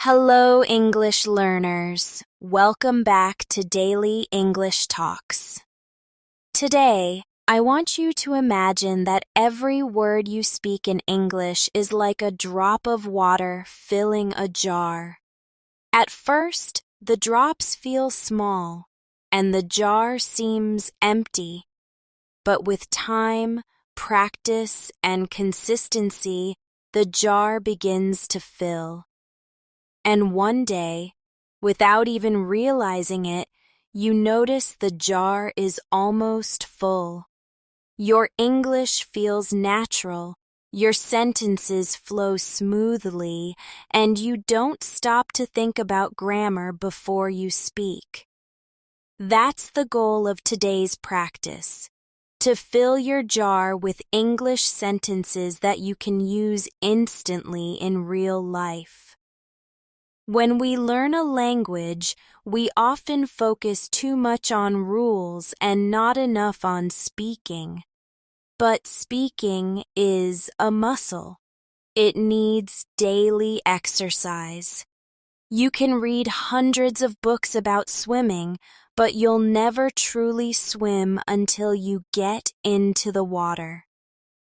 Hello, English learners. Welcome back to Daily English Talks. Today, I want you to imagine that every word you speak in English is like a drop of water filling a jar. At first, the drops feel small, and the jar seems empty. But with time, practice, and consistency, the jar begins to fill. And one day, without even realizing it, you notice the jar is almost full. Your English feels natural, your sentences flow smoothly, and you don't stop to think about grammar before you speak. That's the goal of today's practice, to fill your jar with English sentences that you can use instantly in real life. When we learn a language, we often focus too much on rules and not enough on speaking. But speaking is a muscle. It needs daily exercise. You can read hundreds of books about swimming, but you'll never truly swim until you get into the water.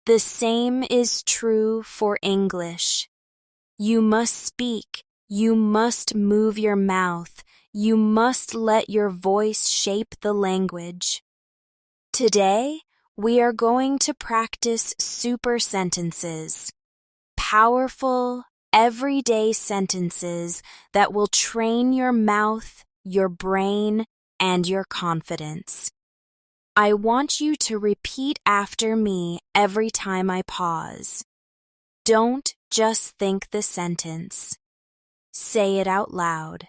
The same is true for English. You must speak. You must move your mouth. You must let your voice shape the language. Today, we are going to practice super sentences, powerful, everyday sentences that will train your mouth, your brain, and your confidence. I want you to repeat after me every time I pause. Don't just think the sentence. Say it out loud.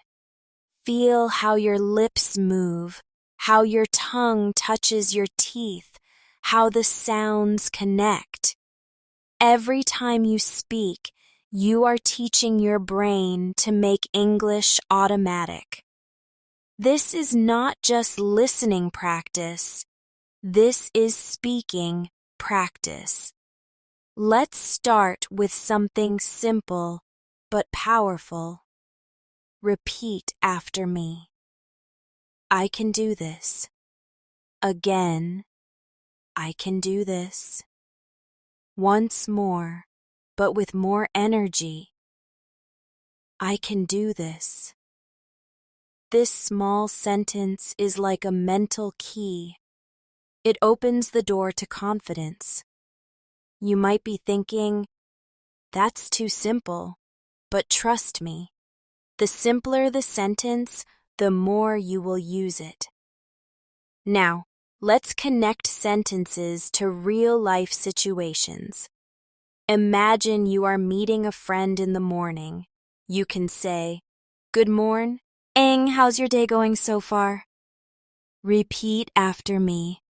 Feel how your lips move, how your tongue touches your teeth, how the sounds connect. Every time you speak, you are teaching your brain to make English automatic. This is not just listening practice. This is speaking practice. Let's start with something simple but powerful. Repeat after me. I can do this. Again, I can do this. Once more, but with more energy. I can do this. This small sentence is like a mental key. It opens the door to confidence. You might be thinking, that's too simple, but trust me. The simpler the sentence, the more you will use it. Now, let's connect sentences to real-life situations. Imagine you are meeting a friend in the morning. You can say, "Good morn. How's your day going so far?" Repeat after me.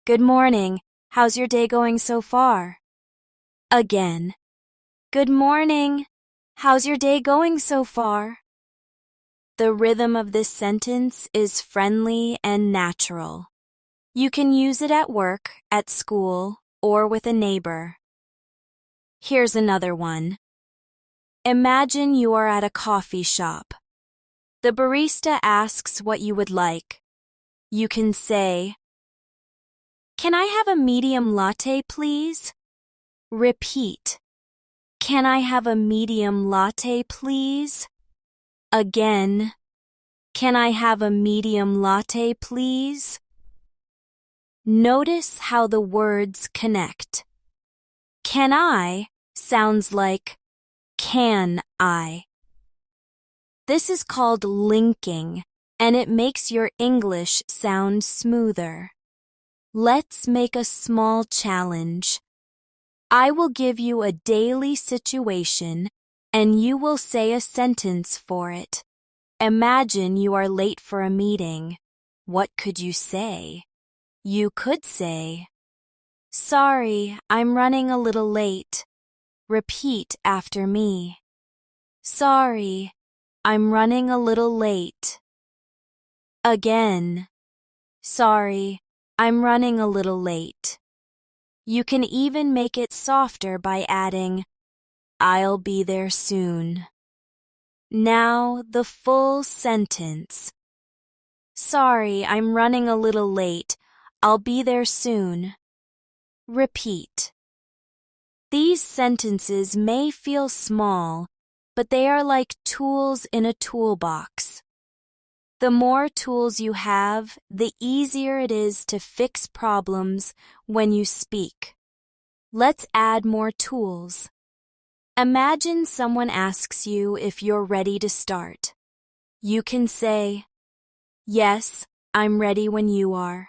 "Good morning. How's your day going so far?" Again. "Good morning. How's your day going so far?" The rhythm of this sentence is friendly and natural. You can use it at work, at school, or with a neighbor. Here's another one. Imagine you are at a coffee shop. The barista asks what you would like. You can say, "Can I have a medium latte, please?" Repeat. "Can I have a medium latte, please?" Again. "Can I have a medium latte, please?" Notice how the words connect. Can I sounds like can I. This is called linking, and it makes your English sound smoother. Let's make a small challenge. I will give you a daily situation, and you will say a sentence for it. Imagine you are late for a meeting. What could you say? You could say, "Sorry, I'm running a little late." Repeat after me. "Sorry, I'm running a little late." Again. "Sorry, I'm running a little late." You can even make it softer by adding, "I'll be there soon." Now the full sentence. Sorry, I'm running a little late. I'll be there soon. Repeat. These sentences may feel small, but they are like tools in a toolbox. The more tools you have, the easier it is to fix problems when you speak. Let's add more tools. Imagine someone asks you if you're ready to start. You can say, "Yes, I'm ready when you are."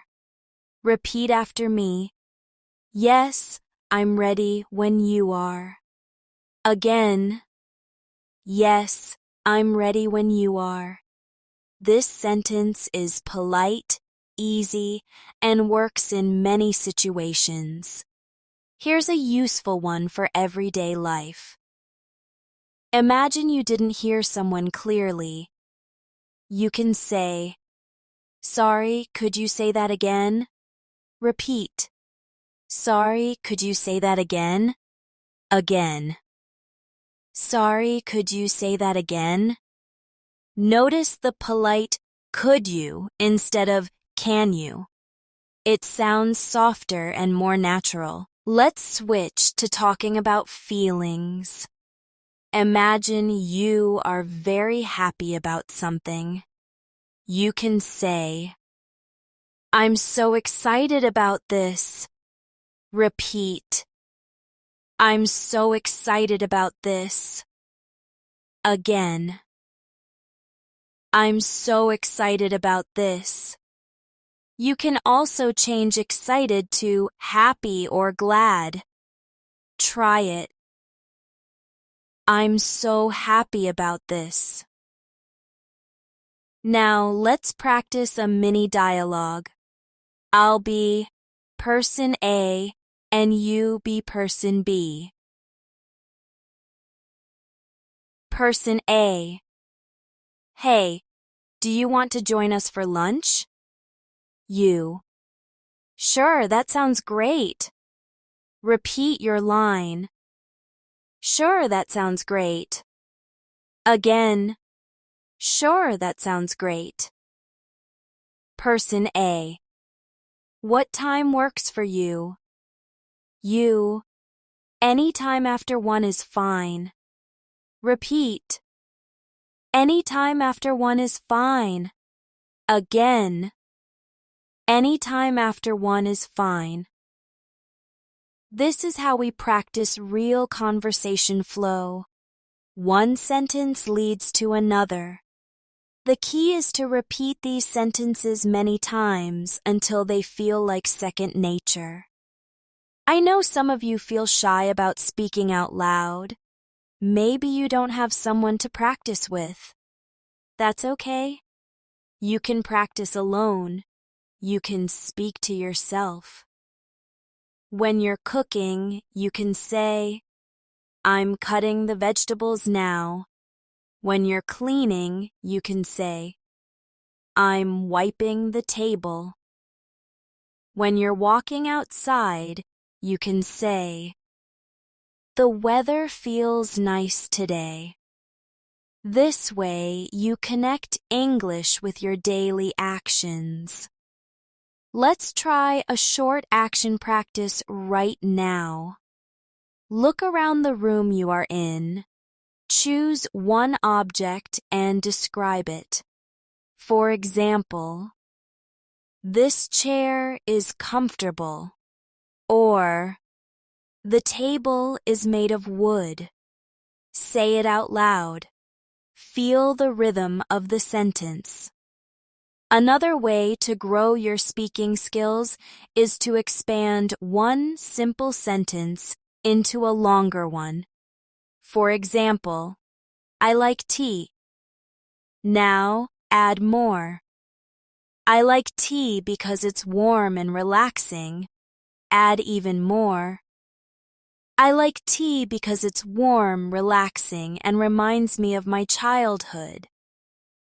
Repeat after me. Yes, I'm ready when you are. Again. Yes, I'm ready when you are. This sentence is polite, easy, and works in many situations. Here's a useful one for everyday life. Imagine you didn't hear someone clearly. You can say, "Sorry, could you say that again?" Repeat. Sorry, could you say that again? Again. Sorry, could you say that again? Notice the polite could you instead of can you. It sounds softer and more natural. Let's switch to talking about feelings. Imagine you are very happy about something. You can say, "I'm so excited about this." Repeat. I'm so excited about this. Again. I'm so excited about this. You can also change excited to happy or glad. Try it. I'm so happy about this. Now let's practice a mini dialogue. I'll be person A and you be person B. Person A. Hey, do you want to join us for lunch? You. Sure, that sounds great. Repeat your line. Sure, that sounds great. Again. Sure, that sounds great. Person A. What time works for you? You. Any time after 1 is fine. Repeat. Any time after 1 is fine. Again. Any time after 1 is fine. This is how we practice real conversation flow. One sentence leads to another. The key is to repeat these sentences many times until they feel like second nature. I know some of you feel shy about speaking out loud. Maybe you don't have someone to practice with. That's okay. You can practice alone. You can speak to yourself. When you're cooking, you can say, "I'm cutting the vegetables now." When you're cleaning, you can say, "I'm wiping the table." When you're walking outside, you can say, "The weather feels nice today." This way, you connect English with your daily actions. Let's try a short action practice right now. Look around the room you are in. Choose one object and describe it. For example, this chair is comfortable, or the table is made of wood. Say it out loud. Feel the rhythm of the sentence. Another way to grow your speaking skills is to expand one simple sentence into a longer one. For example, I like tea. Now add more. I like tea because it's warm and relaxing. Add even more. I like tea because it's warm, relaxing, and reminds me of my childhood.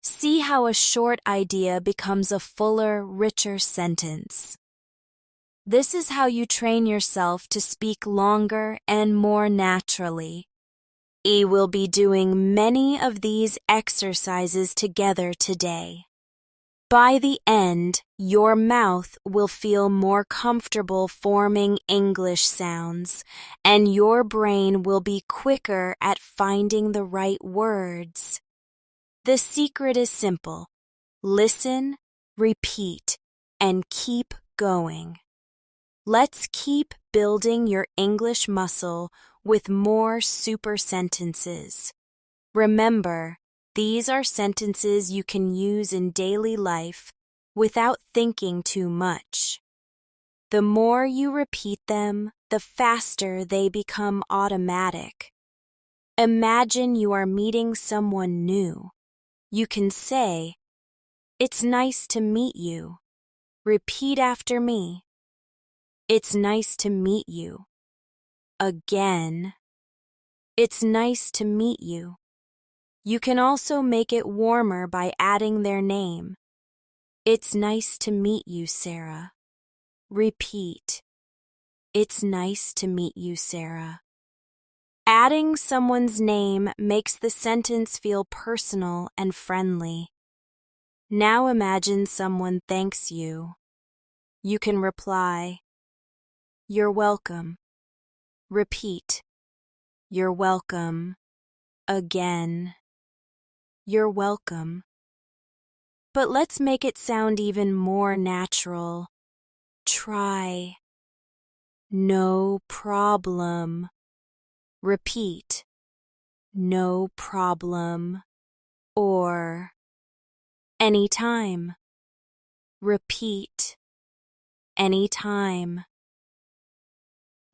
See how a short idea becomes a fuller, richer sentence. This is how you train yourself to speak longer and more naturally. We will be doing many of these exercises together today. By the end, your mouth will feel more comfortable forming English sounds, and your brain will be quicker at finding the right words. The secret is simple. Listen, repeat, and keep going. Let's keep building your English muscle with more super sentences. Remember, these are sentences you can use in daily life without thinking too much. The more you repeat them, the faster they become automatic. Imagine you are meeting someone new. You can say, "It's nice to meet you." Repeat after me. "It's nice to meet you." Again. "It's nice to meet you." You can also make it warmer by adding their name. "It's nice to meet you, Sarah." Repeat. "It's nice to meet you, Sarah." Adding someone's name makes the sentence feel personal and friendly. Now imagine someone thanks you. You can reply, "You're welcome." Repeat, "You're welcome." Again, "You're welcome." But let's make it sound even more natural. Try, "No problem." Repeat, "No problem." Or, "Anytime." Repeat, "Anytime."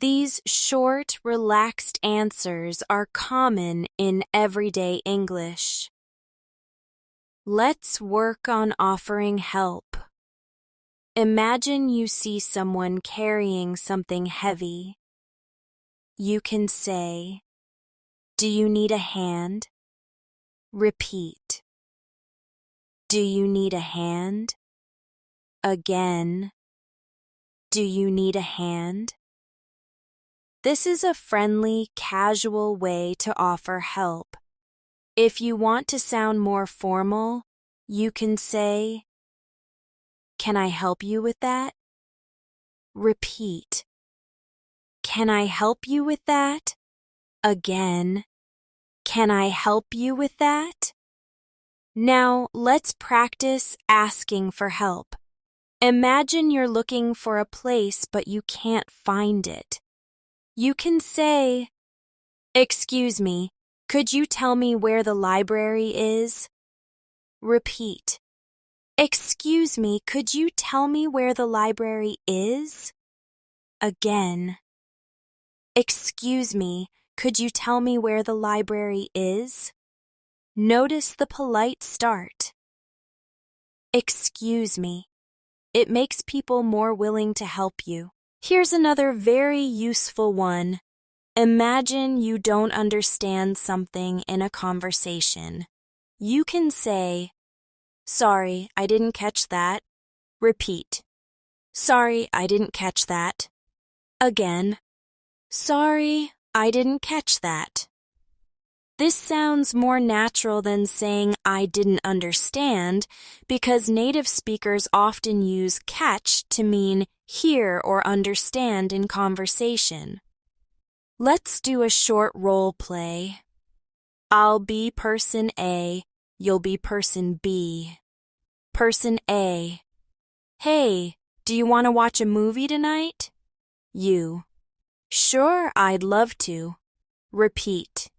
These short, relaxed answers are common in everyday English. Let's work on offering help. Imagine you see someone carrying something heavy. You can say, "Do you need a hand?" Repeat, "Do you need a hand?" Again, "Do you need a hand?" This is a friendly, casual way to offer help. If you want to sound more formal, you can say, "Can I help you with that?" Repeat, "Can I help you with that?" Again, "Can I help you with that?" Now let's practice asking for help. Imagine you're looking for a place but you can't find it. You can say, "Excuse me, could you tell me where the library is?" Repeat, "Excuse me, could you tell me where the library is?" Again, "Excuse me, could you tell me where the library is?" Notice the polite start. Excuse me. It makes people more willing to help you. Here's another very useful one. Imagine you don't understand something in a conversation. You can say, "Sorry, I didn't catch that." Repeat, "Sorry, I didn't catch that." Again, "Sorry, I didn't catch that." This sounds more natural than saying "I didn't understand" because native speakers often use catch to mean hear or understand in conversation. Let's do a short role play. I'll be person A, you'll be person B. Person A, "Hey, do you want to watch a movie tonight?" You, "Sure, I'd love to." Repeat,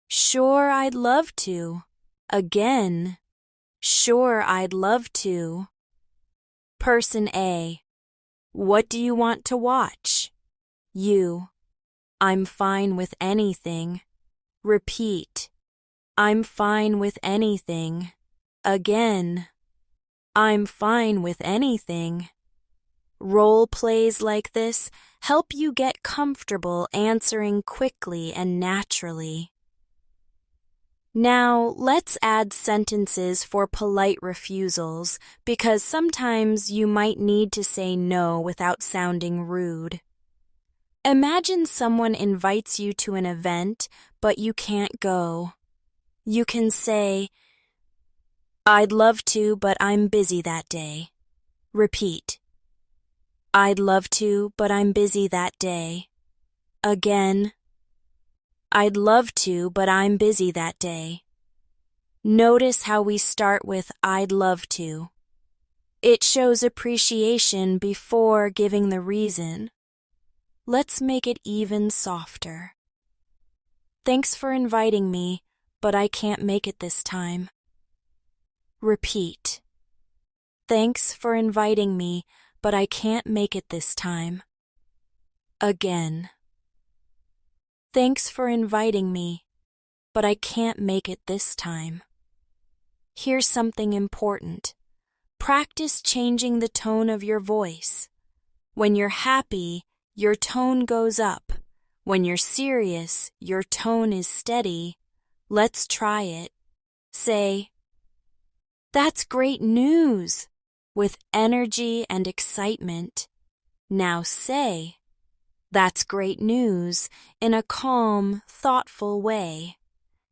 "Sure, I'd love to." Again, "Sure, I'd love to." Person A, "What do you want to watch?" You, "I'm fine with anything." Repeat, "I'm fine with anything." Again, "I'm fine with anything." Role plays like this help you get comfortable answering quickly and naturally. Now, let's add sentences for polite refusals because sometimes you might need to say no without sounding rude. Imagine someone invites you to an event, but you can't go. You can say, I'd love to, but I'm busy that day. Repeat. I'd love to, but I'm busy that day. Again. I'd love to, but I'm busy that day. Notice how we start with I'd love to. It shows appreciation before giving the reason. Let's make it even softer. Thanks for inviting me, but I can't make it this time. Repeat. Thanks for inviting me, but I can't make it this time. Again. Thanks for inviting me, but I can't make it this time. Here's something important. Practice changing the tone of your voice. When you're happy, your tone goes up. When you're serious, your tone is steady. Let's try it. Say, "That's great news," with energy and excitement. Now say, "That's great news," in a calm, thoughtful way.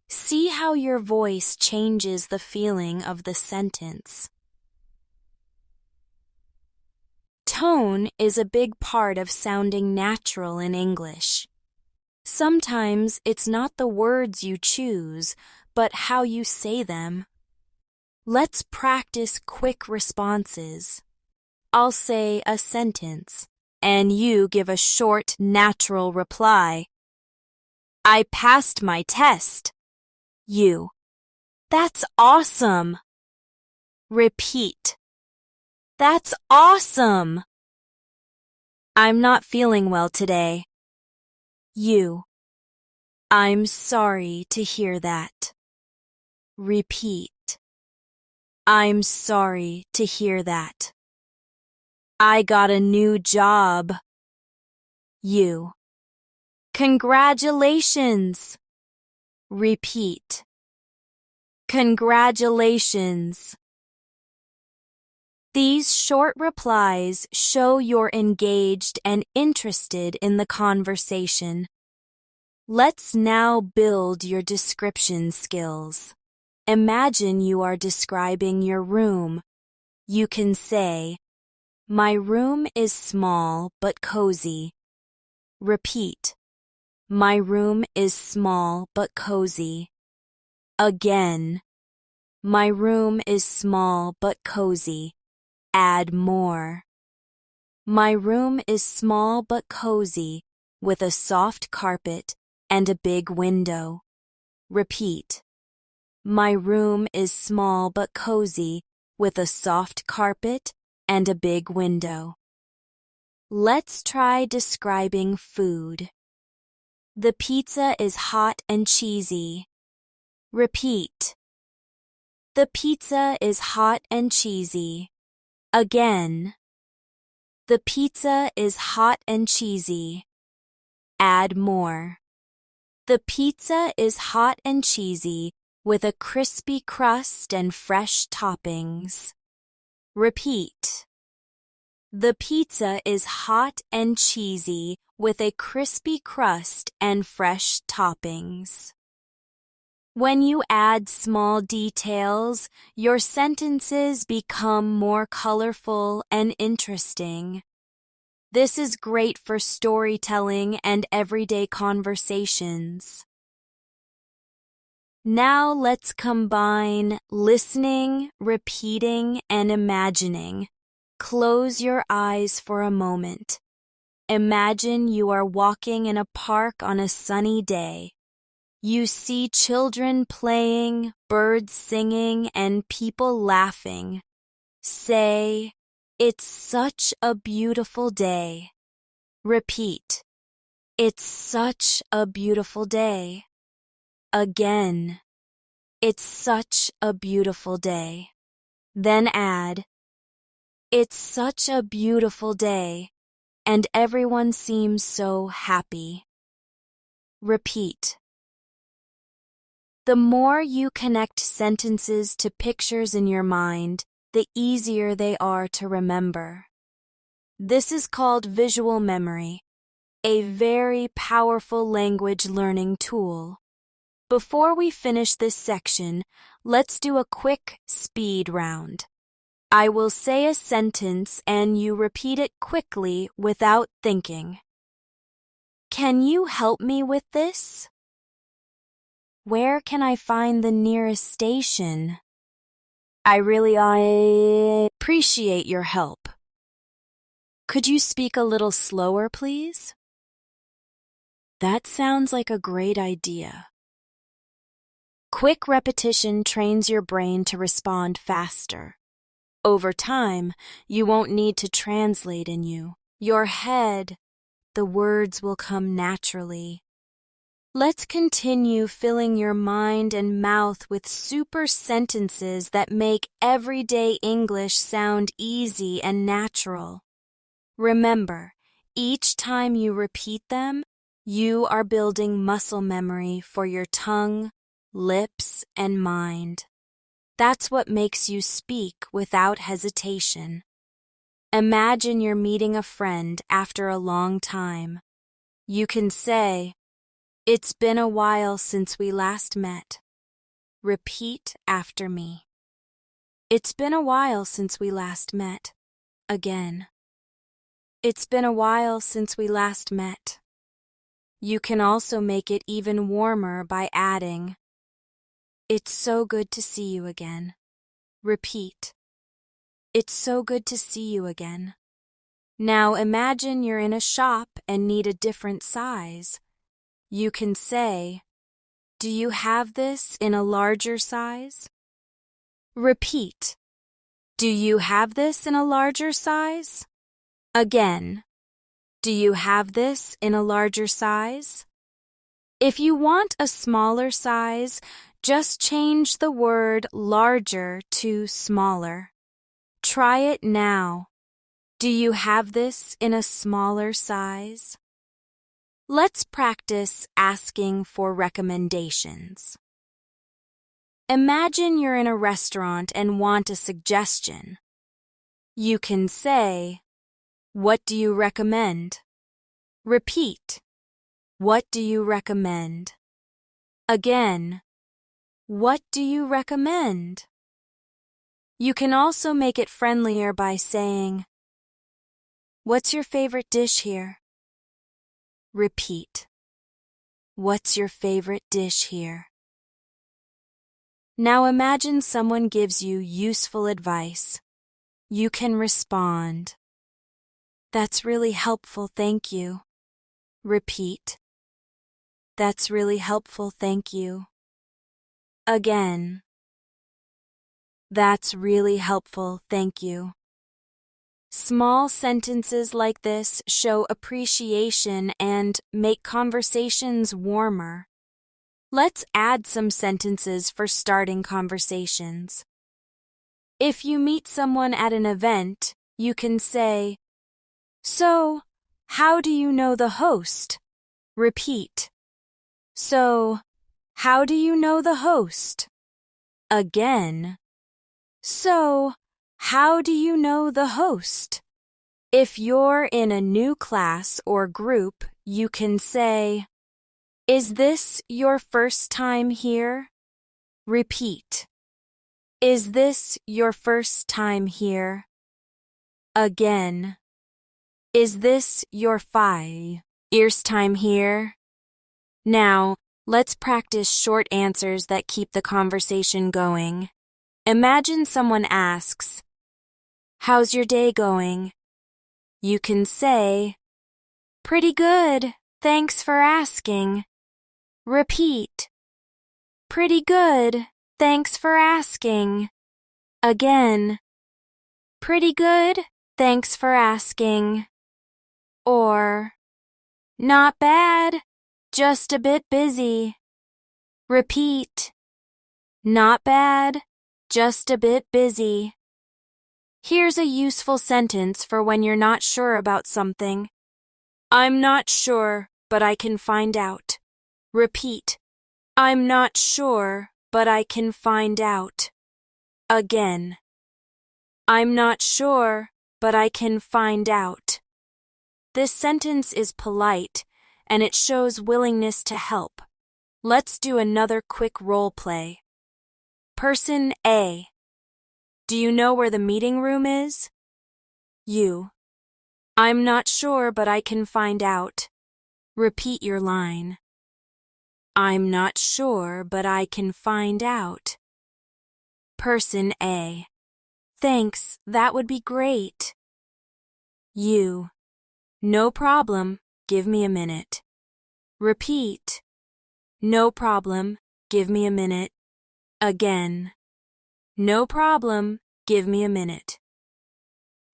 See how your voice changes the feeling of the sentence. Tone is a big part of sounding natural in English. Sometimes it's not the words you choose, but how you say them. Let's practice quick responses. I'll say a sentence, and you give a short, natural reply. I passed my test. You. That's awesome. Repeat. That's awesome. I'm not feeling well today. You. I'm sorry to hear that. Repeat. I'm sorry to hear that. I got a new job. You. Congratulations. Repeat. Congratulations. These short replies show you're engaged and interested in the conversation. Let's now build your description skills. Imagine you are describing your room. You can say, "My room is small but cozy." Repeat. My room is small but cozy. Again. My room is small but cozy. Add more. My room is small but cozy, with a soft carpet and a big window. Repeat. My room is small but cozy, with a soft carpet and a big window. Let's try describing food. The pizza is hot and cheesy. Repeat. The pizza is hot and cheesy. Again. The pizza is hot and cheesy. Add more. The pizza is hot and cheesy with a crispy crust and fresh toppings. Repeat. The pizza is hot and cheesy with a crispy crust and fresh toppings. When you add small details, your sentences become more colorful and interesting. This is great for storytelling and everyday conversations. Now let's combine listening, repeating, and imagining. Close your eyes for a moment. Imagine you are walking in a park on a sunny day. You see children playing, birds singing, and people laughing. Say, "It's such a beautiful day." Repeat, "It's such a beautiful day." Again, "It's such a beautiful day." Then add, "It's such a beautiful day, and everyone seems so happy." Repeat. The more you connect sentences to pictures in your mind, the easier they are to remember. This is called visual memory. a very powerful language learning tool. Before we finish this section, let's do a quick speed round. I will say a sentence and you repeat it quickly without thinking. Can you help me with this? Where can I find the nearest station? I appreciate your help. Could you speak a little slower, please? That sounds like a great idea. Quick repetition trains your brain to respond faster. Over time, you won't need to translate in your head. The words will come naturally. Let's continue filling your mind and mouth with super sentences that make everyday English sound easy and natural. Remember, each time you repeat them, you are building muscle memory for your tongue, lips, and mind. That's what makes you speak without hesitation. Imagine you're meeting a friend after a long time. You can say, "It's been a while since we last met." Repeat after me. It's been a while since we last met. Again. It's been a while since we last met. You can also make it even warmer by adding, "It's so good to see you again." Repeat. It's so good to see you again. Now imagine you're in a shop and need a different size. You can say, "Do you have this in a larger size?" Repeat. Do you have this in a larger size? Again. Do you have this in a larger size? If you want a smaller size, just change the word larger to smaller. Try it now. Do you have this in a smaller size? Let's practice asking for recommendations. Imagine you're in a restaurant and want a suggestion. You can say, "What do you recommend?" Repeat. What do you recommend? Again. What do you recommend? You can also make it friendlier by saying, "What's your favorite dish here?" Repeat. What's your favorite dish here? Now imagine someone gives you useful advice. You can respond, "That's really helpful, thank you." Repeat. That's really helpful, thank you. Again. That's really helpful, thank you. Small sentences like this show appreciation and make conversations warmer. Let's add some sentences for starting conversations. If you meet someone at an event, you can say, "So, how do you know the host?" Repeat. So, how do you know the host? Again. So, how do you know the host? If you're in a new class or group, you can say, "Is this your first time here?" Repeat. Is this your first time here? Again. Is this your first time here? Now, let's practice short answers that keep the conversation going. Imagine someone asks, "How's your day going?" You can say, "Pretty good, thanks for asking." Repeat. Pretty good, thanks for asking. Again. Pretty good, thanks for asking. Or, not bad, just a bit busy. Repeat. Not bad, just a bit busy. Here's a useful sentence for when you're not sure about something. I'm not sure, but I can find out. Repeat. I'm not sure, but I can find out. Again. I'm not sure, but I can find out. This sentence is polite, and it shows willingness to help. Let's do another quick role play. Person A. Do you know where the meeting room is? You. I'm not sure, but I can find out. Repeat your line. I'm not sure, but I can find out. Person A. Thanks, that would be great. You. No problem, give me a minute. Repeat. No problem, give me a minute. Again. No problem, give me a minute.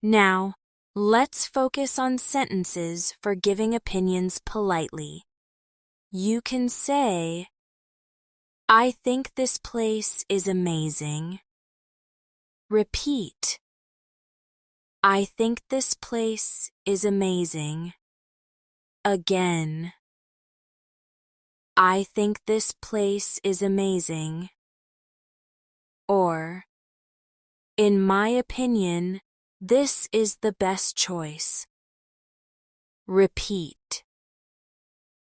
Now, let's focus on sentences for giving opinions politely. You can say, I think this place is amazing. Repeat. I think this place is amazing. Again. I think this place is amazing. Or, in my opinion, this is the best choice. Repeat.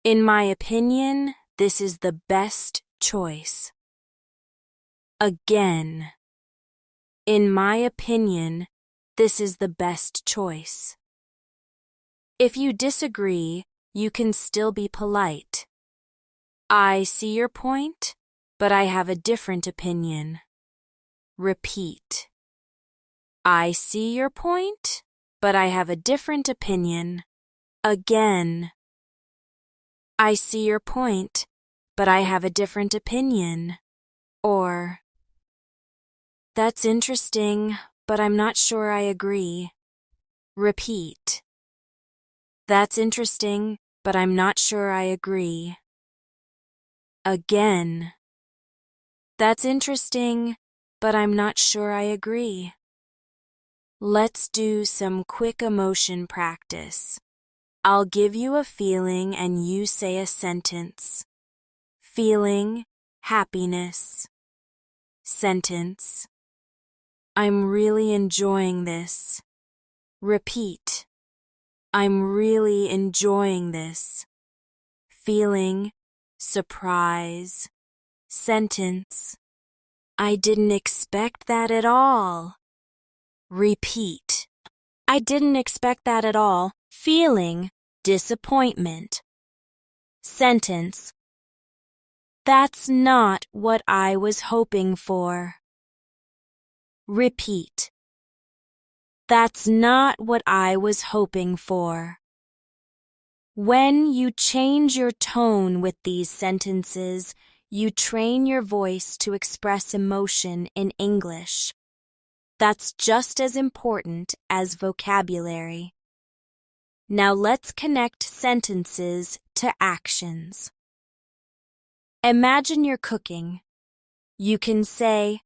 In my opinion, this is the best choice. Again. In my opinion, this is the best choice. If you disagree, you can still be polite. I see your point, but I have a different opinion. Repeat. I see your point, but I have a different opinion. Again. I see your point, but I have a different opinion. Or, that's interesting, but I'm not sure I agree. Repeat. That's interesting, but I'm not sure I agree. Again. That's interesting, but I'm not sure I agree. Let's do some quick emotion practice. I'll give you a feeling and you say a sentence. Feeling, happiness. Sentence. I'm really enjoying this. Repeat. I'm really enjoying this. Feeling, surprise. Sentence. I didn't expect that at all. Repeat. I didn't expect that at all. Feeling, disappointment. Sentence. That's not what I was hoping for. Repeat. That's not what I was hoping for. When you change your tone with these sentences, you train your voice to express emotion in English. That's just as important as vocabulary. Now let's connect sentences to actions. Imagine you're cooking. You can say,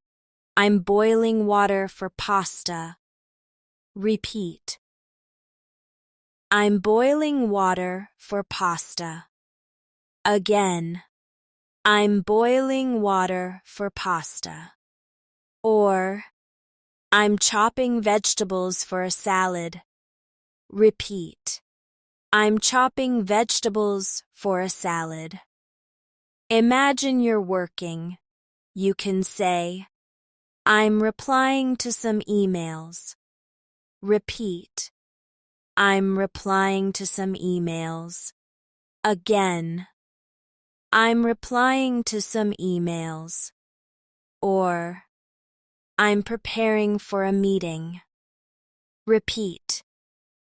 I'm boiling water for pasta. Repeat. I'm boiling water for pasta. Again. I'm boiling water for pasta. Or, I'm chopping vegetables for a salad. Repeat. I'm chopping vegetables for a salad. Imagine you're working. You can say, I'm replying to some emails. Repeat. I'm replying to some emails. Again. I'm replying to some emails. Or, I'm preparing for a meeting. Repeat.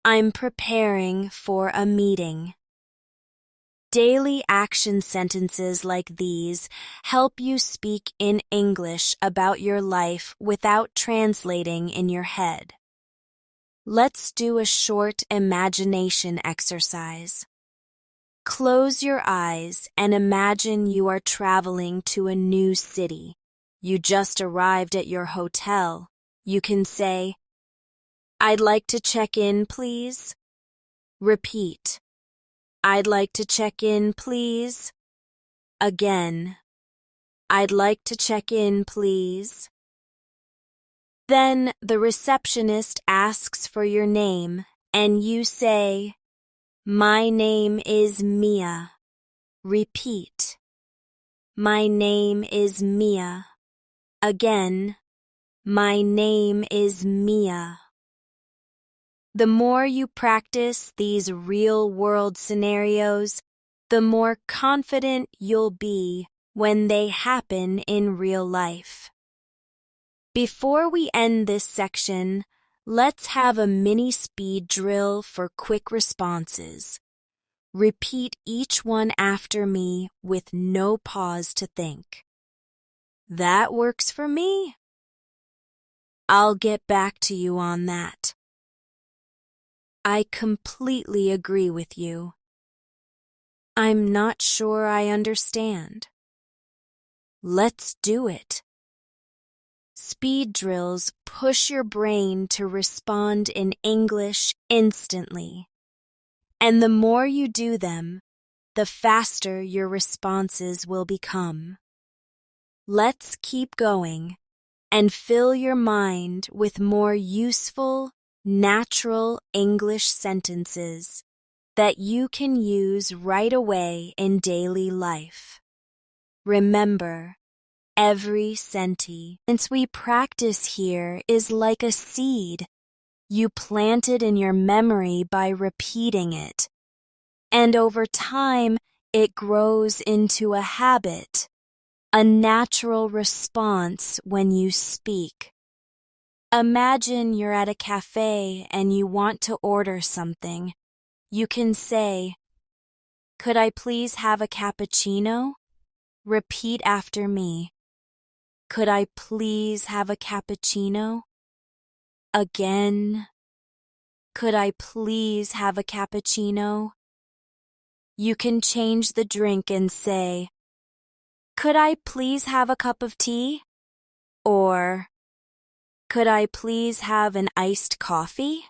I'm preparing for a meeting. Daily action sentences like these help you speak in English about your life without translating in your head. Let's do a short imagination exercise. Close your eyes and imagine you are traveling to a new city. You just arrived at your hotel. You can say, I'd like to check in, please. Repeat. I'd like to check in, please. Again. I'd like to check in, please. Then the receptionist asks for your name, and you say, My name is Mia. Repeat. My name is Mia. Again, my name is Mia. The more you practice these real-world scenarios, the more confident you'll be when they happen in real life. Before we end this section, let's have a mini speed drill for quick responses. Repeat each one after me with no pause to think. That works for me. I'll get back to you on that. I completely agree with you. I'm not sure I understand. Let's do it. Speed drills push your brain to respond in English instantly. And the more you do them, the faster your responses will become. Let's keep going and fill your mind with more useful, natural English sentences that you can use right away in daily life. Remember, every sentence we practice here is like a seed you planted in your memory by repeating it, and over time it grows into a habit, a natural response when you speak. Imagine you're at a cafe and you want to order something. You can say, "Could I please have a cappuccino?" Repeat after me. Could I please have a cappuccino? Again. Could I please have a cappuccino? You can change the drink and say, "Could I please have a cup of tea?" Or, "Could I please have an iced coffee?"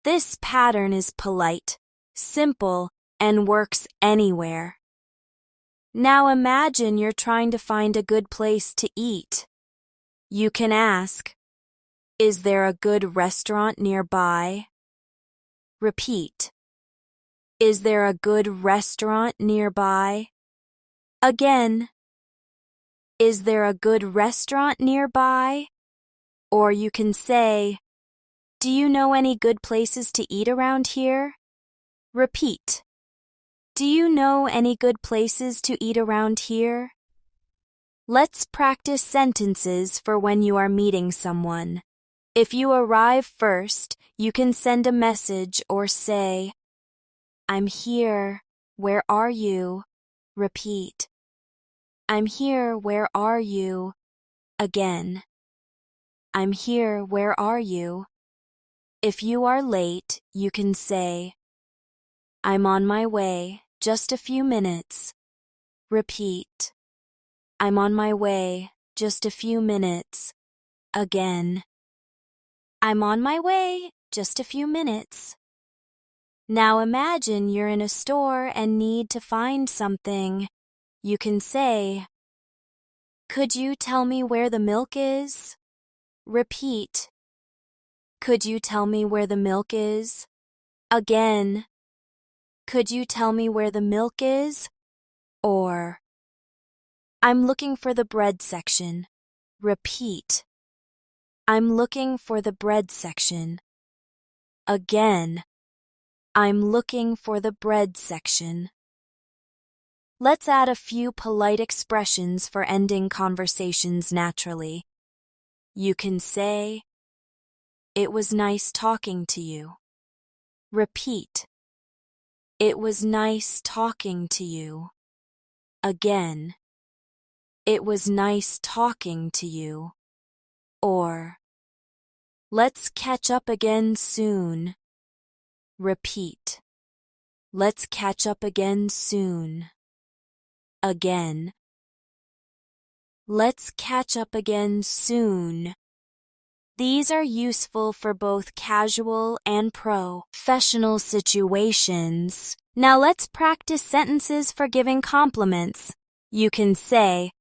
This pattern is polite, simple, and works anywhere. Now imagine you're trying to find a good place to eat. You can ask, "Is there a good restaurant nearby?" Repeat. Is there a good restaurant nearby? Again. Is there a good restaurant nearby? Or you can say, "Do you know any good places to eat around here?" Repeat. Do you know any good places to eat around here? Let's practice sentences for when you are meeting someone. If you arrive first, you can send a message or say, "I'm here. Where are you?" Repeat. "I'm here. Where are you?" Again. "I'm here. Where are you?" If you are late, you can say, "I'm on my way. Just a few minutes." Repeat. "I'm on my way. Just a few minutes." Again. "I'm on my way. Just a few minutes." Now imagine you're in a store and need to find something. You can say, "Could you tell me where the milk is?" Repeat. "Could you tell me where the milk is?" Again. "Could you tell me where the milk is?" Or, "I'm looking for the bread section." Repeat. "I'm looking for the bread section." Again. "I'm looking for the bread section." Let's add a few polite expressions for ending conversations naturally. You can say, "It was nice talking to you." Repeat. "It was nice talking to you." Again. "It was nice talking to you." Or, "Let's catch up again soon." Repeat. "Let's catch up again soon." Again. "Let's catch up again soon." These are useful for both casual and professional situations. Now let's practice sentences for giving compliments. You can say,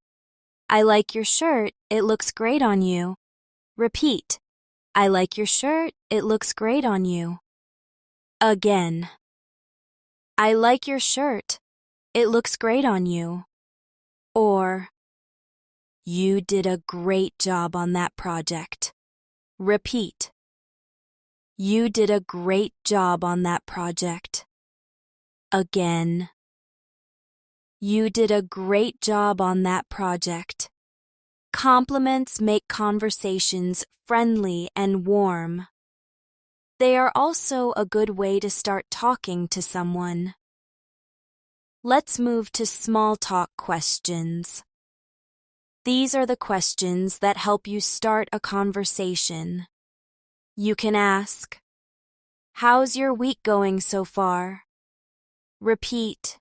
"I like your shirt. It looks great on you." Repeat. "I like your shirt. It looks great on you." Again. I like your shirt. It looks great on you. Or, you did a great job on that project. Repeat. You did a great job on that project. Again. You did a great job on that project. Compliments make conversations friendly and warm. They are also a good way to start talking to someone. Let's move to small talk questions. These are the questions that help you start a conversation. You can ask, "How's your week going so far?" Repeat,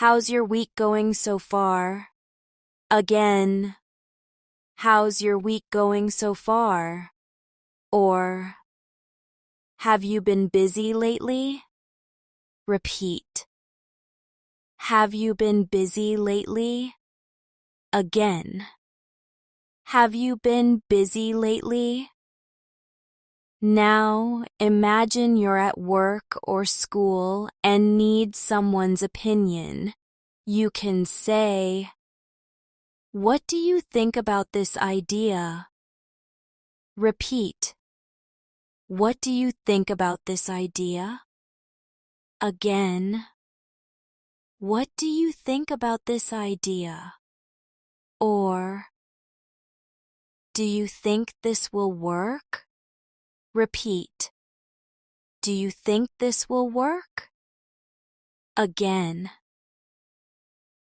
"How's your week going so far?" Again, "How's your week going so far?" Or, "Have you been busy lately?" Repeat, "Have you been busy lately?" Again, "Have you been busy lately?" Now, imagine you're at work or school and need someone's opinion. You can say, "What do you think about this idea?" Repeat, "What do you think about this idea?" Again, "What do you think about this idea?" Or, "Do you think this will work?" Repeat, "Do you think this will work?" Again,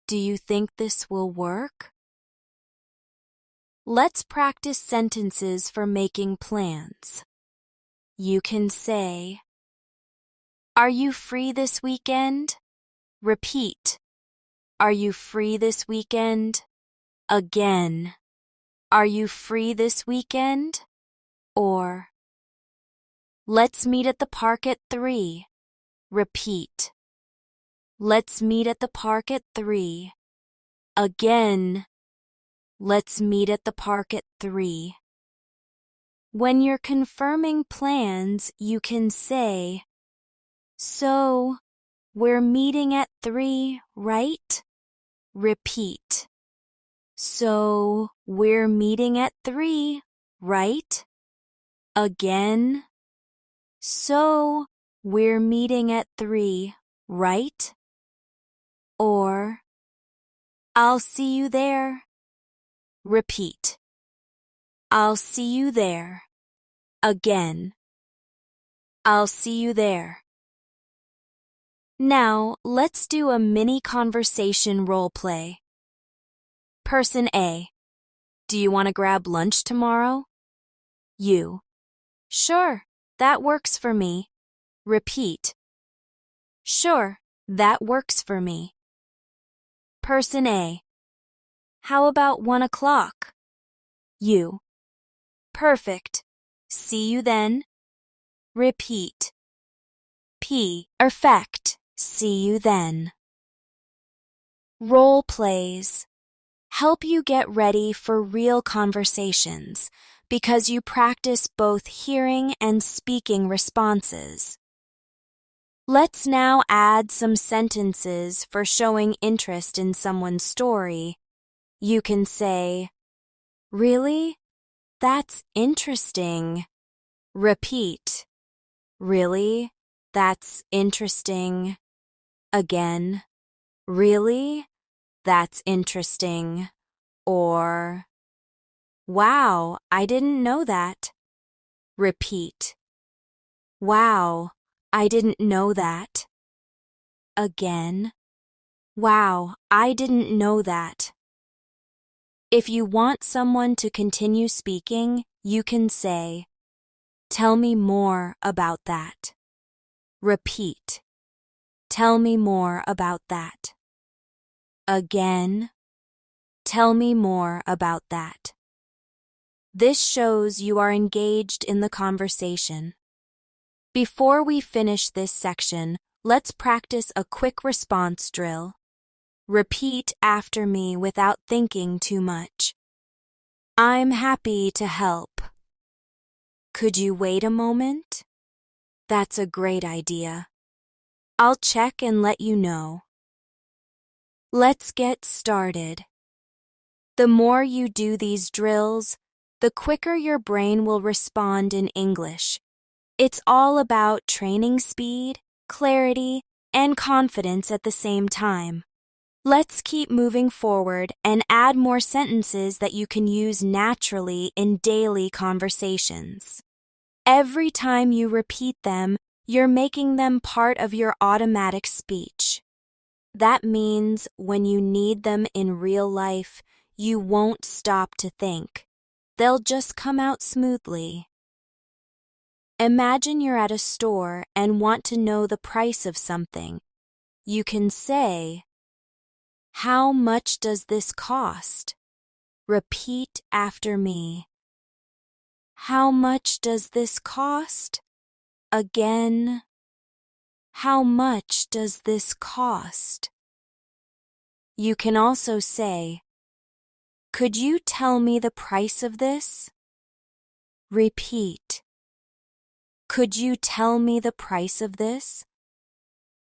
"Do you think this will work?" Let's practice sentences for making plans. You can say, "Are you free this weekend?" Repeat, "Are you free this weekend?" Again, "Are you free this weekend?" Or, "Let's meet at the park at 3. Repeat, "Let's meet at the park at 3. Again, "Let's meet at the park at 3. When you're confirming plans, you can say, "So, we're meeting at 3, right?" Repeat, "So, we're meeting at 3, right?" Again, "So, we're meeting at 3, right?" Or, "I'll see you there." Repeat, "I'll see you there." Again, "I'll see you there." Now, let's do a mini conversation role play. Person A, "Do you want to grab lunch tomorrow?" You, "Sure, that works for me." Repeat, "Sure, that works for me." Person A, "How about 1 o'clock?" You, "Perfect. See you then." Repeat, perfect. See you then. Role plays help you get ready for real conversations because you practice both hearing and speaking responses. Let's now add some sentences for showing interest in someone's story. You can say, "Really? That's interesting." Repeat, "Really? That's interesting." Again, "Really? That's interesting." Or, "Wow, I didn't know that." Repeat, "Wow, I didn't know that." Again, "Wow, I didn't know that." If you want someone to continue speaking, you can say, "Tell me more about that." Repeat, "Tell me more about that." Again, "Tell me more about that." This shows you are engaged in the conversation. Before we finish this section, let's practice a quick response drill. Repeat after me without thinking too much. "I'm happy to help." "Could you wait a moment?" "That's a great idea." I'll check and let you know. Let's get started. The more you do these drills, the quicker your brain will respond in English. It's all about training speed, clarity, and confidence at the same time. Let's keep moving forward and add more sentences that you can use naturally in daily conversations. Every time you repeat them, you're making them part of your automatic speech. That means when you need them in real life, you won't stop to think. They'll just come out smoothly. Imagine you're at a store and want to know the price of something. You can say, "How much does this cost?" Repeat after me. How much does this cost? Again. How much does this cost? You can also say, "Could you tell me the price of this?" Repeat. Could you tell me the price of this?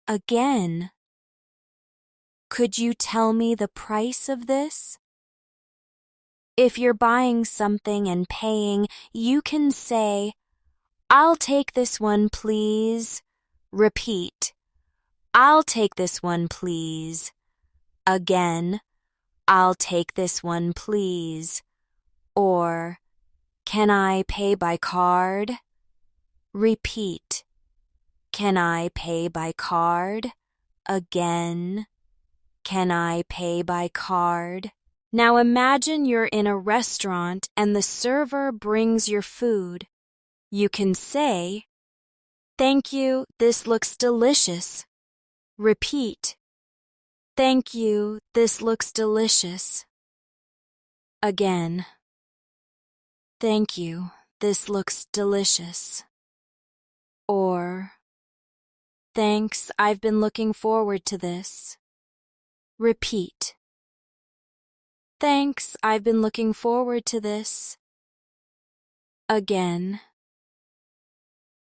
Again. Could you tell me the price of this? If you're buying something and paying, you can say, "I'll take this one, please." Repeat. "I'll take this one, please." Again. "I'll take this one, please." Or, "Can I pay by card?" Repeat. "Can I pay by card?" Again. "Can I pay by card?" Now imagine you're in a restaurant and the server brings your food. You can say, "Thank you, this looks delicious." Repeat. "Thank you, this looks delicious." Again. "Thank you, this looks delicious." Or, "Thanks, I've been looking forward to this." Repeat. "Thanks, I've been looking forward to this." Again.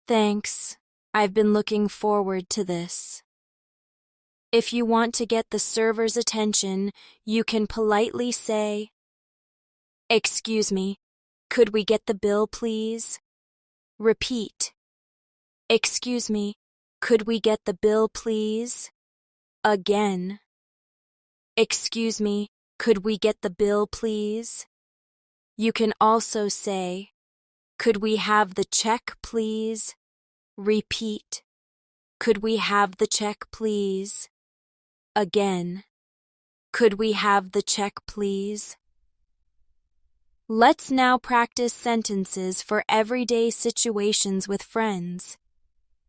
"Thanks, I've been looking forward to this." If you want to get the server's attention, you can politely say, "Excuse me, could we get the bill, please?" Repeat. "Excuse me, could we get the bill, please?" Again. "Excuse me, could we get the bill, please?" You can also say, "Could we have the check, please?" Repeat. "Could we have the check, please?" Again. "Could we have the check, please?" Let's now practice sentences for everyday situations with friends.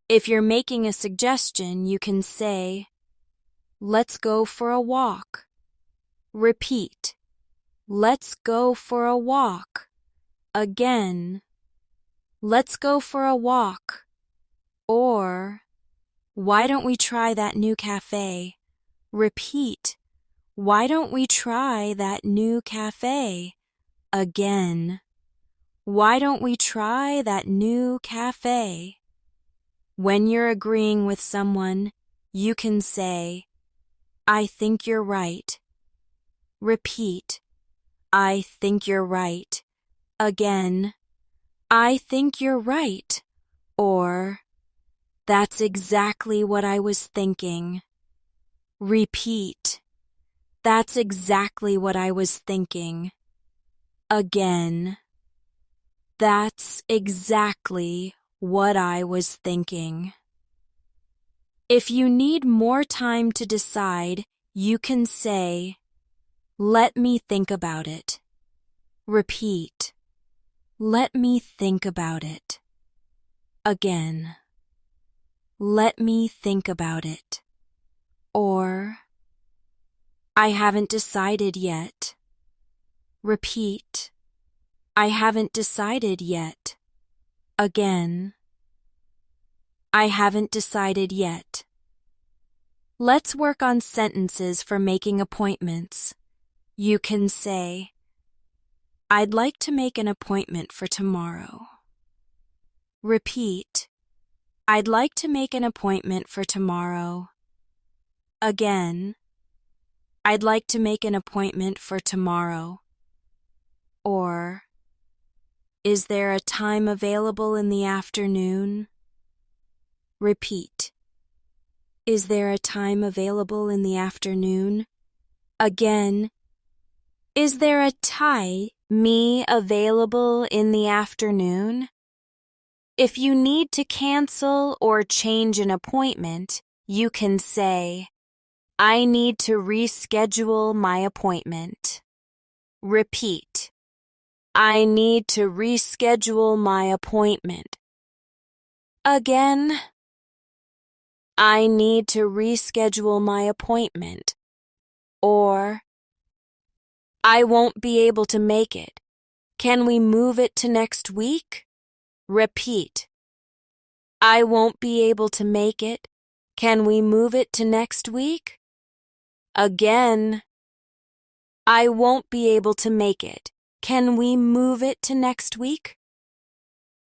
If you're making a suggestion, you can say, "Let's go for a walk." Repeat. "Let's go for a walk." Again. "Let's go for a walk." Or, "Why don't we try that new cafe?" Repeat. "Why don't we try that new cafe?" Again. "Why don't we try that new cafe?" When you're agreeing with someone, you can say, "I think you're right." Repeat. "I think you're right." Again. "I think you're right." Or, "That's exactly what I was thinking." Repeat. "That's exactly what I was thinking." Again. "That's exactly what I was thinking." If you need more time to decide, you can say, "Let me think about it." Repeat. "Let me think about it." Again. "Let me think about it." Or, "I haven't decided yet." Repeat. "I haven't decided yet." Again. "I haven't decided yet." Let's work on sentences for making appointments. You can say, "I'd like to make an appointment for tomorrow." Repeat. I'd like to make an appointment for tomorrow. Again, I'd like to make an appointment for tomorrow. Or, is there a time available in the afternoon? Repeat. Is there a time available in the afternoon? Again, is there a time available in the afternoon? If you need to cancel or change an appointment, you can say, I need to reschedule my appointment. Repeat. I need to reschedule my appointment. Again, I need to reschedule my appointment. Or, I won't be able to make it. Can we move it to next week? Repeat. I won't be able to make it. Can we move it to next week? Again. I won't be able to make it. Can we move it to next week?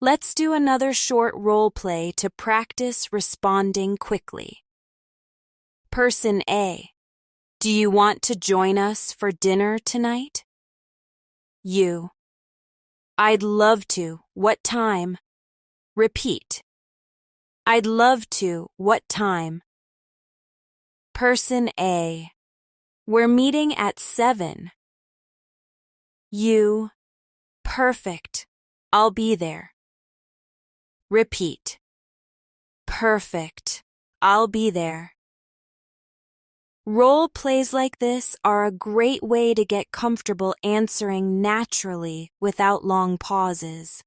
Let's do another short role play to practice responding quickly. Person A. Do you want to join us for dinner tonight? You. I'd love to. What time? Repeat. I'd love to. What time? Person A. We're meeting at 7. You. Perfect. I'll be there. Repeat. Perfect. I'll be there. Role plays like this are a great way to get comfortable answering naturally without long pauses.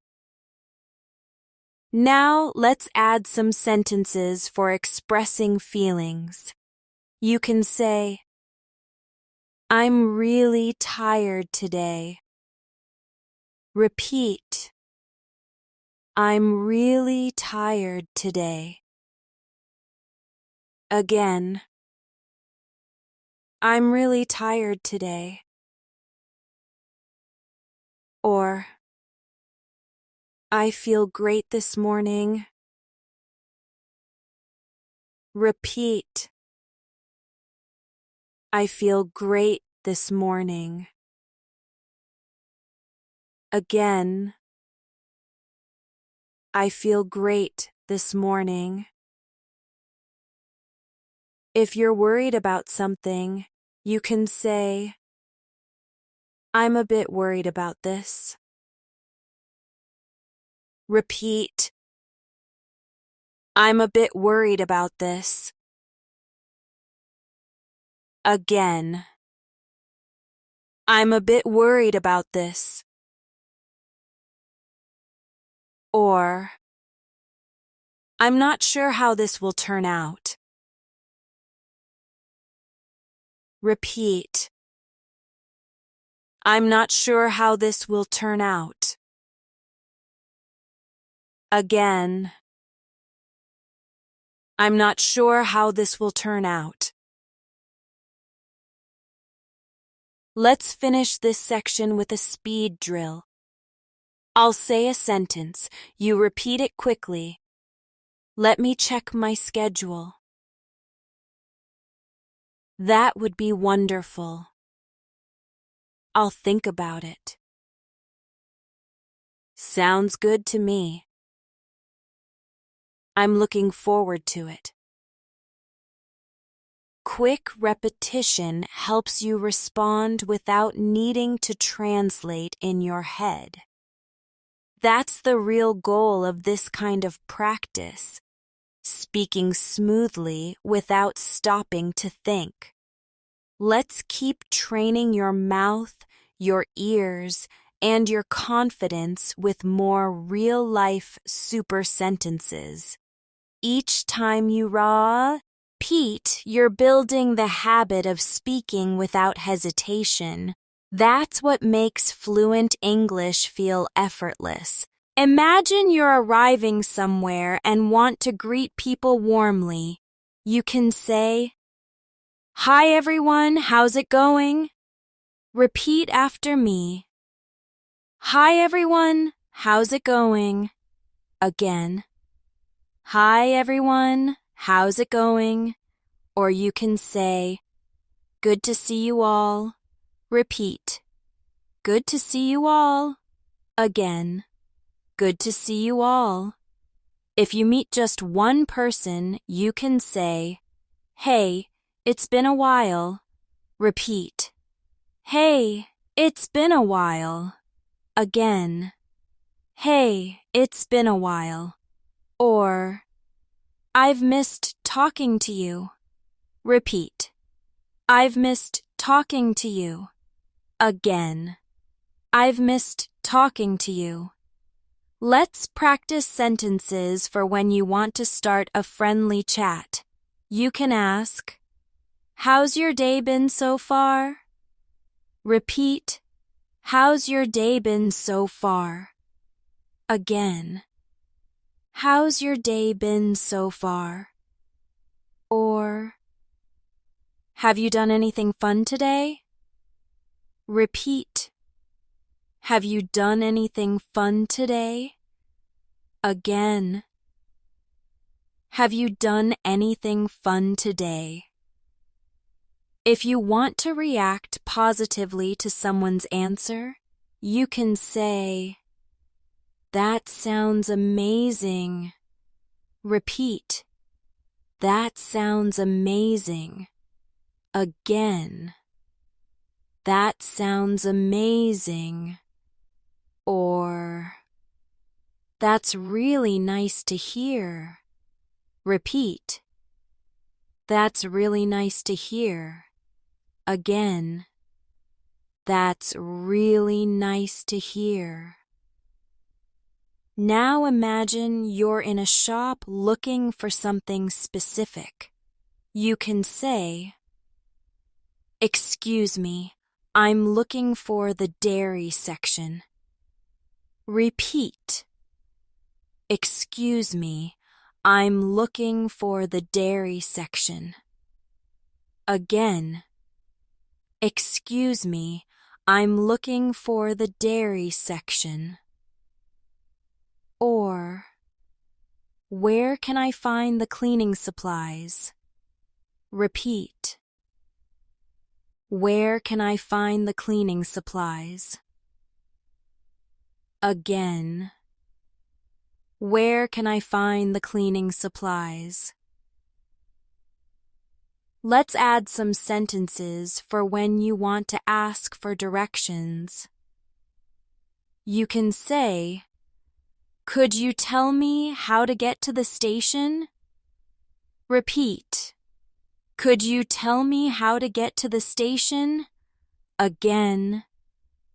Now let's add some sentences for expressing feelings. You can say, I'm really tired today. Repeat. I'm really tired today. Again. I'm really tired today. Or, I feel great this morning. Repeat. I feel great this morning. Again. I feel great this morning. If you're worried about something, you can say, I'm a bit worried about this. Repeat. I'm a bit worried about this. Again. I'm a bit worried about this. Or, I'm not sure how this will turn out. Repeat. I'm not sure how this will turn out. Again. I'm not sure how this will turn out. Let's finish this section with a speed drill. I'll say a sentence. You repeat it quickly. Let me check my schedule. That would be wonderful. I'll think about it. Sounds good to me. I'm looking forward to it. Quick repetition helps you respond without needing to translate in your head. That's the real goal of this kind of practice, speaking smoothly without stopping to think. Let's keep training your mouth, your ears, and your confidence with more real-life super sentences. Each time you repeat, you're building the habit of speaking without hesitation. That's what makes fluent English feel effortless. Imagine you're arriving somewhere and want to greet people warmly. You can say, Hi everyone, how's it going? Repeat after me. Hi everyone, how's it going? Again. Hi everyone, how's it going? Or you can say, good to see you all. Repeat, good to see you all. Again, good to see you all. If you meet just one person, you can say, hey, it's been a while. Repeat, hey, it's been a while. Again, hey, it's been a while. Or, I've missed talking to you. Repeat, I've missed talking to you. Again, I've missed talking to you. Let's practice sentences for when you want to start a friendly chat. You can ask, how's your day been so far? Repeat, how's your day been so far? Again, how's your day been so far? Or, have you done anything fun today? Repeat, have you done anything fun today? Again, have you done anything fun today? If you want to react positively to someone's answer, you can say, that sounds amazing. Repeat, that sounds amazing. Again, that sounds amazing. Or, that's really nice to hear. Repeat, that's really nice to hear. Again, that's really nice to hear. Now imagine you're in a shop looking for something specific. You can say, excuse me, I'm looking for the dairy section. Repeat, excuse me, I'm looking for the dairy section. Again, excuse me, I'm looking for the dairy section. Or, where can I find the cleaning supplies? Repeat, where can I find the cleaning supplies? Again, where can I find the cleaning supplies? Let's add some sentences for when you want to ask for directions. You can say, could you tell me how to get to the station? Repeat, could you tell me how to get to the station? Again,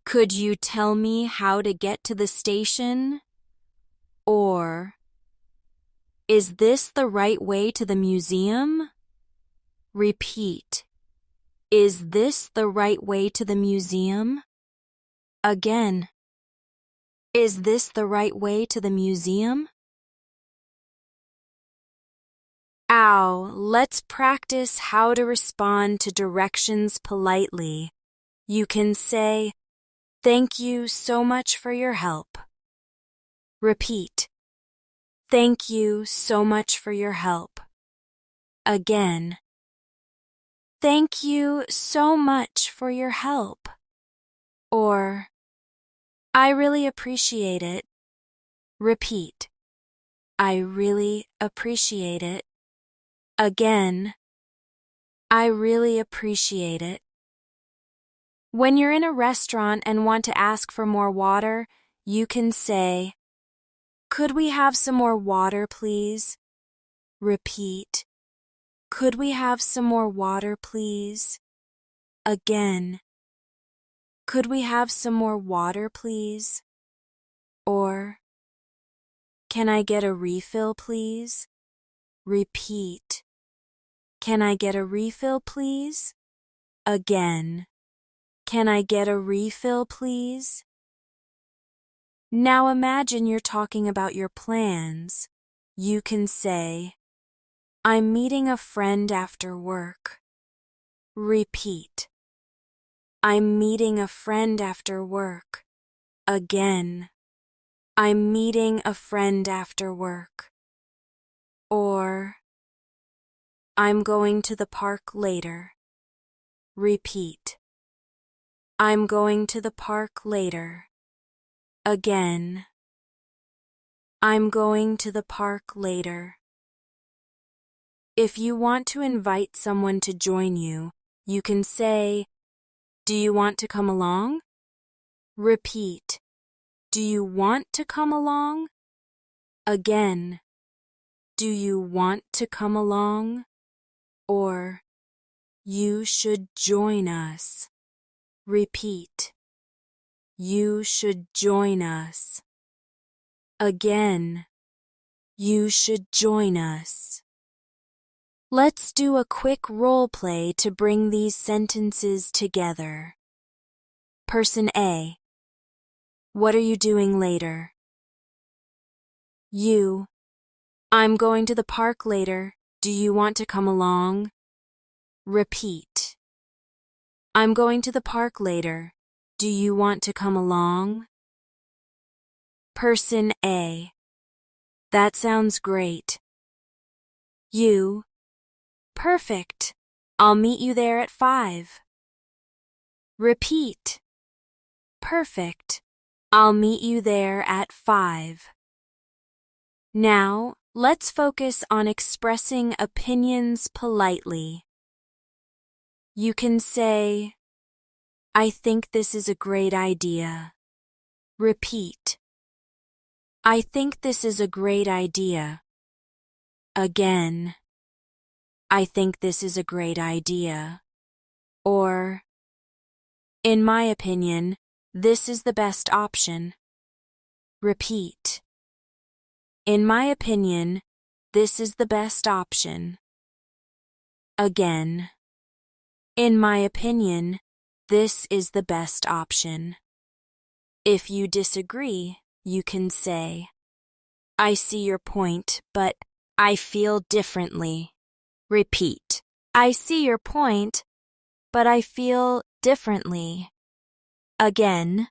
could you tell me how to get to the station? Or, is this the right way to the museum? Repeat, is this the right way to the museum? Again, is this the right way to the museum? Ow, let's practice how to respond to directions politely. You can say, thank you so much for your help. Repeat, thank you so much for your help. Again, thank you so much for your help. Or, I really appreciate it. Repeat, I really appreciate it. Again, I really appreciate it. When you're in a restaurant and want to ask for more water, you can say, could we have some more water, please? Repeat, could we have some more water, please? Again, could we have some more water, please? Or, can I get a refill, please? Repeat, can I get a refill, please? Again, can I get a refill, please? Now imagine you're talking about your plans. You can say, I'm meeting a friend after work. Repeat, I'm meeting a friend after work. Again, I'm meeting a friend after work. Or, I'm going to the park later. Repeat. I'm going to the park later. Again. I'm going to the park later. If you want to invite someone to join you, you can say, do you want to come along? Repeat. Do you want to come along? Again. Do you want to come along? Or, you should join us. Repeat. You should join us. Again. You should join us. Let's do a quick role play to bring these sentences together. Person A. What are you doing later? You. I'm going to the park later. Do you want to come along? Repeat. I'm going to the park later. Do you want to come along? Person A. That sounds great. You. Perfect. I'll meet you there at 5. Repeat. Perfect. I'll meet you there at 5. Now, let's focus on expressing opinions politely. You can say, I think this is a great idea. Repeat. I think this is a great idea. Again. I think this is a great idea. Or, in my opinion, this is the best option. Repeat. In my opinion, this is the best option. Again. In my opinion, this is the best option. If you disagree, you can say, I see your point, but I feel differently. Repeat. I see your point, but I feel differently. Again.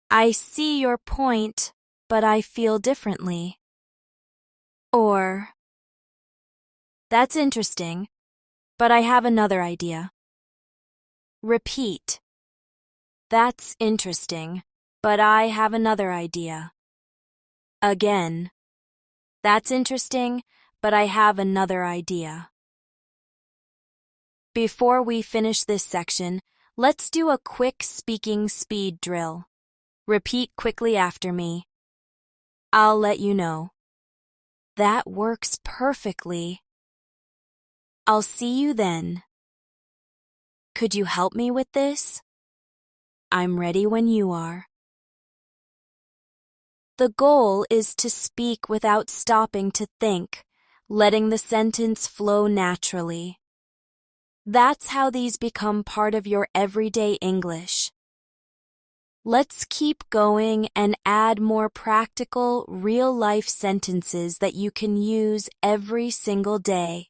I see your point, but I feel differently. Or, that's interesting, but I have another idea. Repeat. That's interesting, but I have another idea. Again. That's interesting, but I have another idea. Before we finish this section, let's do a quick speaking speed drill. Repeat quickly after me. I'll let you know. That works perfectly. I'll see you then. Could you help me with this? I'm ready when you are. The goal is to speak without stopping to think, letting the sentence flow naturally. That's how these become part of your everyday English. Let's keep going and add more practical, real-life sentences that you can use every single day.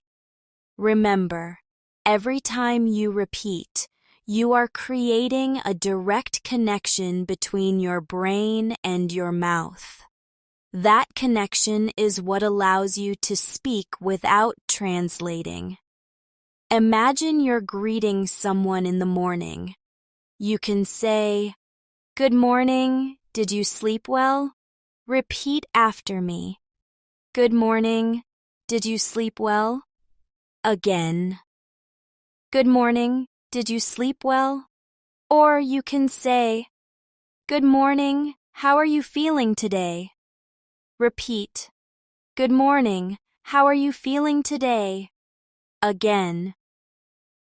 Remember, every time you repeat, you are creating a direct connection between your brain and your mouth. That connection is what allows you to speak without translating. Imagine you're greeting someone in the morning. You can say, Good morning, did you sleep well? Repeat after me. Good morning, did you sleep well? Again. Good morning, did you sleep well? Or you can say, Good morning, how are you feeling today? Repeat. Good morning, how are you feeling today? Again.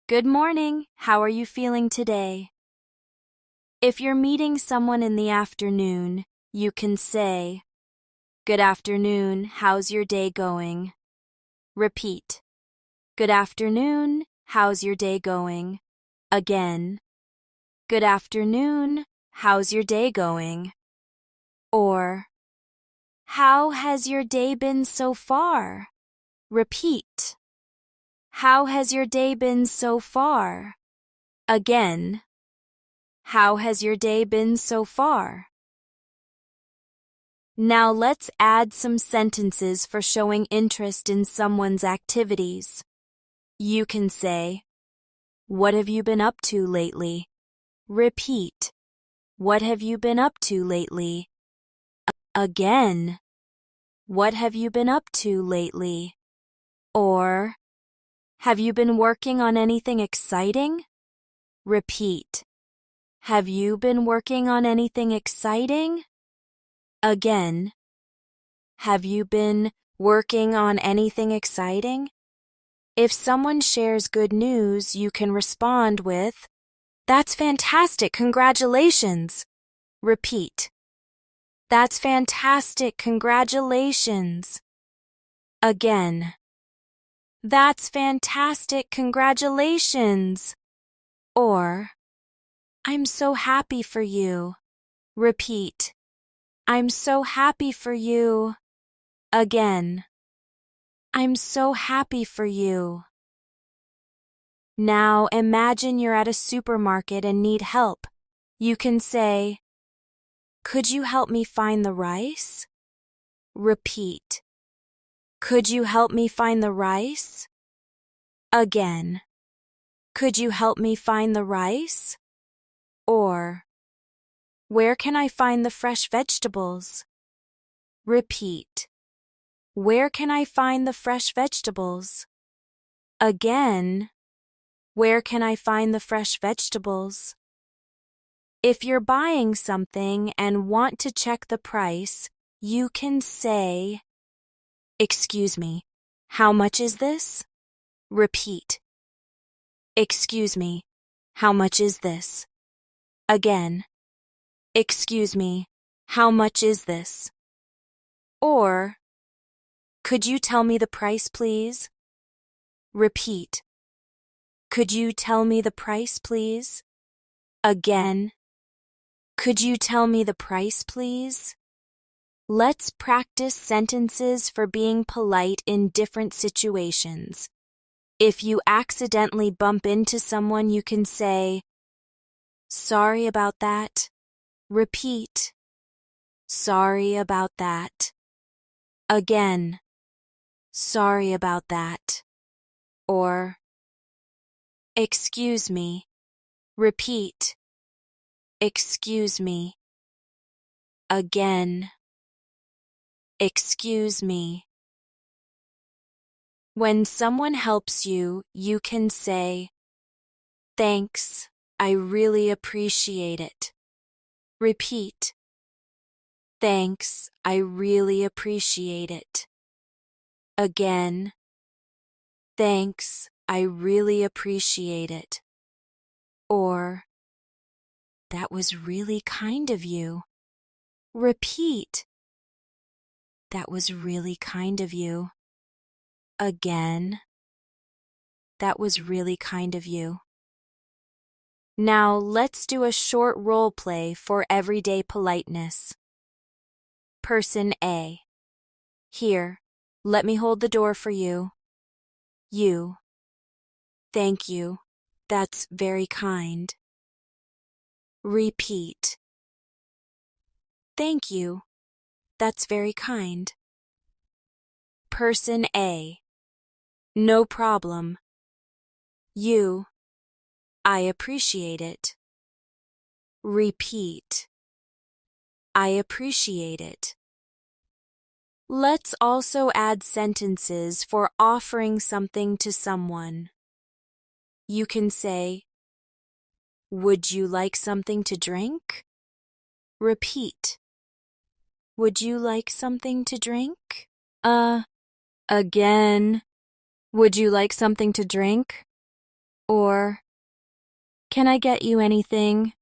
Good morning, how are you feeling today? If you're meeting someone in the afternoon, you can say, Good afternoon, how's your day going? Repeat. Good afternoon, how's your day going? Again. Good afternoon, how's your day going? Or, How has your day been so far? Repeat. How has your day been so far? Again. How has your day been so far? Now let's add some sentences for showing interest in someone's activities. You can say, "What have you been up to lately?" Repeat, "What have you been up to lately?" Again, "What have you been up to lately?" Or, "Have you been working on anything exciting?" Repeat, "Have you been working on anything exciting?" Again, "Have you been working on anything exciting?" If someone shares good news, you can respond with, "That's fantastic, congratulations." Repeat, "That's fantastic, congratulations." Again, "That's fantastic, congratulations." Or, "I'm so happy for you." Repeat, "I'm so happy for you." Again, "I'm so happy for you." Now imagine you're at a supermarket and need help. You can say, "Could you help me find the rice?" Repeat, "Could you help me find the rice?" Again, "Could you help me find the rice?" Or, "Where can I find the fresh vegetables?" Repeat, "Where can I find the fresh vegetables?" Again, "Where can I find the fresh vegetables?" If you're buying something and want to check the price, you can say, "Excuse me, how much is this?" Repeat, "Excuse me, how much is this?" Again, "Excuse me, how much is this?" Or, "Could you tell me the price, please?" Repeat, "Could you tell me the price, please?" Again, "Could you tell me the price, please?" Let's practice sentences for being polite in different situations. If you accidentally bump into someone, you can say, "Sorry about that." Repeat, "Sorry about that." Again, "Sorry about that." Or, "Excuse me." Repeat, "Excuse me." Again, "Excuse me." When someone helps you, you can say, "Thanks, I really appreciate it." Repeat, "Thanks, I really appreciate it." Again, "Thanks, I really appreciate it." Or, "That was really kind of you." Repeat, "That was really kind of you." Again, "That was really kind of you." Now let's do a short role play for everyday politeness. Person A. "Here, let me hold the door for you." You. "Thank you. That's very kind." Repeat. "Thank you. That's very kind." Person A. "No problem." You. "I appreciate it." Repeat. "I appreciate it." Let's also add sentences for offering something to someone. You can say, "Would you like something to drink?" Repeat, "Would you like something to drink?" Again, "Would you like something to drink?" Or, "Can I get you anything?"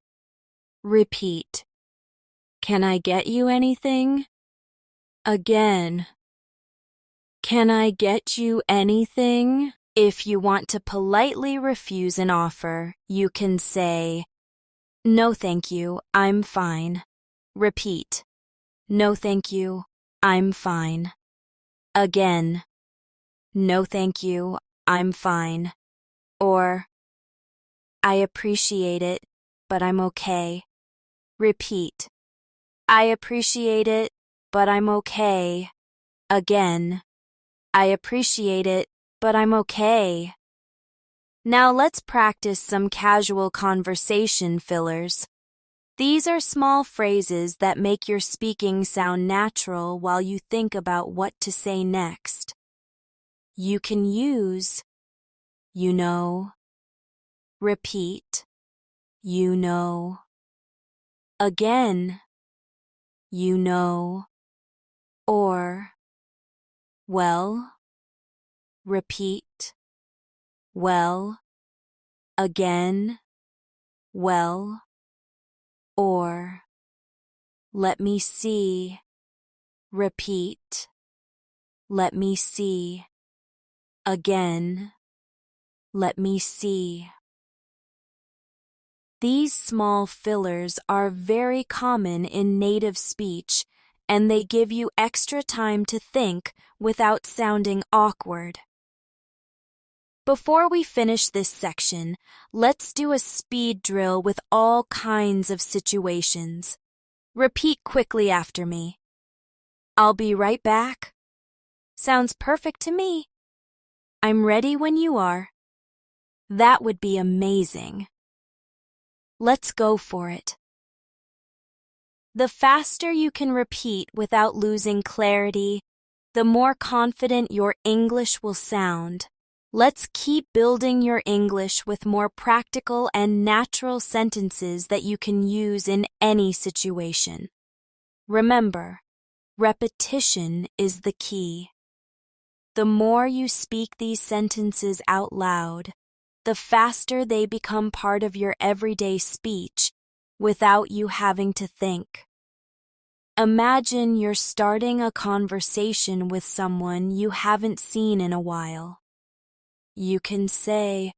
Repeat, "Can I get you anything?" Again, "Can I get you anything?" If you want to politely refuse an offer, you can say, "No thank you, I'm fine." Repeat, "No thank you, I'm fine." Again, "No thank you, I'm fine." Or, "I appreciate it, but I'm okay." Repeat, "I appreciate it, but I'm okay. Again. I appreciate it, but I'm okay. Now let's practice some casual conversation fillers. These are small phrases that make your speaking sound natural while you think about what to say next. You can use, you know, repeat, you know, again, you know, or, well, repeat, well, again, well, or, let me see, repeat, let me see, again, let me see. These small fillers are very common in native speech, and they give you extra time to think without sounding awkward. Before we finish this section, let's do a speed drill with all kinds of situations. Repeat quickly after me. I'll be right back. Sounds perfect to me. I'm ready when you are. That would be amazing. Let's go for it. The faster you can repeat without losing clarity, the more confident your English will sound. Let's keep building your English with more practical and natural sentences that you can use in any situation. Remember, repetition is the key. The more you speak these sentences out loud, the faster they become part of your everyday speech without you having to think. Imagine you're starting a conversation with someone you haven't seen in a while. You can say,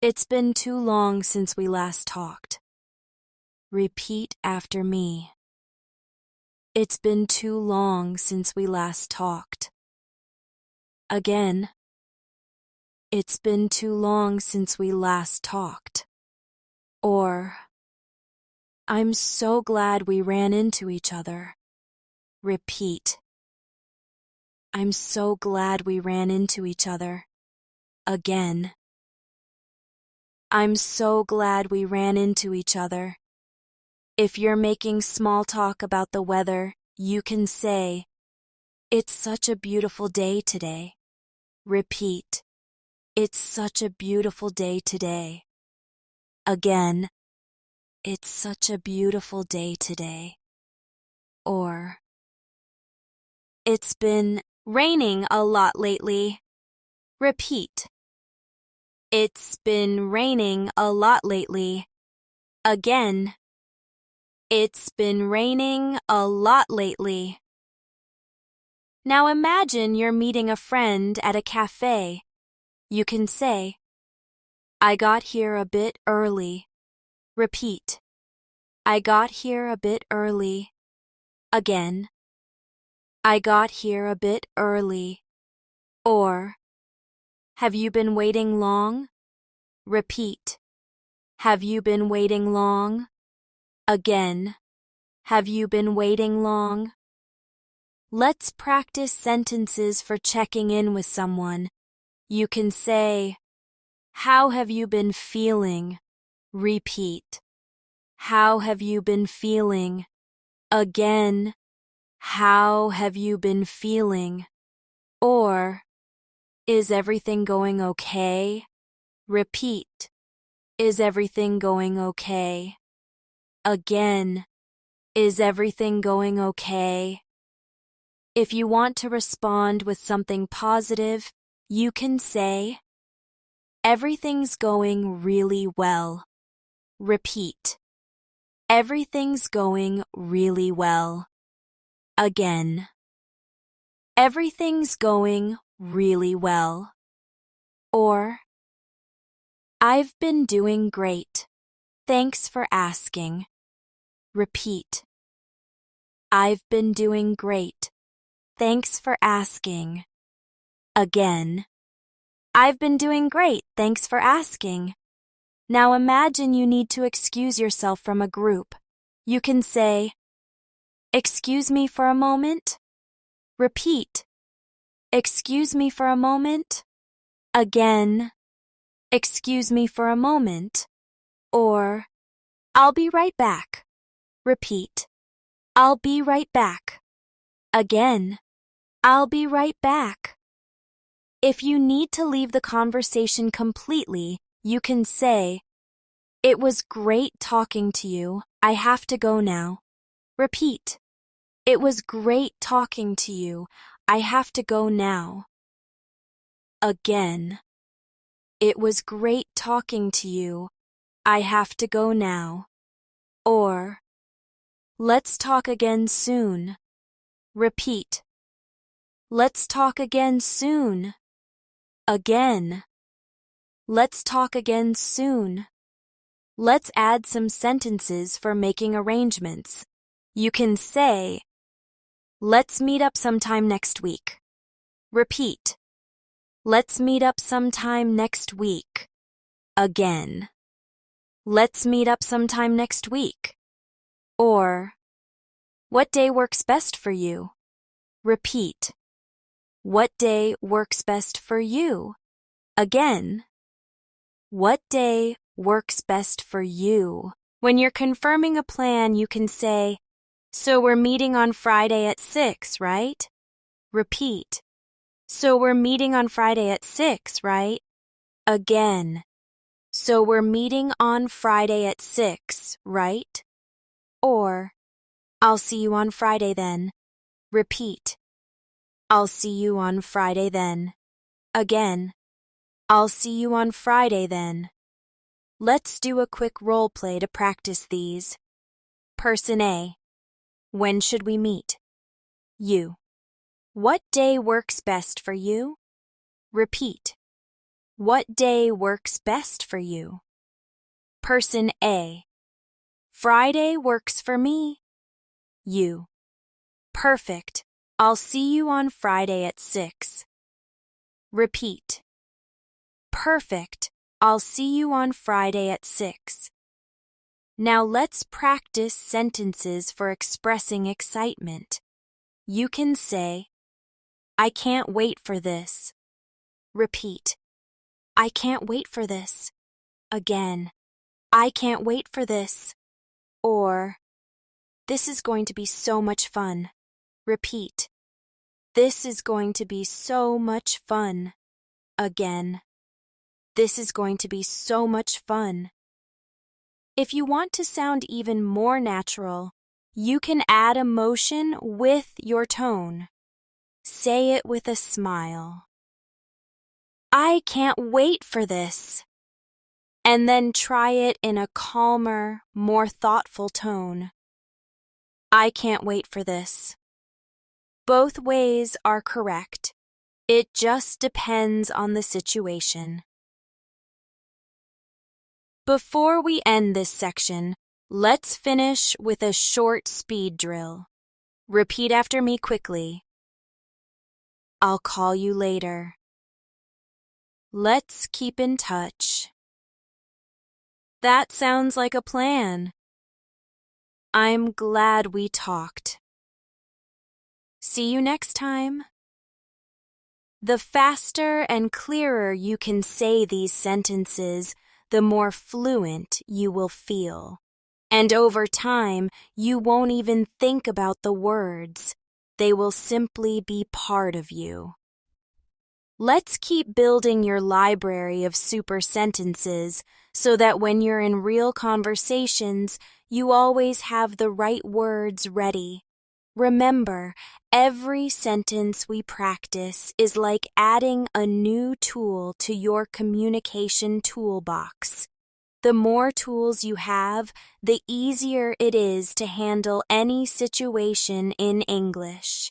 "It's been too long since we last talked." Repeat after me. It's been too long since we last talked. Again. It's been too long since we last talked. Or, I'm so glad we ran into each other. Repeat. I'm so glad we ran into each other. Again. I'm so glad we ran into each other. If you're making small talk about the weather, you can say, "It's such a beautiful day today." Repeat. It's such a beautiful day today. Again. It's such a beautiful day today. Or, it's been raining a lot lately. Repeat. It's been raining a lot lately. Again. It's been raining a lot lately. Now imagine you're meeting a friend at a cafe. You can say, "I got here a bit early." Repeat. I got here a bit early. Again. I got here a bit early. Or, have you been waiting long? Repeat. Have you been waiting long? Again. Have you been waiting long? Let's practice sentences for checking in with someone. You can say, "How have you been feeling?" Repeat. How have you been feeling? Again. How have you been feeling? Or, is everything going okay? Repeat. Is everything going okay? Again. Is everything going okay? If you want to respond with something positive, you can say, "Everything's going really well." Repeat. Everything's going really well. Again. Everything's going really well. Or, I've been doing great. Thanks for asking. Repeat. I've been doing great. Thanks for asking. Again. I've been doing great. Thanks for asking. Now imagine you need to excuse yourself from a group. You can say, Excuse me for a moment. Repeat. Excuse me for a moment. Again. Excuse me for a moment. Or, I'll be right back. Repeat. I'll be right back. Again. I'll be right back. If you need to leave the conversation completely, you can say, "It was great talking to you. I have to go now." Repeat. "It was great talking to you. I have to go now." Again. "It was great talking to you. I have to go now." Or, "Let's talk again soon." Repeat. "Let's talk again soon." Again. "Let's talk again soon." Let's add some sentences for making arrangements. You can say, "Let's meet up sometime next week." Repeat. "Let's meet up sometime next week." Again. "Let's meet up sometime next week." Or, "What day works best for you?" Repeat. "What day works best for you?" Again. "What day works best for you?" When you're confirming a plan, you can say, "So we're meeting on Friday at 6, right?" Repeat. "So we're meeting on Friday at 6, right?" Again. "So we're meeting on Friday at 6, right?" Or, "I'll see you on Friday then." Repeat. "I'll see you on Friday then." Again. "I'll see you on Friday then." Let's do a quick role play to practice these. Person A. When should we meet? You. What day works best for you? Repeat. What day works best for you? Person A. Friday works for me. You. Perfect. I'll see you on Friday at 6. Repeat. Perfect. I'll see you on Friday at 6. Now let's practice sentences for expressing excitement. You can say, "I can't wait for this." Repeat. "I can't wait for this." Again. "I can't wait for this." Or, "This is going to be so much fun." Repeat. "This is going to be so much fun." Again. "This is going to be so much fun." If you want to sound even more natural, you can add emotion with your tone. Say it with a smile. "I can't wait for this." And then try it in a calmer, more thoughtful tone. "I can't wait for this." Both ways are correct. It just depends on the situation. Before we end this section, let's finish with a short speed drill. Repeat after me quickly. I'll call you later. Let's keep in touch. That sounds like a plan. I'm glad we talked. See you next time. The faster and clearer you can say these sentences, the more fluent you will feel. And over time, you won't even think about the words. They will simply be part of you. Let's keep building your library of super sentences so that when you're in real conversations, you always have the right words ready. Remember, every sentence we practice is like adding a new tool to your communication toolbox. The more tools you have, the easier it is to handle any situation in English.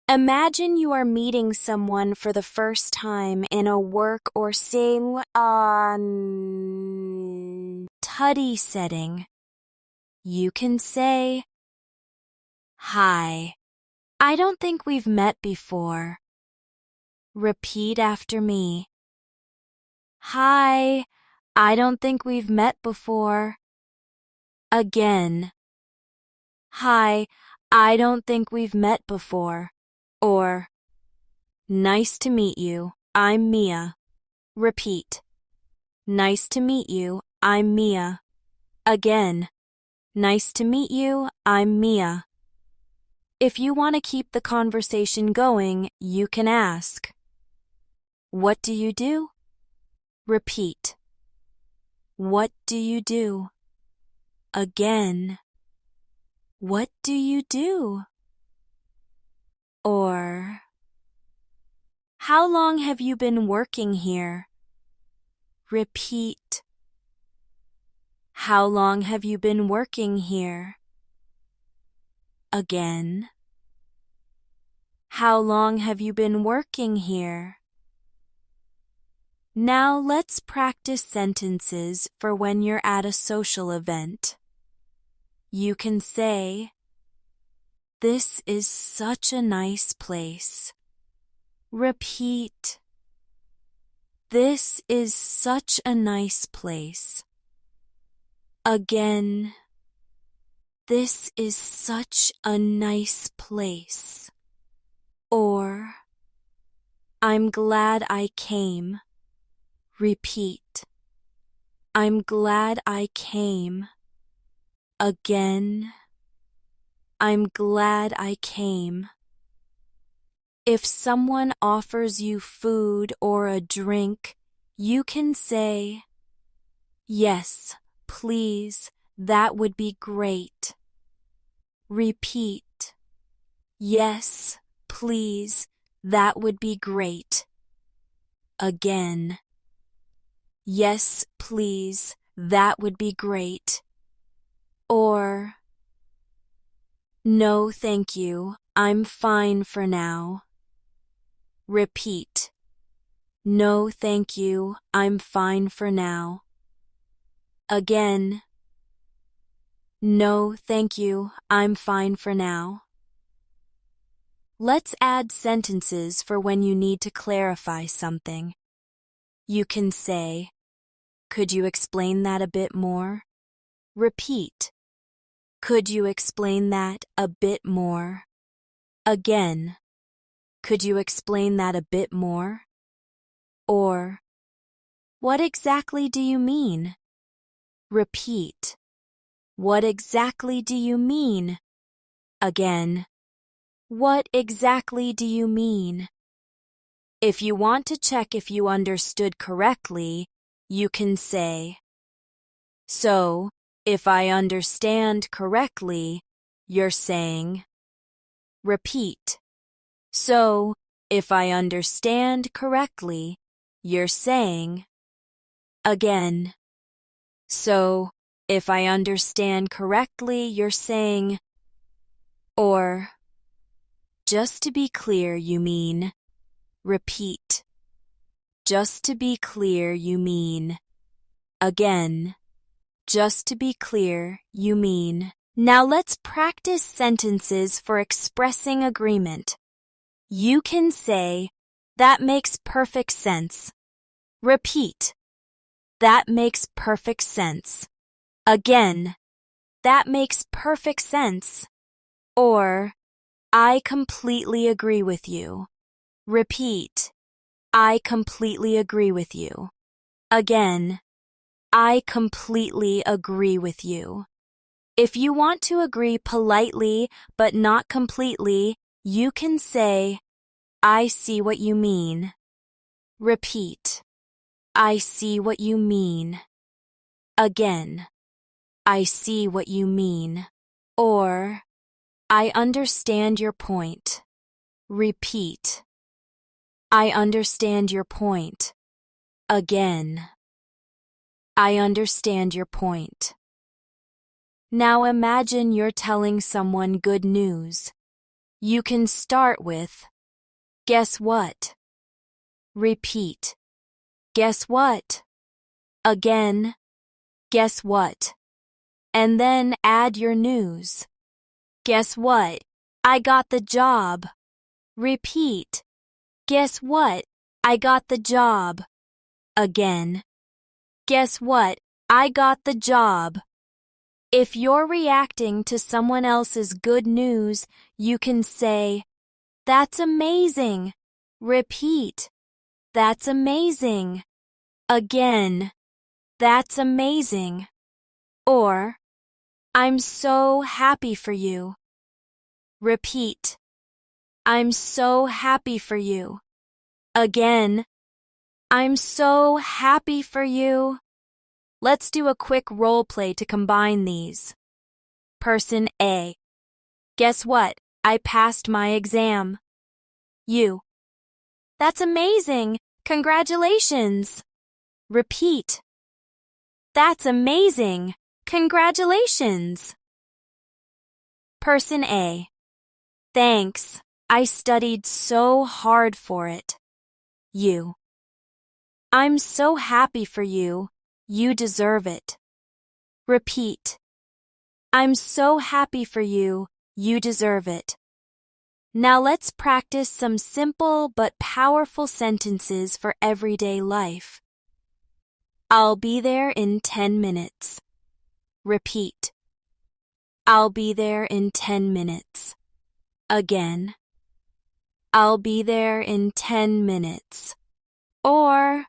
Imagine you are meeting someone for the first time in a work or study setting. You can say, "Hi, I don't think we've met before." Repeat after me. "Hi, I don't think we've met before." Again. "Hi, I don't think we've met before. Or, nice to meet you, I'm Mia. Repeat. Nice to meet you, I'm Mia. Again. Nice to meet you, I'm Mia. If you want to keep the conversation going, you can ask, what do you do? Repeat. What do you do? Again. What do you do? Or, how long have you been working here? Repeat. How long have you been working here? Again. How long have you been working here? Now let's practice sentences for when you're at a social event. You can say, this is such a nice place. Repeat. This is such a nice place. Again. This is such a nice place. Or, I'm glad I came. Repeat. I'm glad I came. Again. I'm glad I came. If someone offers you food or a drink, you can say, yes, please, that would be great. Repeat. Yes, please, that would be great. Again. Yes, please, that would be great. Or, no, thank you, I'm fine for now. Repeat. No, thank you, I'm fine for now. Again. No, thank you, I'm fine for now. Let's add sentences for when you need to clarify something. You can say, could you explain that a bit more? Repeat. Could you explain that a bit more? Again. Could you explain that a bit more? Or, what exactly do you mean? Repeat. What exactly do you mean? Again. What exactly do you mean? If you want to check if you understood correctly, you can say, so, if I understand correctly, you're saying. Repeat. So, if I understand correctly, you're saying. Again. So, if I understand correctly, you're saying. Or, just to be clear, you mean. Repeat. Just to be clear, you mean. Again. Just to be clear, you mean. Now let's practice sentences for expressing agreement. You can say, that makes perfect sense. Repeat. That makes perfect sense. Again. That makes perfect sense. Or, I completely agree with you. Repeat. I completely agree with you. Again. I completely agree with you. If you want to agree politely but not completely, you can say, I see what you mean. Repeat. I see what you mean. Again. I see what you mean. Or, I understand your point. Repeat. I understand your point. Again. I understand your point. Now imagine you're telling someone good news. You can start with, guess what? Repeat. Guess what? Again. Guess what? And then add your news. Guess what? I got the job. Repeat. Guess what? I got the job. Again. Guess what? I got the job. If you're reacting to someone else's good news, you can say, "That's amazing." Repeat, "That's amazing." Again, "That's amazing." Or, "I'm so happy for you." Repeat, "I'm so happy for you." Again, "I'm so happy for you." Let's do a quick role play to combine these. Person A: "Guess what? I passed my exam." You: "That's amazing. Congratulations." Repeat, "That's amazing. Congratulations." Person A: "Thanks. I studied so hard for it." You: "I'm so happy for you. You deserve it." Repeat, "I'm so happy for you. You deserve it." Now let's practice some simple but powerful sentences for everyday life. I'll be there in 10 minutes. Repeat, I'll be there in 10 minutes. Again, I'll be there in 10 minutes. Or,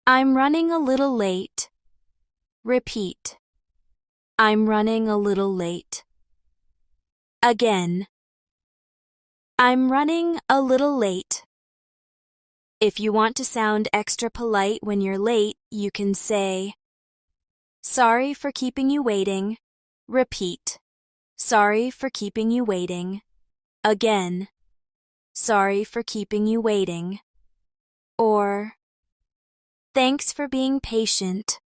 I'm running a little late. Repeat, I'm running a little late. Again, I'm running a little late. If you want to sound extra polite when you're late, you can say, "Sorry for keeping you waiting." Repeat, "Sorry for keeping you waiting." Again, "Sorry for keeping you waiting." Or, "Thanks for being patient."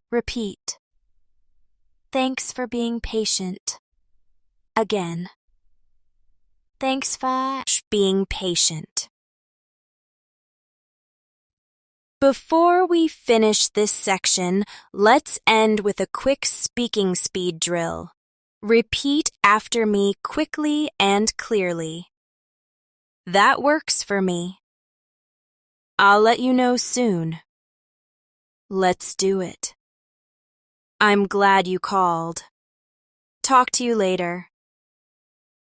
Repeat, "Thanks for being patient." Again, "Thanks for being patient." Before we finish this section, let's end with a quick speaking speed drill. Repeat after me quickly and clearly. That works for me. I'll let you know soon. Let's do it. I'm glad you called. Talk to you later.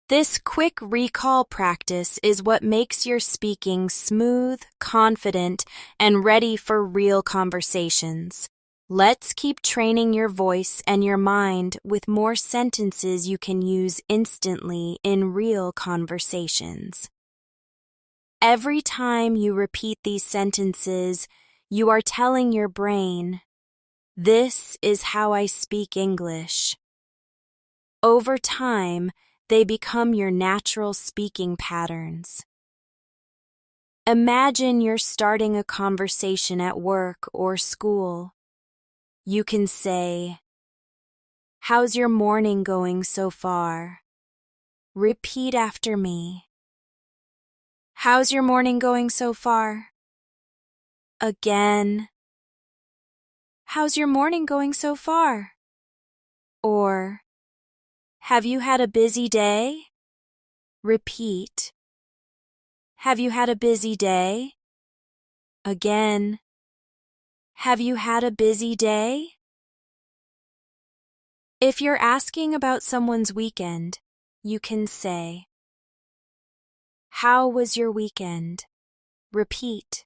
This quick recall practice is what makes your speaking smooth, confident, and ready for real conversations. Let's keep training your voice and your mind with more sentences you can use instantly in real conversations. Every time you repeat these sentences, you are telling your brain, "This is how I speak English." Over time, they become your natural speaking patterns. Imagine you're starting a conversation at work or school. You can say, "How's your morning going so far?" Repeat after me. How's your morning going so far? Again. How's your morning going so far? Or, have you had a busy day? Repeat. Have you had a busy day? Again. Have you had a busy day? If you're asking about someone's weekend, you can say, "How was your weekend?" Repeat.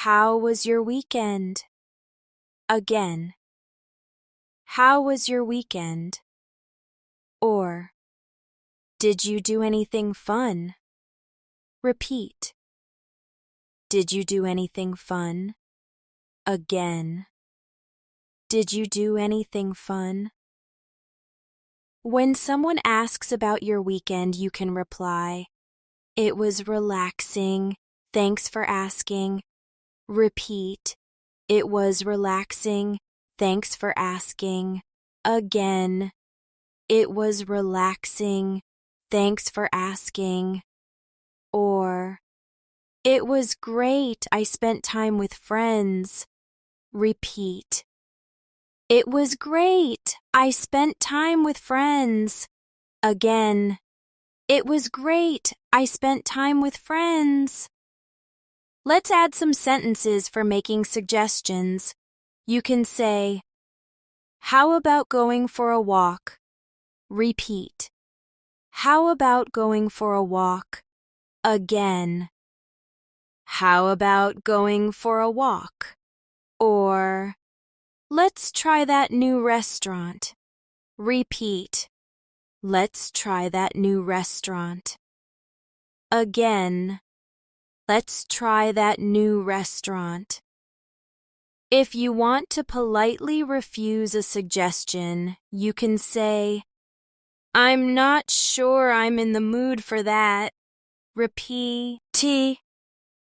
How was your weekend? Again. How was your weekend? Or, did you do anything fun? Repeat. Did you do anything fun? Again. Did you do anything fun? When someone asks about your weekend, you can reply, "It was relaxing. Thanks for asking." Repeat, "It was relaxing. Thanks for asking." Again, "It was relaxing. Thanks for asking." Or, "It was great. I spent time with friends." Repeat, "It was great. I spent time with friends." Again, "It was great. I spent time with friends." Let's add some sentences for making suggestions. You can say, How about going for a walk? Repeat. How about going for a walk? Again. How about going for a walk? Or, let's try that new restaurant. Repeat. Let's try that new restaurant. Again. Let's try that new restaurant. If you want to politely refuse a suggestion, you can say, I'm not sure I'm in the mood for that. Repeat.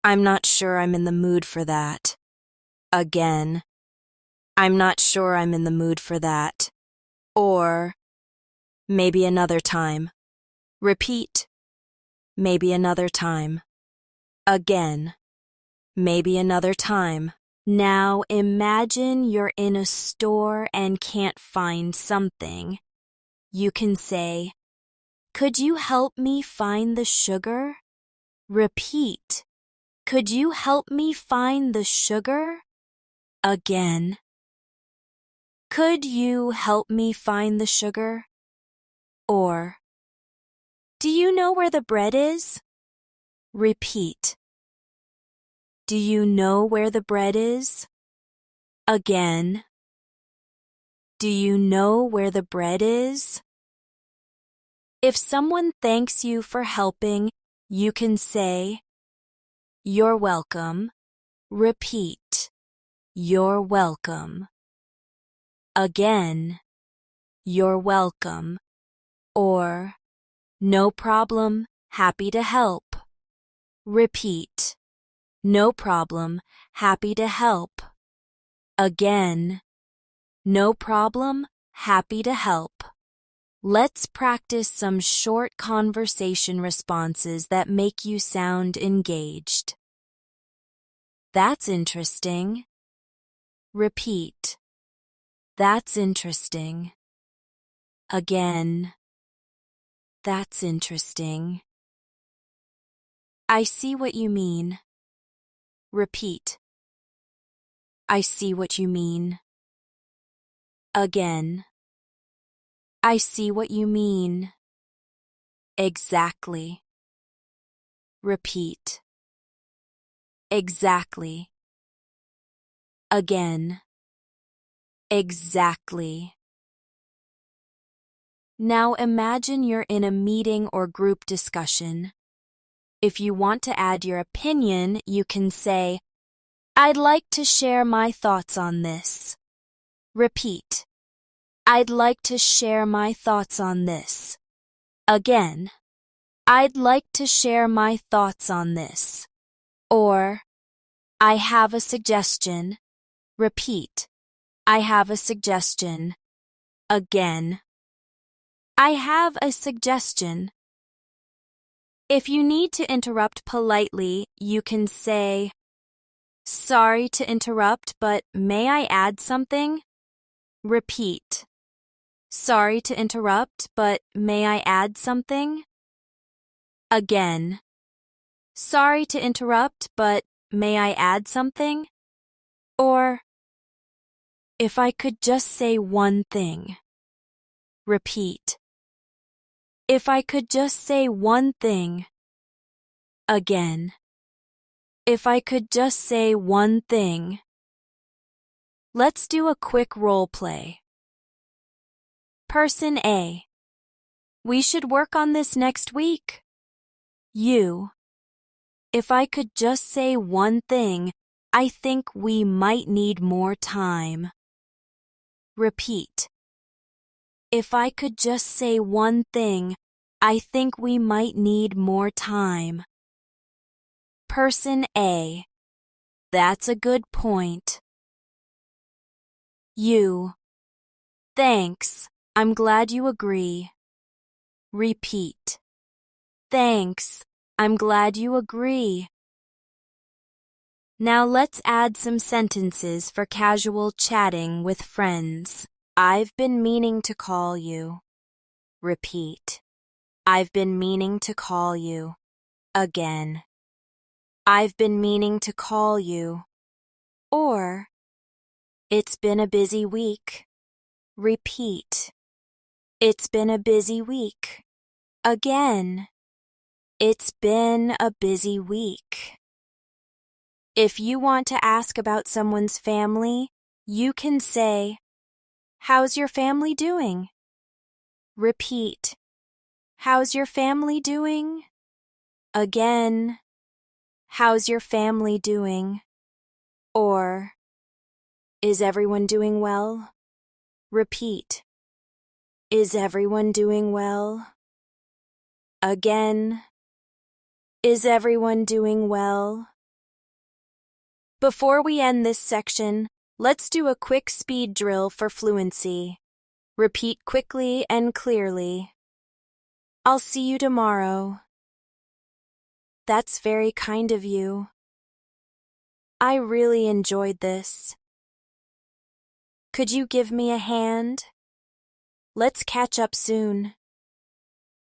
I'm not sure I'm in the mood for that. Again. I'm not sure I'm in the mood for that. Or, maybe another time. Repeat. Maybe another time. Again. Maybe another time. Now imagine you're in a store and can't find something. You can say, could you help me find the sugar? Repeat. Could you help me find the sugar? Again. Could you help me find the sugar? Or, do you know where the bread is? Repeat. Do you know where the bread is? Again. Do you know where the bread is? If someone thanks you for helping, you can say, you're welcome. Repeat. You're welcome. Again. You're welcome. Or, no problem, happy to help. Repeat. No problem, happy to help. Again. No problem, happy to help. Let's practice some short conversation responses that make you sound engaged. That's interesting. Repeat. That's interesting. Again. That's interesting. I see what you mean. Repeat. I see what you mean. Again. I see what you mean. Exactly. Repeat. Exactly. Again. Exactly. Now imagine you're in a meeting or group discussion. If you want to add your opinion, you can say, I'd like to share my thoughts on this. Repeat. I'd like to share my thoughts on this. Again. I'd like to share my thoughts on this. Or, I have a suggestion. Repeat. I have a suggestion. Again. I have a suggestion. If you need to interrupt politely, you can say, sorry to interrupt, but may I add something? Repeat. Sorry to interrupt, but may I add something? Again. Sorry to interrupt, but may I add something? Or, if I could just say one thing. Repeat. If I could just say one thing. Again. If I could just say one thing. Let's do a quick role play. Person A. We should work on this next week. You. If I could just say one thing, I think we might need more time. Repeat. If I could just say one thing, I think we might need more time. Person A. That's a good point. You. Thanks. I'm glad you agree. Repeat. Thanks. I'm glad you agree. Now let's add some sentences for casual chatting with friends. I've been meaning to call you. Repeat. I've been meaning to call you. Again. I've been meaning to call you. Or, it's been a busy week. Repeat. It's been a busy week. Again. It's been a busy week. If you want to ask about someone's family, you can say, "How's your family doing?" Repeat. How's your family doing? Again. How's your family doing? Or, is everyone doing well? Repeat. Is everyone doing well? Again. Is everyone doing well? Before we end this section, let's do a quick speed drill for fluency. Repeat quickly and clearly. I'll see you tomorrow. That's very kind of you. I really enjoyed this. Could you give me a hand? Let's catch up soon.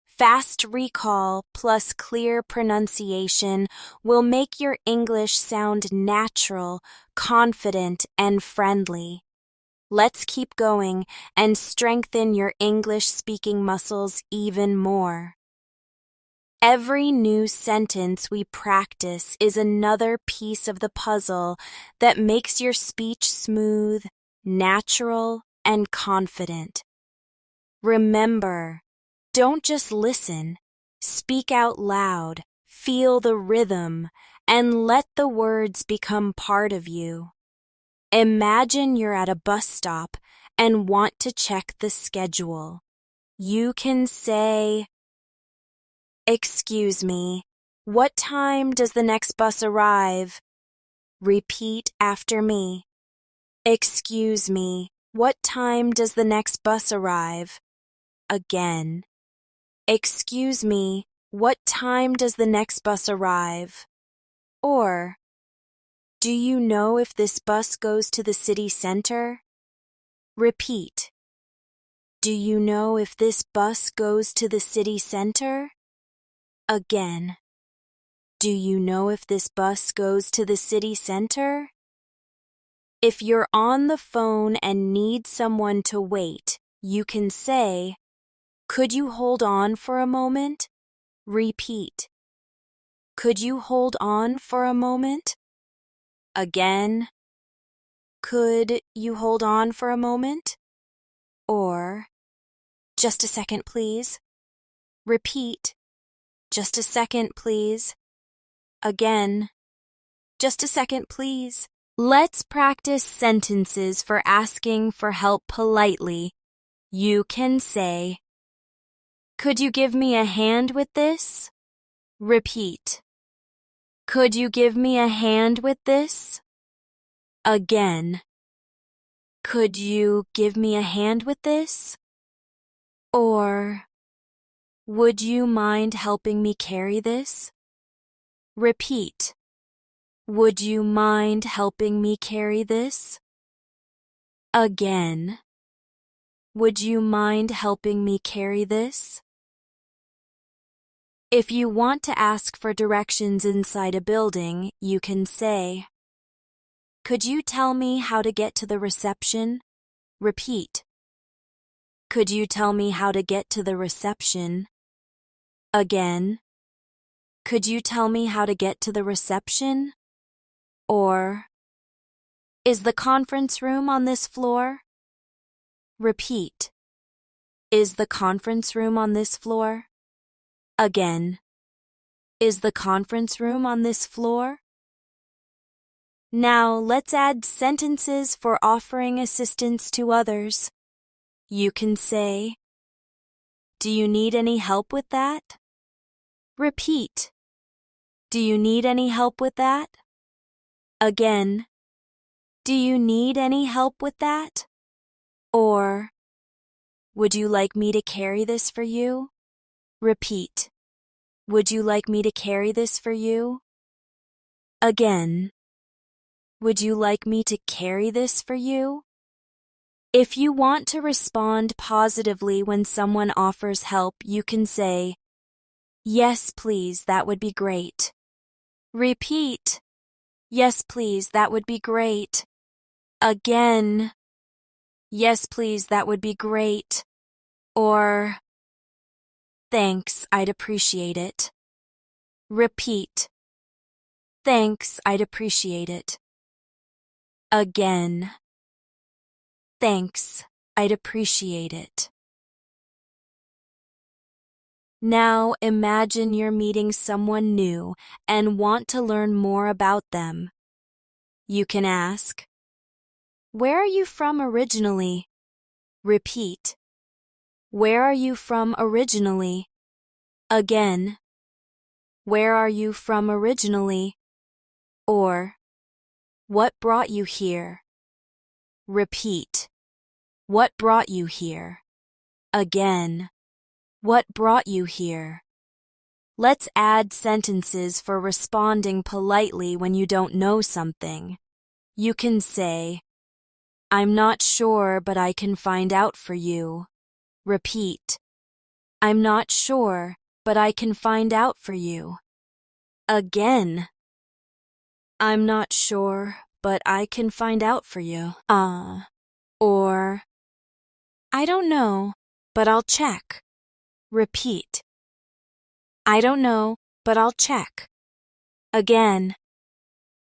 Fast recall plus clear pronunciation will make your English sound natural, confident, and friendly. Let's keep going and strengthen your English speaking muscles even more. Every new sentence we practice is another piece of the puzzle that makes your speech smooth, natural, and confident. Remember, don't just listen. Speak out loud, feel the rhythm, and let the words become part of you. Imagine you're at a bus stop and want to check the schedule. You can say, "Excuse me, what time does the next bus arrive?" Repeat after me. Excuse me, what time does the next bus arrive? Again. Excuse me, what time does the next bus arrive? Or, do you know if this bus goes to the city center? Repeat. Do you know if this bus goes to the city center? Again. Do you know if this bus goes to the city center? If you're on the phone and need someone to wait, you can say, "Could you hold on for a moment?" Repeat. Could you hold on for a moment? Again. Could you hold on for a moment? Or, just a second, please. Repeat. Just a second, please. Again. Just a second, please. Let's practice sentences for asking for help politely. You can say, "Could you give me a hand with this?" Repeat. Could you give me a hand with this? Again. Could you give me a hand with this? Or, would you mind helping me carry this? Repeat. Would you mind helping me carry this? Again. Would you mind helping me carry this? If you want to ask for directions inside a building, you can say, "Could you tell me how to get to the reception?" Repeat. Could you tell me how to get to the reception? Again. Could you tell me how to get to the reception? Or, is the conference room on this floor? Repeat. Is the conference room on this floor? Again. Is the conference room on this floor? Now let's add sentences for offering assistance to others. You can say, "Do you need any help with that?" Repeat. Do you need any help with that? Again. Do you need any help with that? Or, would you like me to carry this for you? Repeat. Would you like me to carry this for you? Again. Would you like me to carry this for you? If you want to respond positively when someone offers help, you can say, "Yes, please, that would be great." Repeat. "Yes, please, that would be great." Again. Yes, please, that would be great. Or, thanks, I'd appreciate it. Repeat. Thanks, I'd appreciate it. Again. Thanks, I'd appreciate it. Now imagine you're meeting someone new and want to learn more about them. You can ask, "Where are you from originally?" Repeat. Where are you from originally? Again. Where are you from originally? Or, what brought you here? Repeat. What brought you here? Again. What brought you here? Let's add sentences for responding politely when you don't know something. You can say, "I'm not sure, but I can find out for you." Repeat. "I'm not sure, but I can find out for you." Again. "I'm not sure, but I can find out for you." Or, "I don't know, but I'll check." Repeat. "I don't know, but I'll check." Again.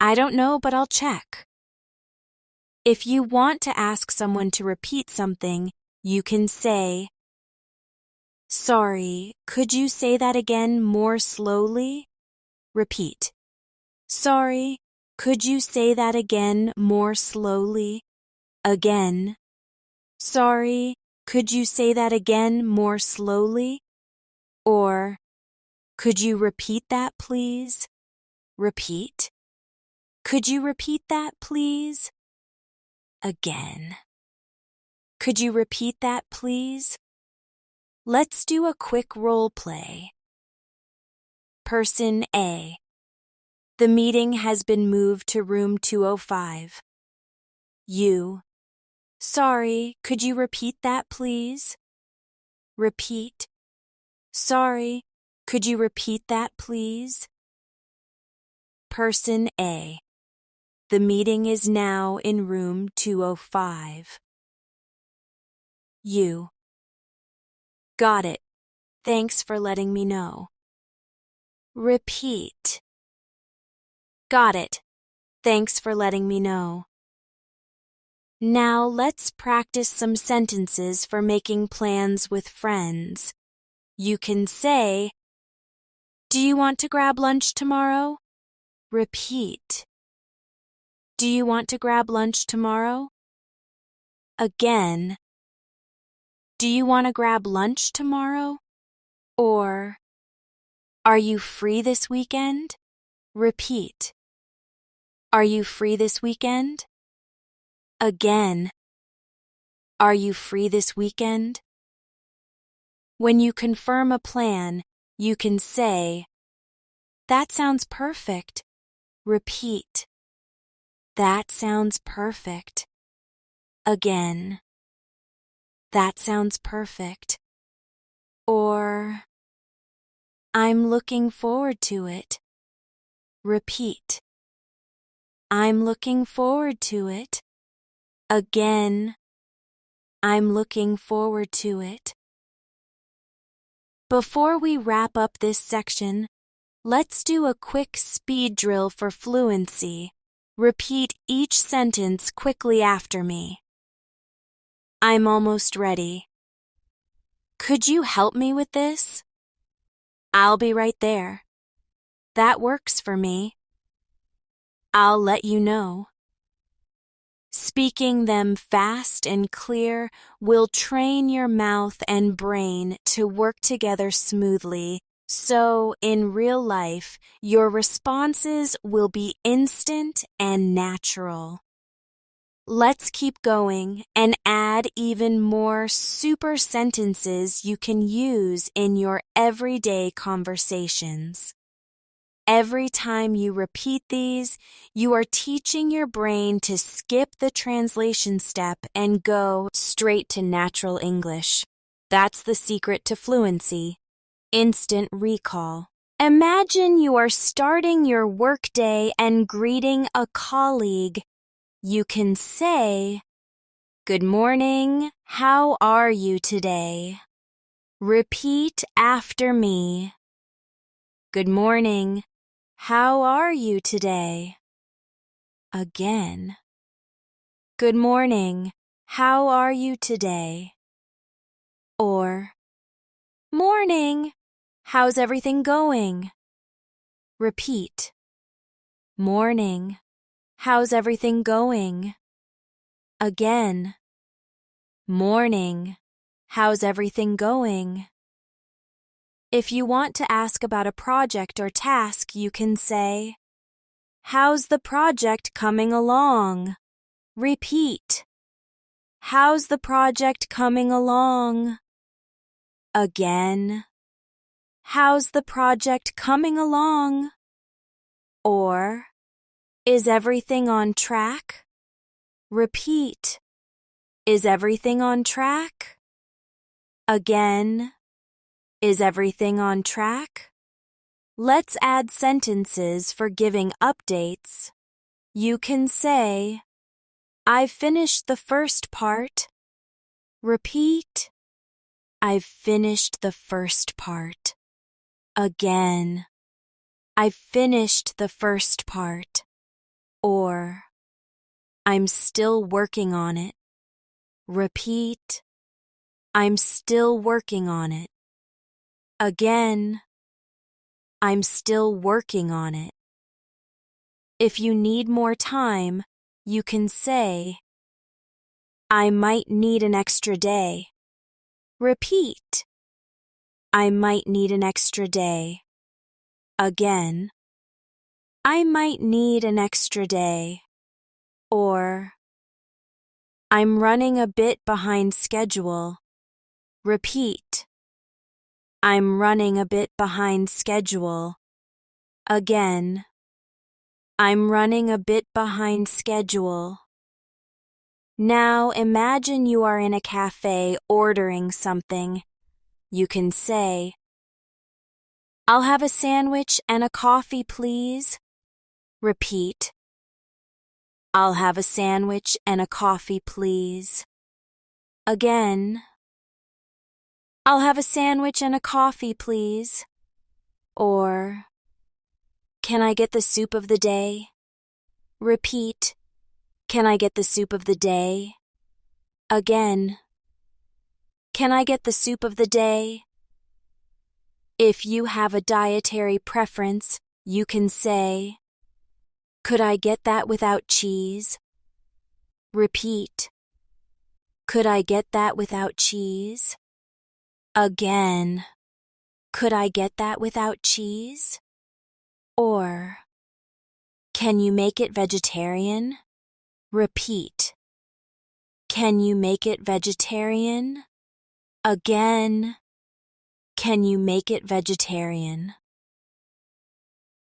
"I don't know, but I'll check." If you want to ask someone to repeat something, you can say, "Sorry, could you say that again more slowly?" Repeat. "Sorry, could you say that again more slowly?" Again. "Sorry, could you say that again more slowly?" Or, "Could you repeat that, please?" Repeat. "Could you repeat that, please?" Again. "Could you repeat that, please?" Let's do a quick role play. Person A. The meeting has been moved to room 205. You. Sorry, could you repeat that, please? Repeat. Sorry, could you repeat that, please? Person A. The meeting is now in room 205. You. Got it. Thanks for letting me know. Repeat. Got it. Thanks for letting me know. Now let's practice some sentences for making plans with friends. You can say, "Do you want to grab lunch tomorrow?" Repeat. "Do you want to grab lunch tomorrow?" Again. "Do you want to grab lunch tomorrow?" Or, "Are you free this weekend?" Repeat. "Are you free this weekend?" Again. "Are you free this weekend?" When you confirm a plan, you can say, "That sounds perfect." Repeat. "That sounds perfect." Again. "That sounds perfect." Or, "I'm looking forward to it." Repeat. "I'm looking forward to it." Again. "I'm looking forward to it." Before we wrap up this section, let's do a quick speed drill for fluency. Repeat each sentence quickly after me. I'm almost ready. Could you help me with this? I'll be right there. That works for me. I'll let you know. Speaking them fast and clear will train your mouth and brain to work together smoothly, so in real life, your responses will be instant and natural. Let's keep going and add even more super sentences you can use in your everyday conversations. Every time you repeat these, you are teaching your brain to skip the translation step and go straight to natural English. That's the secret to fluency. Instant recall. Imagine you are starting your workday and greeting a colleague. You can say, Good morning. How are you today? Repeat after me. Good morning. How are you today? Again. Good morning. How are you today? Or, morning. How's everything going? Repeat. Morning. How's everything going? Again. Morning. How's everything going? If you want to ask about a project or task, you can say, how's the project coming along? Repeat. How's the project coming along? Again. How's the project coming along? Or, is everything on track? Repeat. Is everything on track? Again. Is everything on track? Let's add sentences for giving updates. You can say, I've finished the first part. Repeat. I've finished the first part. Again. I've finished the first part. Or, I'm still working on it. Repeat. I'm still working on it. Again. I'm still working on it. If you need more time, you can say, I might need an extra day. Repeat. I might need an extra day. Again. I might need an extra day. Or, I'm running a bit behind schedule. Repeat. I'm running a bit behind schedule. Again. I'm running a bit behind schedule. Now imagine you are in a cafe ordering something. You can say, I'll have a sandwich and a coffee, please. Repeat. I'll have a sandwich and a coffee, please. Again. I'll have a sandwich and a coffee, please. Or, can I get the soup of the day? Repeat. Can I get the soup of the day? Again. Can I get the soup of the day? If you have a dietary preference, you can say, could I get that without cheese? Repeat. Could I get that without cheese? Again. Could I get that without cheese? Or, can you make it vegetarian? Repeat. Can you make it vegetarian? Again. Can you make it vegetarian?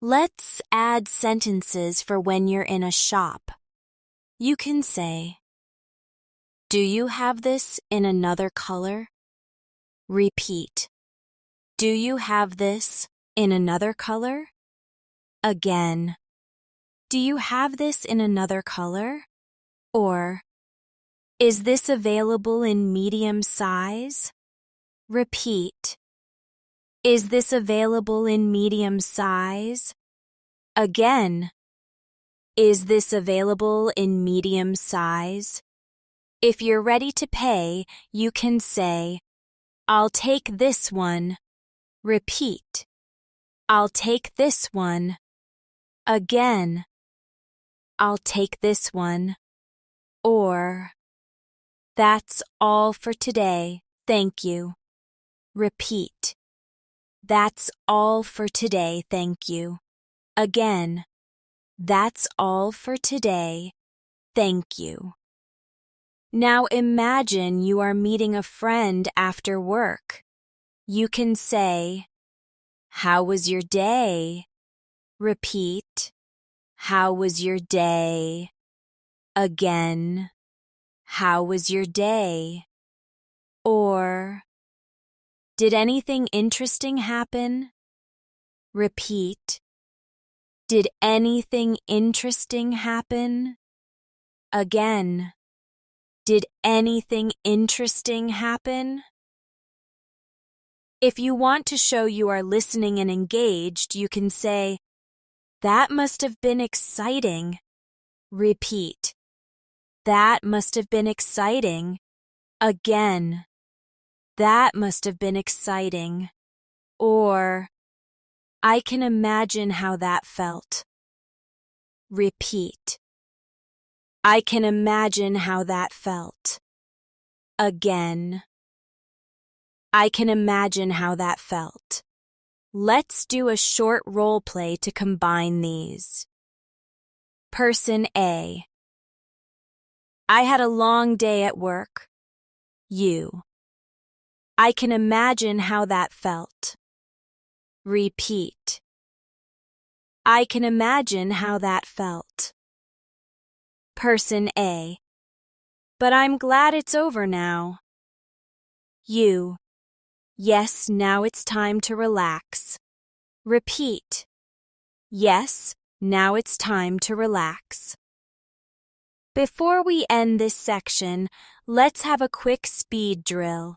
Let's add sentences for when you're in a shop. You can say, do you have this in another color? Repeat. Do you have this in another color? Again. Do you have this in another color? Or, is this available in medium size? Repeat. Is this available in medium size? Again. Is this available in medium size? If you're ready to pay, you can say, I'll take this one. Repeat. I'll take this one. Again. I'll take this one. Or, that's all for today, thank you. Repeat. That's all for today, thank you. Again. That's all for today, thank you. Now imagine you are meeting a friend after work. You can say, how was your day? Repeat. How was your day? Again. How was your day? Or, did anything interesting happen? Repeat. Did anything interesting happen? Again. Did anything interesting happen? If you want to show you are listening and engaged, you can say, "That must have been exciting." Repeat. "That must have been exciting." Again. "That must have been exciting." Or, "I can imagine how that felt." Repeat. "I can imagine how that felt." Again. "I can imagine how that felt." Let's do a short role play to combine these. Person A. I had a long day at work. You. I can imagine how that felt. Repeat. I can imagine how that felt. Person A. But I'm glad it's over now. You. Yes, now it's time to relax. Repeat. Yes, now it's time to relax. Before we end this section, let's have a quick speed drill.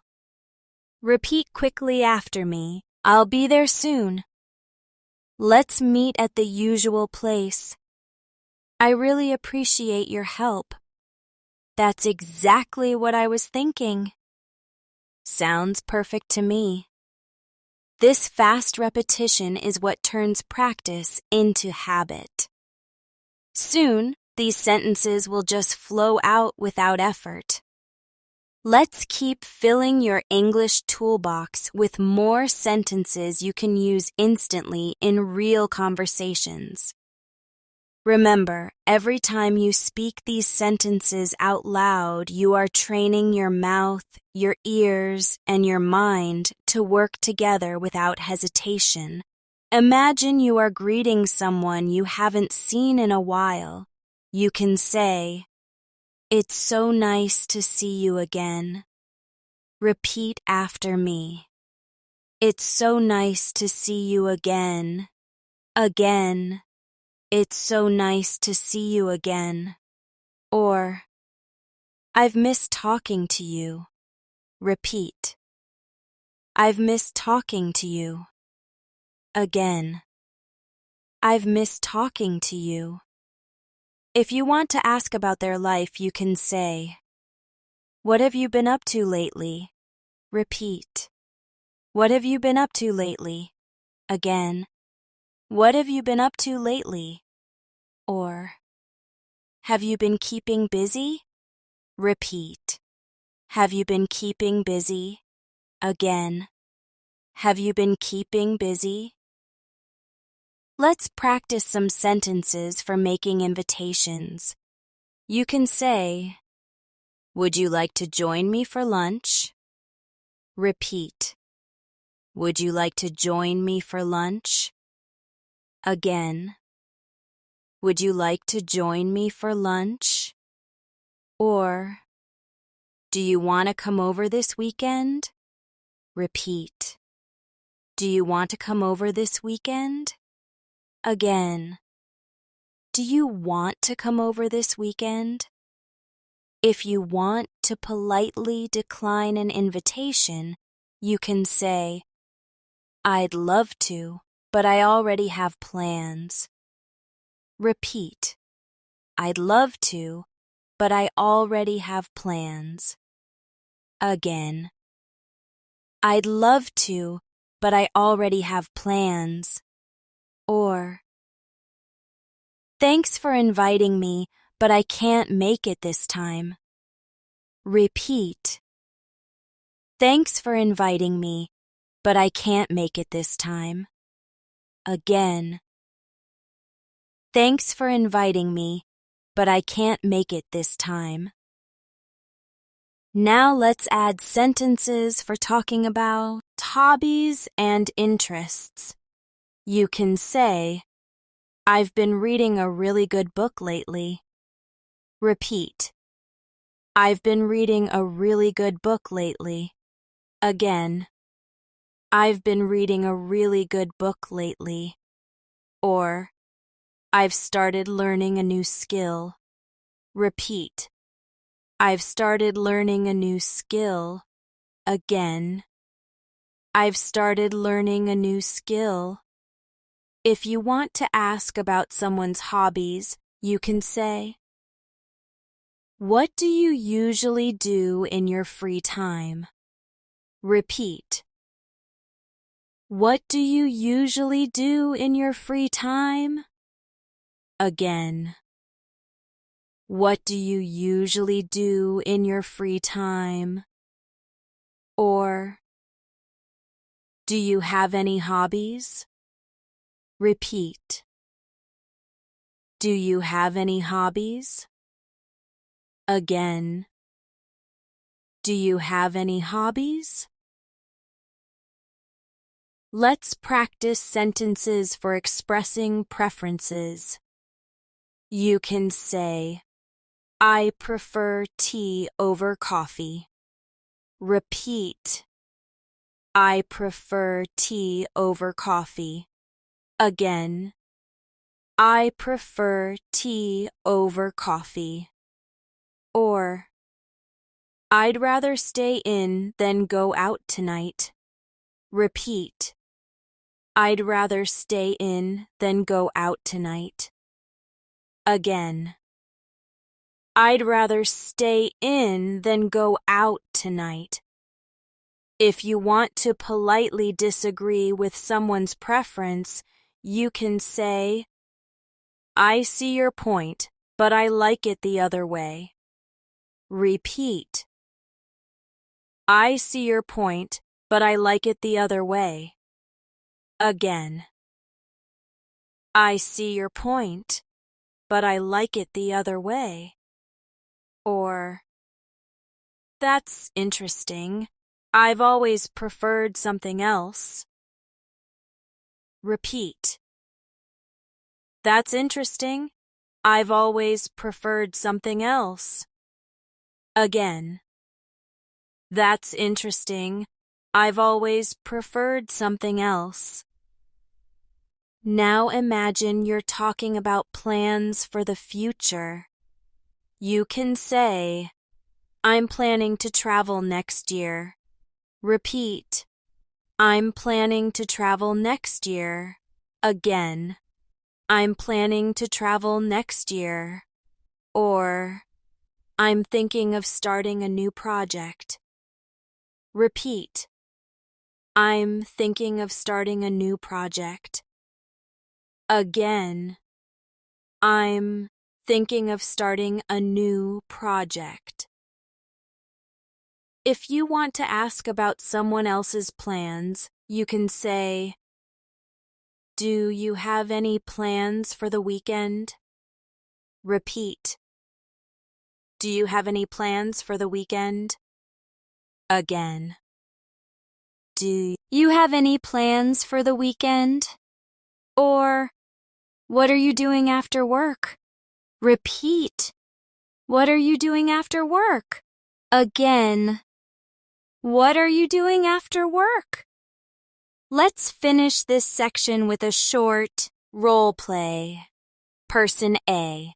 Repeat quickly after me. I'll be there soon. Let's meet at the usual place. I really appreciate your help. That's exactly what I was thinking. Sounds perfect to me. This fast repetition is what turns practice into habit. Soon, these sentences will just flow out without effort. Let's keep filling your English toolbox with more sentences you can use instantly in real conversations. Remember, every time you speak these sentences out loud, you are training your mouth, your ears, and your mind to work together without hesitation. Imagine you are greeting someone you haven't seen in a while. You can say, "It's so nice to see you again." Repeat after me. "It's so nice to see you again." Again. "It's so nice to see you again." Or, "I've missed talking to you." Repeat. "I've missed talking to you." Again. "I've missed talking to you." If you want to ask about their life, you can say, "What have you been up to lately?" Repeat. "What have you been up to lately?" Again. "What have you been up to lately?" Or, "Have you been keeping busy?" Repeat. "Have you been keeping busy?" Again. "Have you been keeping busy?" Let's practice some sentences for making invitations. You can say, "Would you like to join me for lunch?" Repeat. "Would you like to join me for lunch?" Again. "Would you like to join me for lunch?" Or, "Do you want to come over this weekend?" Repeat. "Do you want to come over this weekend?" Again. "Do you want to come over this weekend?" If you want to politely decline an invitation, you can say, "I'd love to, but I already have plans." Repeat. "I'd love to, but I already have plans." Again. "I'd love to, but I already have plans." Or, "Thanks for inviting me, but I can't make it this time." Repeat. "Thanks for inviting me, but I can't make it this time." Again. "Thanks for inviting me, but I can't make it this time." Now let's add sentences for talking about hobbies and interests. You can say, "I've been reading a really good book lately." Repeat. "I've been reading a really good book lately." Again. "I've been reading a really good book lately." Or, "I've started learning a new skill." Repeat. I've started learning a new skill. Again. I've started learning a new skill. If you want to ask about someone's hobbies, you can say, "What do you usually do in your free time?" Repeat. What do you usually do in your free time? Again. What do you usually do in your free time? Or, do you have any hobbies? Repeat. Do you have any hobbies? Again. Do you have any hobbies? Let's practice sentences for expressing preferences. You can say, "I prefer tea over coffee." Repeat. I prefer tea over coffee. Again. I prefer tea over coffee. Or, I'd rather stay in than go out tonight. Repeat. I'd rather stay in than go out tonight. Again. I'd rather stay in than go out tonight. If you want to politely disagree with someone's preference, you can say, "I see your point, but I like it the other way." Repeat. I see your point, but I like it the other way. Again. I see your point, but I like it the other way. Or, that's interesting. I've always preferred something else. Repeat. That's interesting. I've always preferred something else. Again. That's interesting. I've always preferred something else. Now imagine you're talking about plans for the future. You can say, "I'm planning to travel next year." Repeat. I'm planning to travel next year. Again. I'm planning to travel next year. Or, I'm thinking of starting a new project. Repeat. I'm thinking of starting a new project. Again. I'm thinking of starting a new project. If you want to ask about someone else's plans, you can say, "Do you have any plans for the weekend?" Repeat. Do you have any plans for the weekend? Again. Do you have any plans for the weekend? Or, what are you doing after work? Repeat. What are you doing after work? Again. What are you doing after work? Let's finish this section with a short role play. Person A.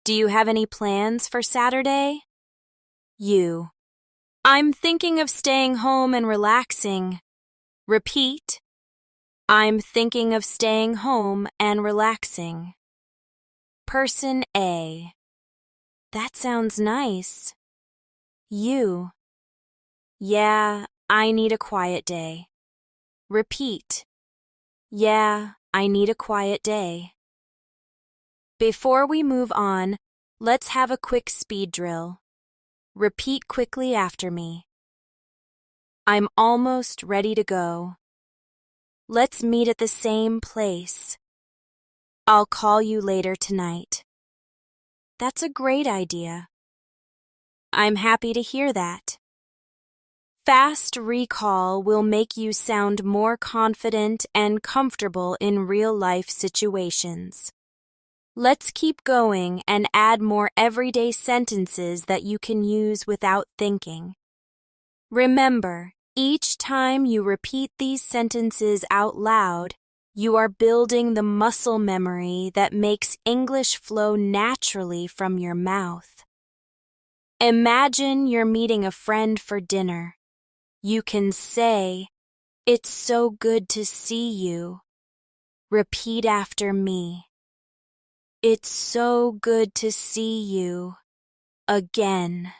Do you have any plans for Saturday? You. I'm thinking of staying home and relaxing. Repeat. I'm thinking of staying home and relaxing. Person A. That sounds nice. You. Yeah, I need a quiet day. Repeat. Yeah, I need a quiet day. Before we move on, let's have a quick speed drill. Repeat quickly after me. I'm almost ready to go. Let's meet at the same place. I'll call you later tonight. That's a great idea. I'm happy to hear that. Fast recall will make you sound more confident and comfortable in real-life situations. Let's keep going and add more everyday sentences that you can use without thinking. Remember, each time you repeat these sentences out loud, you are building the muscle memory that makes English flow naturally from your mouth. Imagine you're meeting a friend for dinner. You can say, "It's so good to see you." Repeat after me. It's so good to see you. Again.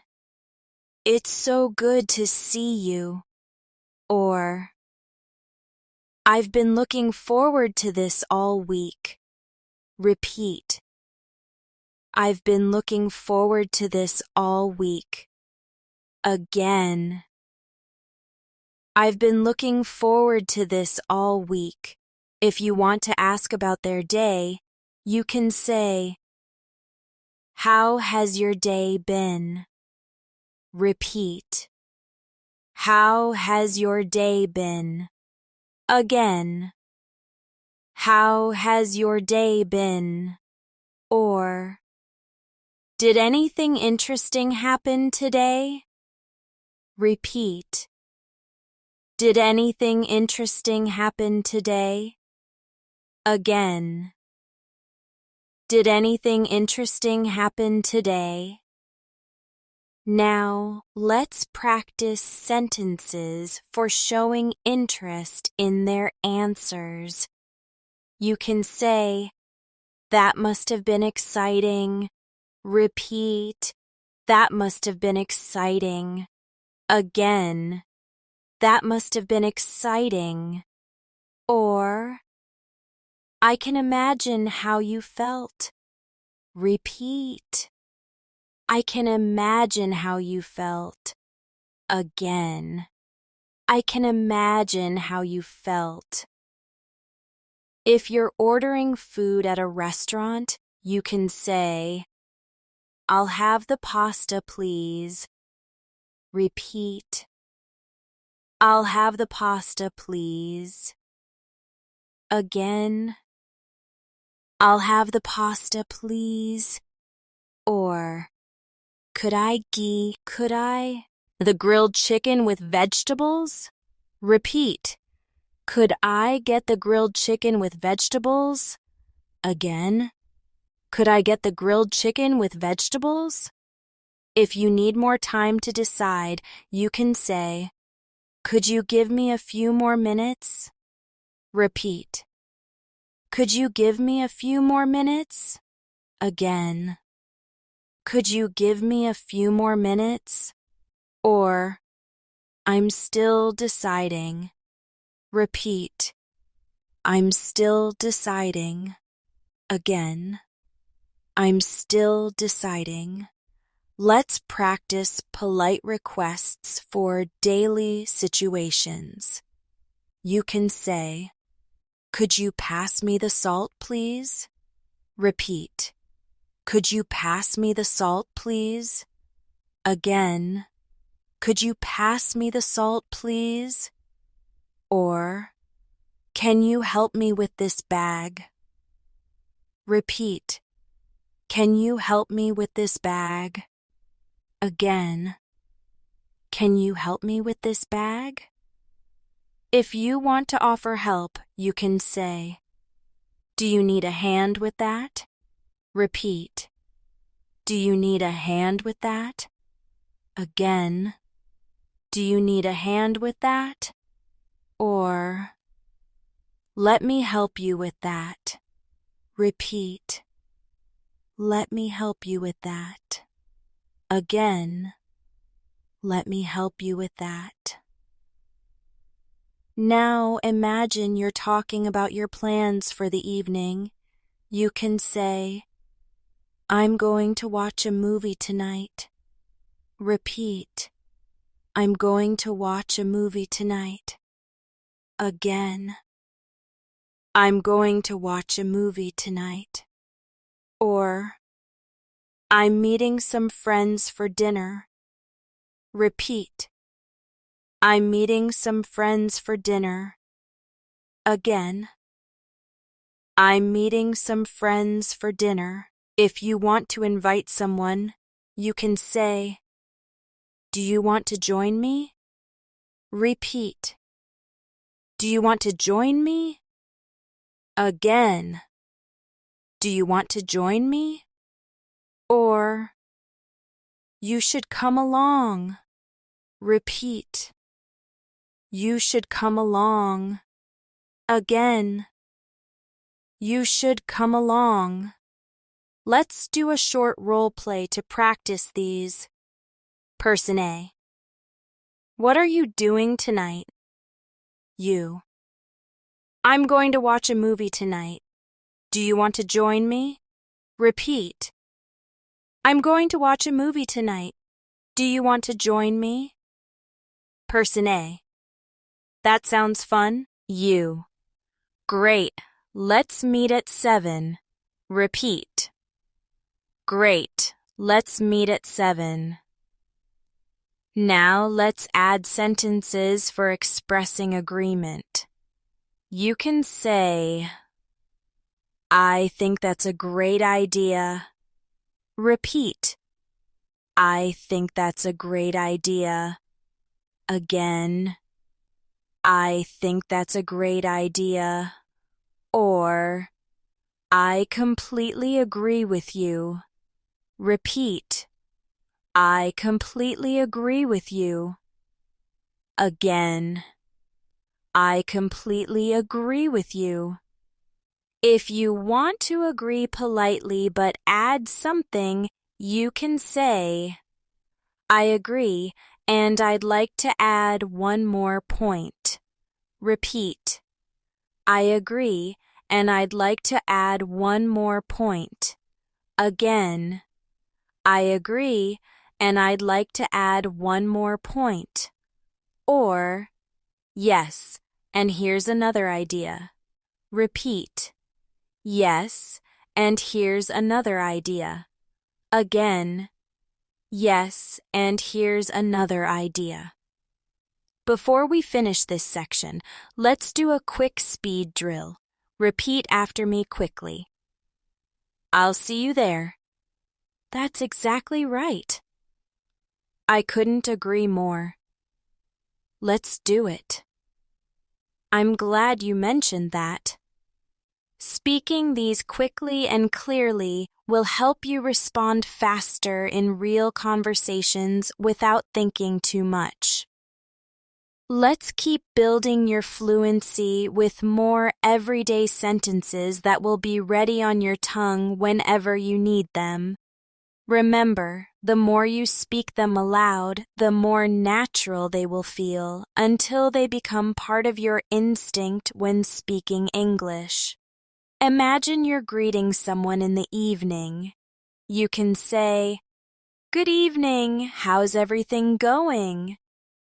It's so good to see you. Or, I've been looking forward to this all week. Repeat. I've been looking forward to this all week. Again. I've been looking forward to this all week. If you want to ask about their day, you can say, "How has your day been?" Repeat. How has your day been? Again. How has your day been? Or, did anything interesting happen today? Repeat. Did anything interesting happen today? Again. Did anything interesting happen today? Now, let's practice sentences for showing interest in their answers. You can say, "That must have been exciting." Repeat, "That must have been exciting." Again, "That must have been exciting." Or, "I can imagine how you felt." Repeat, "I can imagine how you felt." Again, "I can imagine how you felt." If you're ordering food at a restaurant, you can say, "I'll have the pasta, please." Repeat, "I'll have the pasta, please." Again, "I'll have the pasta, please." Or, Could I the grilled chicken with vegetables?" Repeat, "Could I get the grilled chicken with vegetables?" Again, "Could I get the grilled chicken with vegetables?" If you need more time to decide, you can say, "Could you give me a few more minutes?" Repeat, "Could you give me a few more minutes?" Again, "Could you give me a few more minutes?" Or, "I'm still deciding." Repeat, "I'm still deciding." Again, "I'm still deciding." Let's practice polite requests for daily situations. You can say, "Could you pass me the salt, please?" Repeat, "Could you pass me the salt, please?" Again, "Could you pass me the salt, please?" Or, "Can you help me with this bag?" Repeat, "Can you help me with this bag?" Again, "Can you help me with this bag?" If you want to offer help, you can say, "Do you need a hand with that?" Repeat, "Do you need a hand with that?" Again, "Do you need a hand with that?" Or, "Let me help you with that." Repeat, "Let me help you with that." Again, "Let me help you with that." Now imagine you're talking about your plans for the evening. You can say, "I'm going to watch a movie tonight." Repeat, "I'm going to watch a movie tonight." Again, "I'm going to watch a movie tonight." Or, "I'm meeting some friends for dinner." Repeat, "I'm meeting some friends for dinner." Again, "I'm meeting some friends for dinner." If you want to invite someone, you can say, "Do you want to join me?" Repeat, "Do you want to join me?" Again, "Do you want to join me?" Or, You should come along. Repeat. You should come along. Again. You should come along. Let's do a short role play to practice these. Person A. What are you doing tonight? You. I'm going to watch a movie tonight. Do you want to join me? Repeat. I'm going to watch a movie tonight. Do you want to join me? Person A. That sounds fun. You. Great. Let's meet at 7. Repeat. Great. Let's meet at 7. Now let's add sentences for expressing agreement. You can say, I think that's a great idea. Repeat. I think that's a great idea. Again. I think that's a great idea. Or, I completely agree with you. Repeat. I completely agree with you. Again. I completely agree with you. If you want to agree politely but add something, you can say, I agree, and I'd like to add one more point. Repeat. I agree, and I'd like to add one more point. Again. I agree, and I'd like to add one more point. Or, yes, and here's another idea. Repeat. Yes, and here's another idea. Again. Yes, and here's another idea. Before we finish this section, let's do a quick speed drill. Repeat after me quickly. I'll see you there. That's exactly right. I couldn't agree more. Let's do it. I'm glad you mentioned that. Speaking these quickly and clearly will help you respond faster in real conversations without thinking too much. Let's keep building your fluency with more everyday sentences that will be ready on your tongue whenever you need them. Remember, the more you speak them aloud, the more natural they will feel until they become part of your instinct when speaking English. Imagine you're greeting someone in the evening. You can say, Good evening, how's everything going?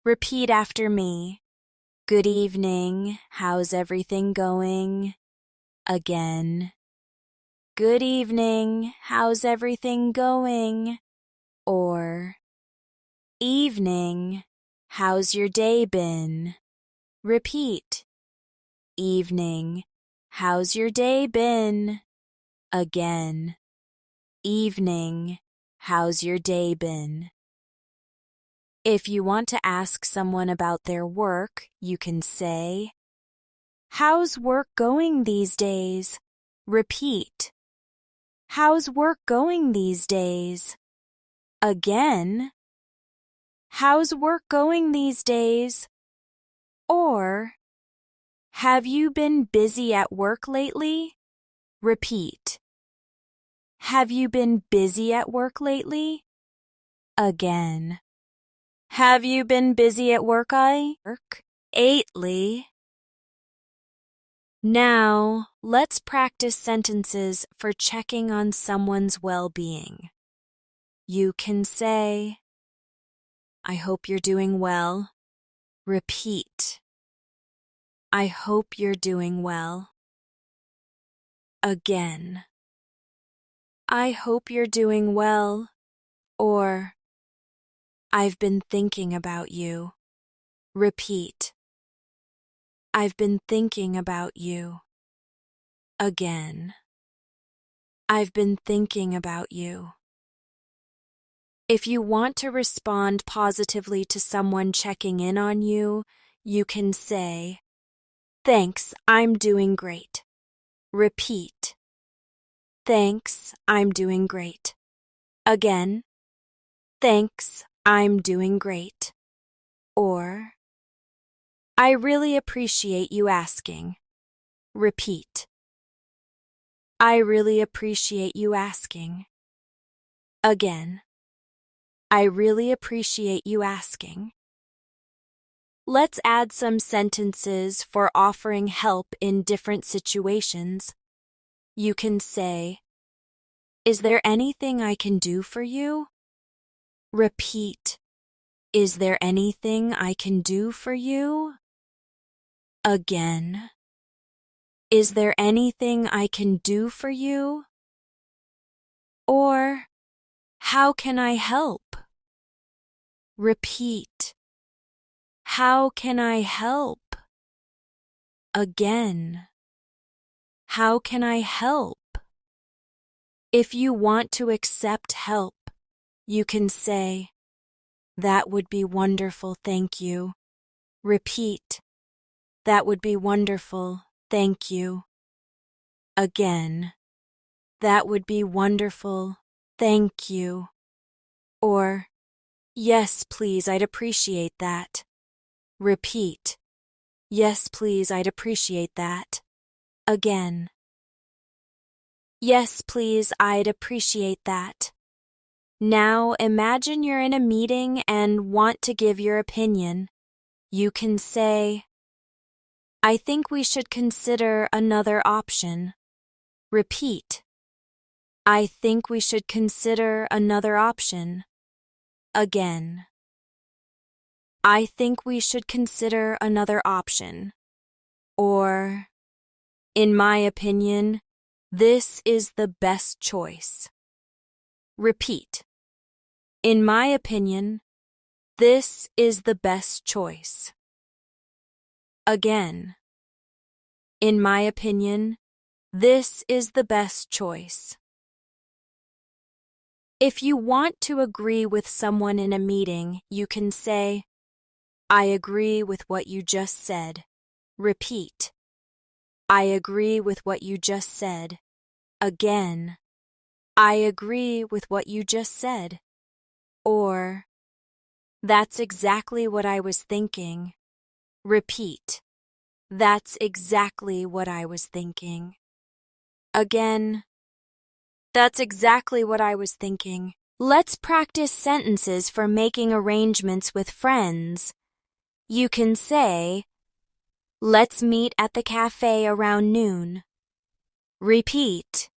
Repeat after me. Good evening, how's everything going? Again. Good evening, how's everything going? Or, Evening, how's your day been? Repeat. Evening, how's your day been? Again. Evening, how's your day been? If you want to ask someone about their work, you can say, How's work going these days? Repeat. How's work going these days? Again. How's work going these days? Or, Have you been busy at work lately? Repeat. Have you been busy at work lately? Again. Have you been busy at work lately? Now, let's practice sentences for checking on someone's well-being. You can say, I hope you're doing well. Repeat. I hope you're doing well. Again. I hope you're doing well. Or, I've been thinking about you. Repeat. I've been thinking about you. Again. I've been thinking about you. If you want to respond positively to someone checking in on you, you can say, Thanks, I'm doing great. Repeat. Thanks, I'm doing great. Again. Thanks, I'm doing great. Or, I really appreciate you asking. Repeat. I really appreciate you asking. Again. I really appreciate you asking. Let's add some sentences for offering help in different situations. You can say, "Is there anything I can do for you?" Repeat, "Is there anything I can do for you?" Again, "Is there anything I can do for you?" Or, "How can I help?" Repeat, "How can I help?" Again, "How can I help?" If you want to accept help, you can say, "That would be wonderful, thank you." Repeat, "That would be wonderful, thank you." Again, "That would be wonderful, thank you." Or, "Yes, please, I'd appreciate that." Repeat, "Yes, please, I'd appreciate that." Again, "Yes, please, I'd appreciate that." Now imagine you're in a meeting and want to give your opinion. You can say, "I think we should consider another option." Repeat, "I think we should consider another option." Again, "I think we should consider another option." Or, "In my opinion, this is the best choice." Repeat, "In my opinion, this is the best choice." Again, "In my opinion, this is the best choice." If you want to agree with someone in a meeting, you can say, "I agree with what you just said." Repeat, "I agree with what you just said." Again, "I agree with what you just said." Or, "That's exactly what I was thinking." Repeat, "That's exactly what I was thinking." Again, "That's exactly what I was thinking." Let's practice sentences for making arrangements with friends. You can say, "Let's meet at the cafe around noon." Repeat,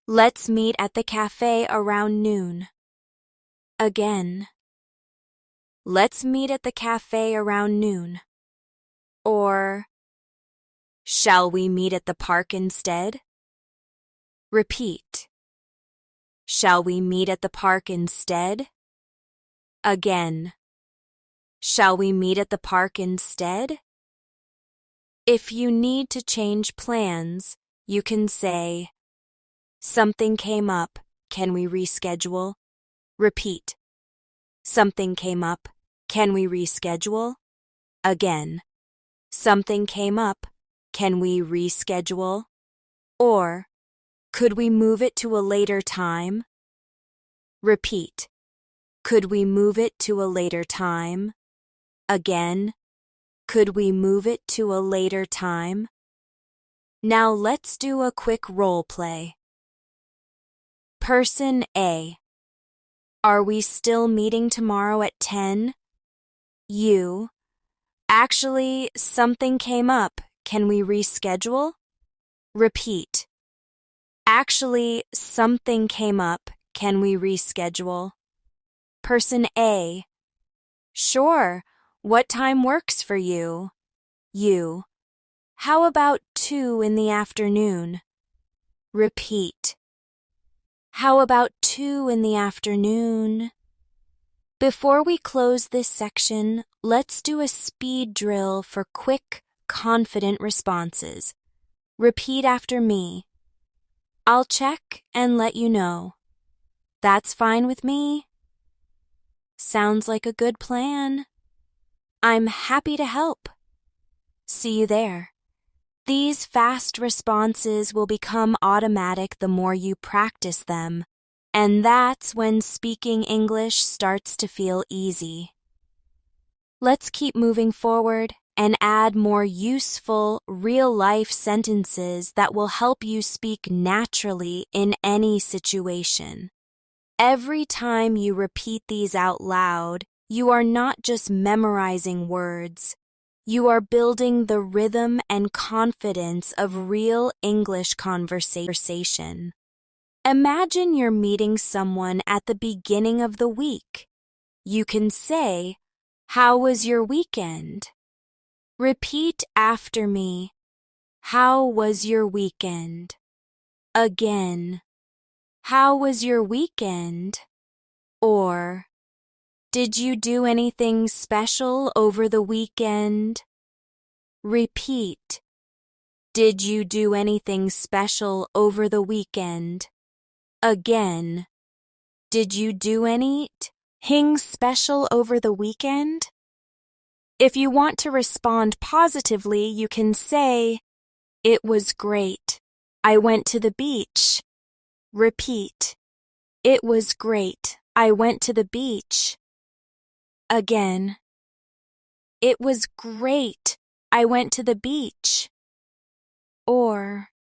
"Let's meet at the cafe around noon." Again, "Let's meet at the cafe around noon." Or, "Shall we meet at the park instead?" Repeat, "Shall we meet at the park instead?" Again, "Shall we meet at the park instead?" If you need to change plans, you can say, "Something came up, can we reschedule?" Repeat, "Something came up, can we reschedule?" Again, "Something came up, can we reschedule?" Or, "Could we move it to a later time?" Repeat, "Could we move it to a later time?" Again, "Could we move it to a later time?" Now let's do a quick role play. Person A, "Are we still meeting tomorrow at 10? You, "Actually, something came up. Can we reschedule?" Repeat, "Actually, something came up. Can we reschedule?" Person A, "Sure. What time works for you?" You, "How about 2 in the afternoon?" Repeat, "How about 2 in the afternoon?" Before we close this section, let's do a speed drill for quick, confident responses. Repeat after me. I'll check and let you know. That's fine with me. Sounds like a good plan. I'm happy to help. See you there. These fast responses will become automatic the more you practice them. And that's when speaking English starts to feel easy. Let's keep moving forward and add more useful, real-life sentences that will help you speak naturally in any situation. Every time you repeat these out loud, you are not just memorizing words. You are building the rhythm and confidence of real English conversation. Imagine you're meeting someone at the beginning of the week. You can say, "How was your weekend?" Repeat after me, "How was your weekend?" Again, "How was your weekend?" Or, "Did you do anything special over the weekend?" Repeat, "Did you do anything special over the weekend?" Again, "Did you do anything special over the weekend?" If you want to respond positively, you can say, "It was great. I went to the beach." Repeat, "It was great. I went to the beach." Again, "It was great. I went to the beach." Or,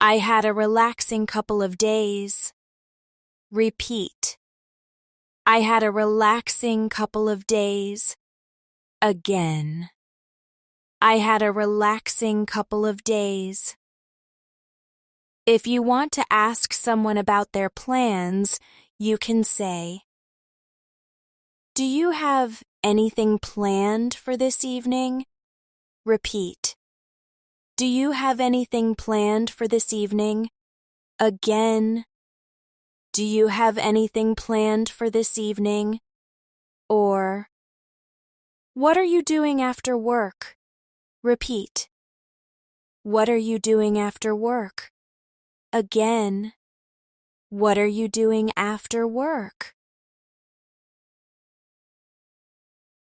"I had a relaxing couple of days." Repeat, "I had a relaxing couple of days." Again, "I had a relaxing couple of days." If you want to ask someone about their plans, you can say, "Do you have anything planned for this evening?" Repeat, "Do you have anything planned for this evening?" Again, "Do you have anything planned for this evening?" Or, "What are you doing after work?" Repeat, "What are you doing after work?" Again, "What are you doing after work?"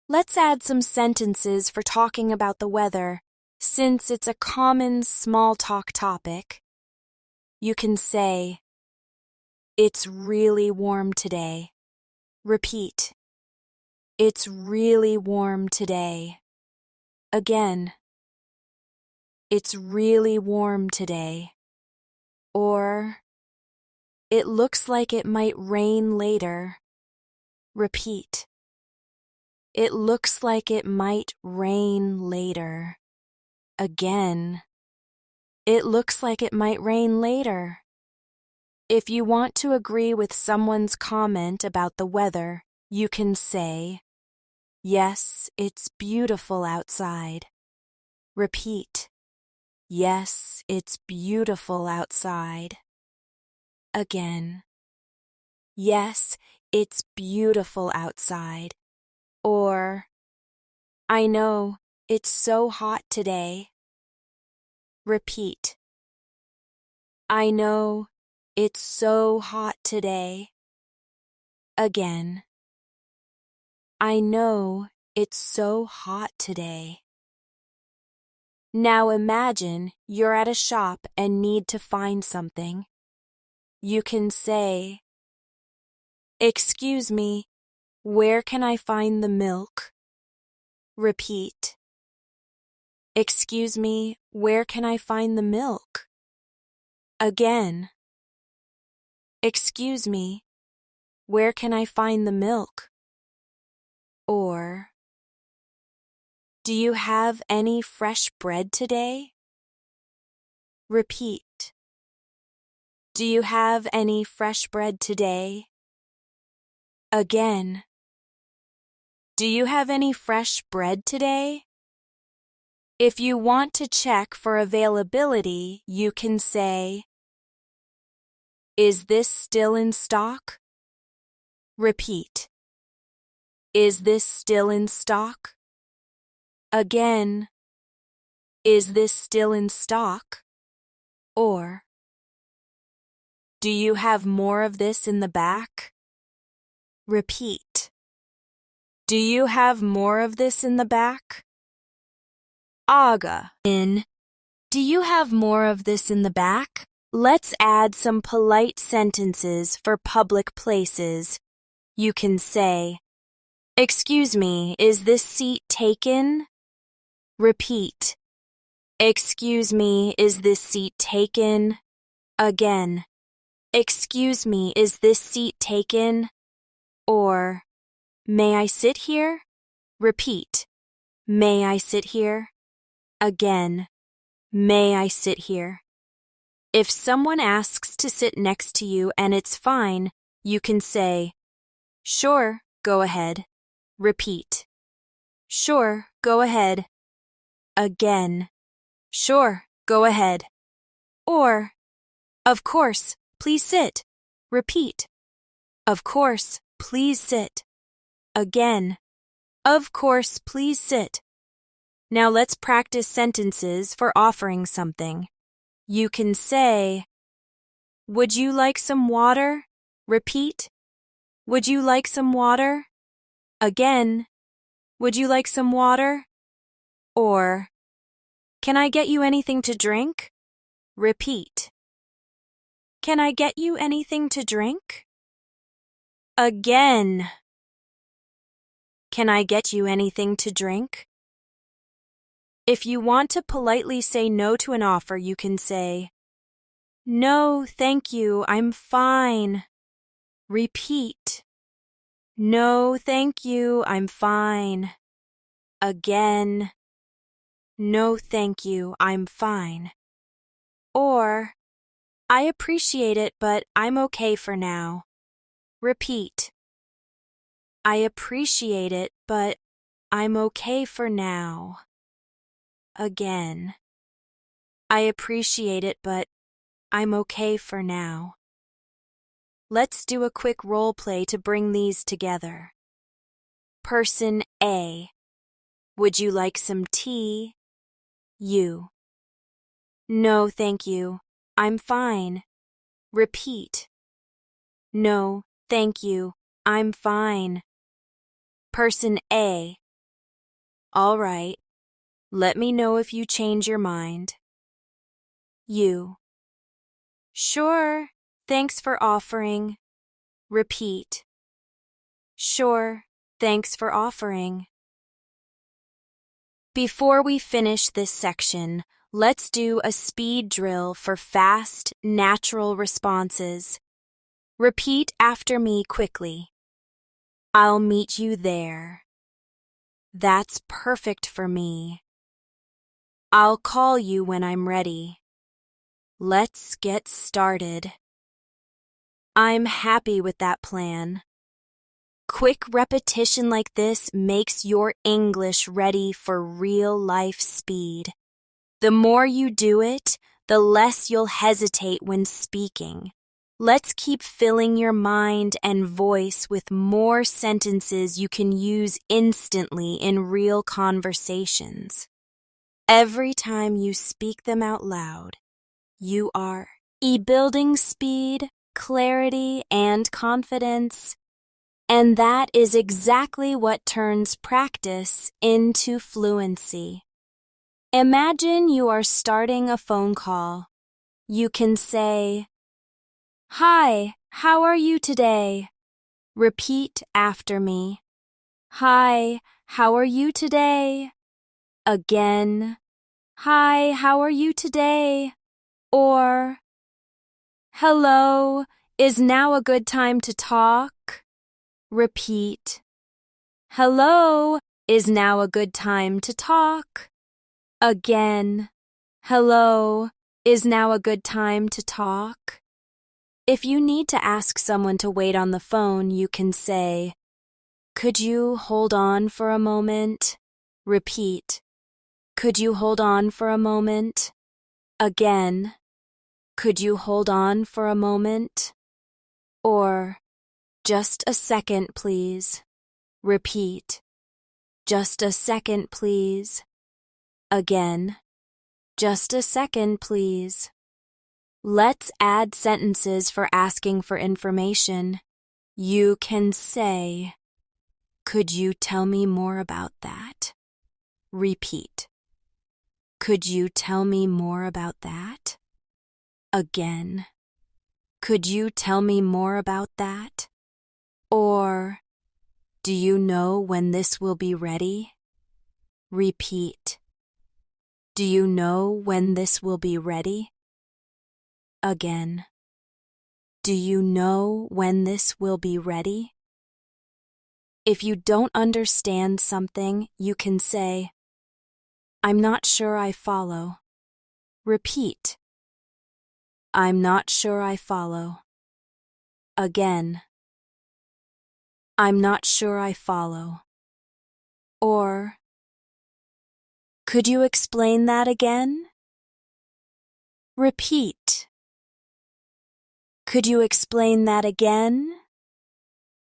Let's add some sentences for talking about the weather, since it's a common small talk topic. You can say, "It's really warm today." Repeat, "It's really warm today." Again, "It's really warm today." Or, "It looks like it might rain later." Repeat, "It looks like it might rain later." Again, "It looks like it might rain later." If you want to agree with someone's comment about the weather, you can say, "Yes, it's beautiful outside." Repeat, "Yes, it's beautiful outside." Again, "Yes, it's beautiful outside." Or, "I know, it's so hot today." Repeat, "I know, it's so hot today." Again, "I know, it's so hot today." Now imagine you're at a shop and need to find something. You can say, "Excuse me, where can I find the milk?" Repeat, "Excuse me, where can I find the milk?" Again, "Excuse me, where can I find the milk?" Or, "Do you have any fresh bread today?" Repeat, "Do you have any fresh bread today?" Again, "Do you have any fresh bread today?" If you want to check for availability, you can say, "Is this still in stock?" Repeat, "Is this still in stock?" Again, "Is this still in stock?" Or, "Do you have more of this in the back?" Repeat, "Do you have more of this in the back?" Aga. In, "Do you have more of this in the back?" Let's add some polite sentences for public places. You can say, "Excuse me, is this seat taken?" Repeat, "Excuse me, is this seat taken?" Again, "Excuse me, is this seat taken?" Or, "May I sit here?" Repeat, "May I sit here?" Again, "May I sit here?" If someone asks to sit next to you and it's fine, you can say, "Sure, go ahead." Repeat, "Sure, go ahead." Again, "Sure, go ahead." Or, "Of course, please sit." Repeat, "Of course, please sit." Again, "Of course, please sit." Now let's practice sentences for offering something. You can say, "Would you like some water?" Repeat, "Would you like some water?" Again, "Would you like some water?" Or, "Can I get you anything to drink?" Repeat, "Can I get you anything to drink?" Again, "Can I get you anything to drink?" If you want to politely say no to an offer, you can say, "No, thank you, I'm fine." Repeat, "No, thank you, I'm fine." Again, "No, thank you, I'm fine." Or, "I appreciate it, but I'm okay for now." Repeat, "I appreciate it, but I'm okay for now." Again, "I appreciate it, but I'm okay for now." Let's do a quick role play to bring these together. Person A, "Would you like some tea?" You, "No, thank you, I'm fine." Repeat, "No, thank you, I'm fine." Person A, "All right, let me know if you change your mind." You, "Sure, thanks for offering." Repeat, "Sure, thanks for offering." Before we finish this section, let's do a speed drill for fast, natural responses. Repeat after me quickly. "I'll meet you there." "That's perfect for me." "I'll call you when I'm ready." "Let's get started." "I'm happy with that plan." Quick repetition like this makes your English ready for real-life speed. The more you do it, the less you'll hesitate when speaking. Let's keep filling your mind and voice with more sentences you can use instantly in real conversations. Every time you speak them out loud, you are building speed, clarity, and confidence. And that is exactly what turns practice into fluency. Imagine you are starting a phone call. You can say, "Hi, how are you today?" Repeat after me. "Hi, how are you today?" Again, "Hi, how are you today?" Or, "Hello, is now a good time to talk?" Repeat, "Hello, is now a good time to talk?" Again, "Hello, is now a good time to talk?" If you need to ask someone to wait on the phone, you can say, "Could you hold on for a moment?" Repeat, "Could you hold on for a moment?" Again, "Could you hold on for a moment?" Or, "Just a second, please." Repeat, "Just a second, please." Again, "Just a second, please." Let's add sentences for asking for information. You can say, "Could you tell me more about that?" Repeat, "Could you tell me more about that?" Again. Could you tell me more about that? Or, do you know when this will be ready? Repeat. Do you know when this will be ready? Again. Do you know when this will be ready? If you don't understand something, you can say, I'm not sure I follow. Repeat. I'm not sure I follow. Again. I'm not sure I follow. Or, could you explain that again? Repeat. Could you explain that again?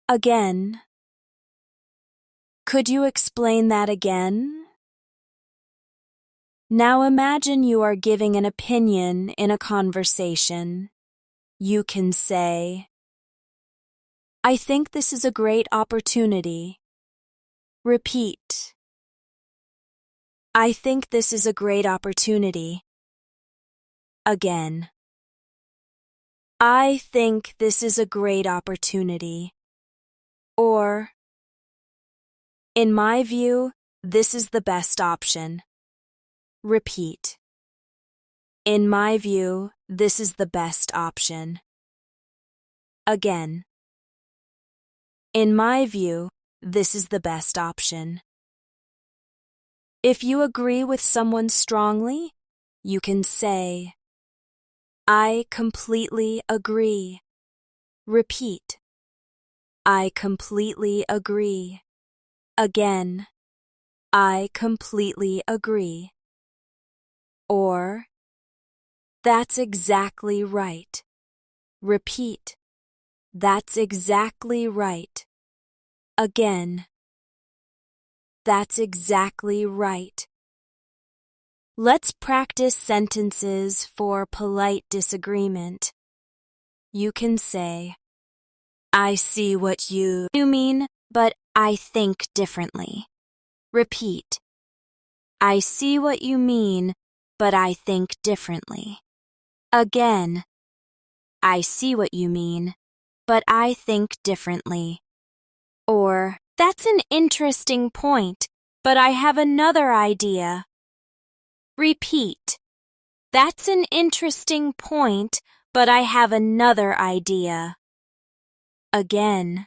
Again. Could you explain that again? Now imagine you are giving an opinion in a conversation. You can say, I think this is a great opportunity. Repeat. I think this is a great opportunity. Again. I think this is a great opportunity. Or, in my view, this is the best option. Repeat. In my view, this is the best option. Again. In my view, this is the best option. If you agree with someone strongly, you can say, I completely agree. Repeat. I completely agree. Again. I completely agree. Or, that's exactly right. Repeat. That's exactly right. Again. That's exactly right. Let's practice sentences for polite disagreement. You can say, I see what you mean, but I think differently. Repeat. I see what you mean, but I think differently. Again. I see what you mean, but I think differently. Or, that's an interesting point, but I have another idea. Repeat. That's an interesting point, but I have another idea. Again.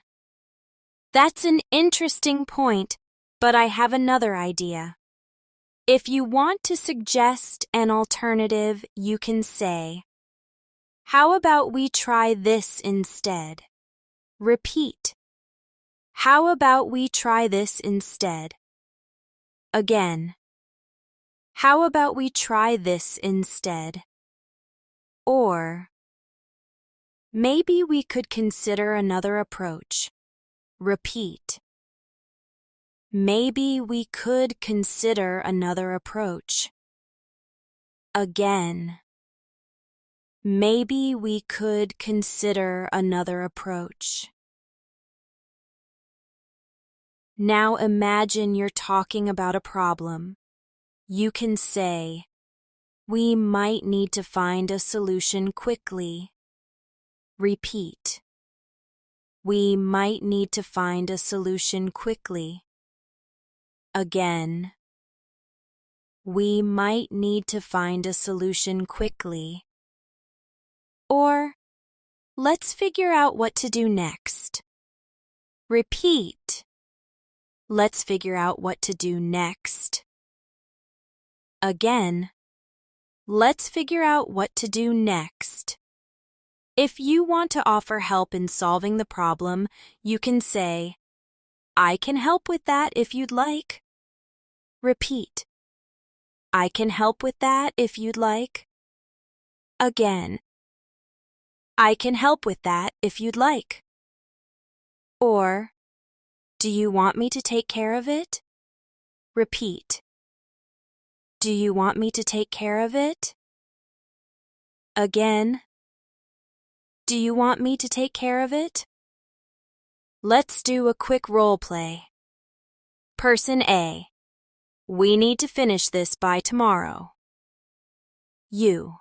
That's an interesting point, but I have another idea. If you want to suggest an alternative, you can say, how about we try this instead? Repeat. How about we try this instead? Again. How about we try this instead? Or, maybe we could consider another approach. Repeat. Maybe we could consider another approach. Again. Maybe we could consider another approach. Now imagine you're talking about a problem. You can say, we might need to find a solution quickly. Repeat. We might need to find a solution quickly. Again. We might need to find a solution quickly. Or, let's figure out what to do next. Repeat. Let's figure out what to do next. Again. Let's figure out what to do next. If you want to offer help in solving the problem, you can say, I can help with that if you'd like. Repeat. I can help with that if you'd like. Again. I can help with that if you'd like. Or, do you want me to take care of it? Repeat. Do you want me to take care of it? Again. Do you want me to take care of it? Let's do a quick role play. Person A. We need to finish this by tomorrow. You.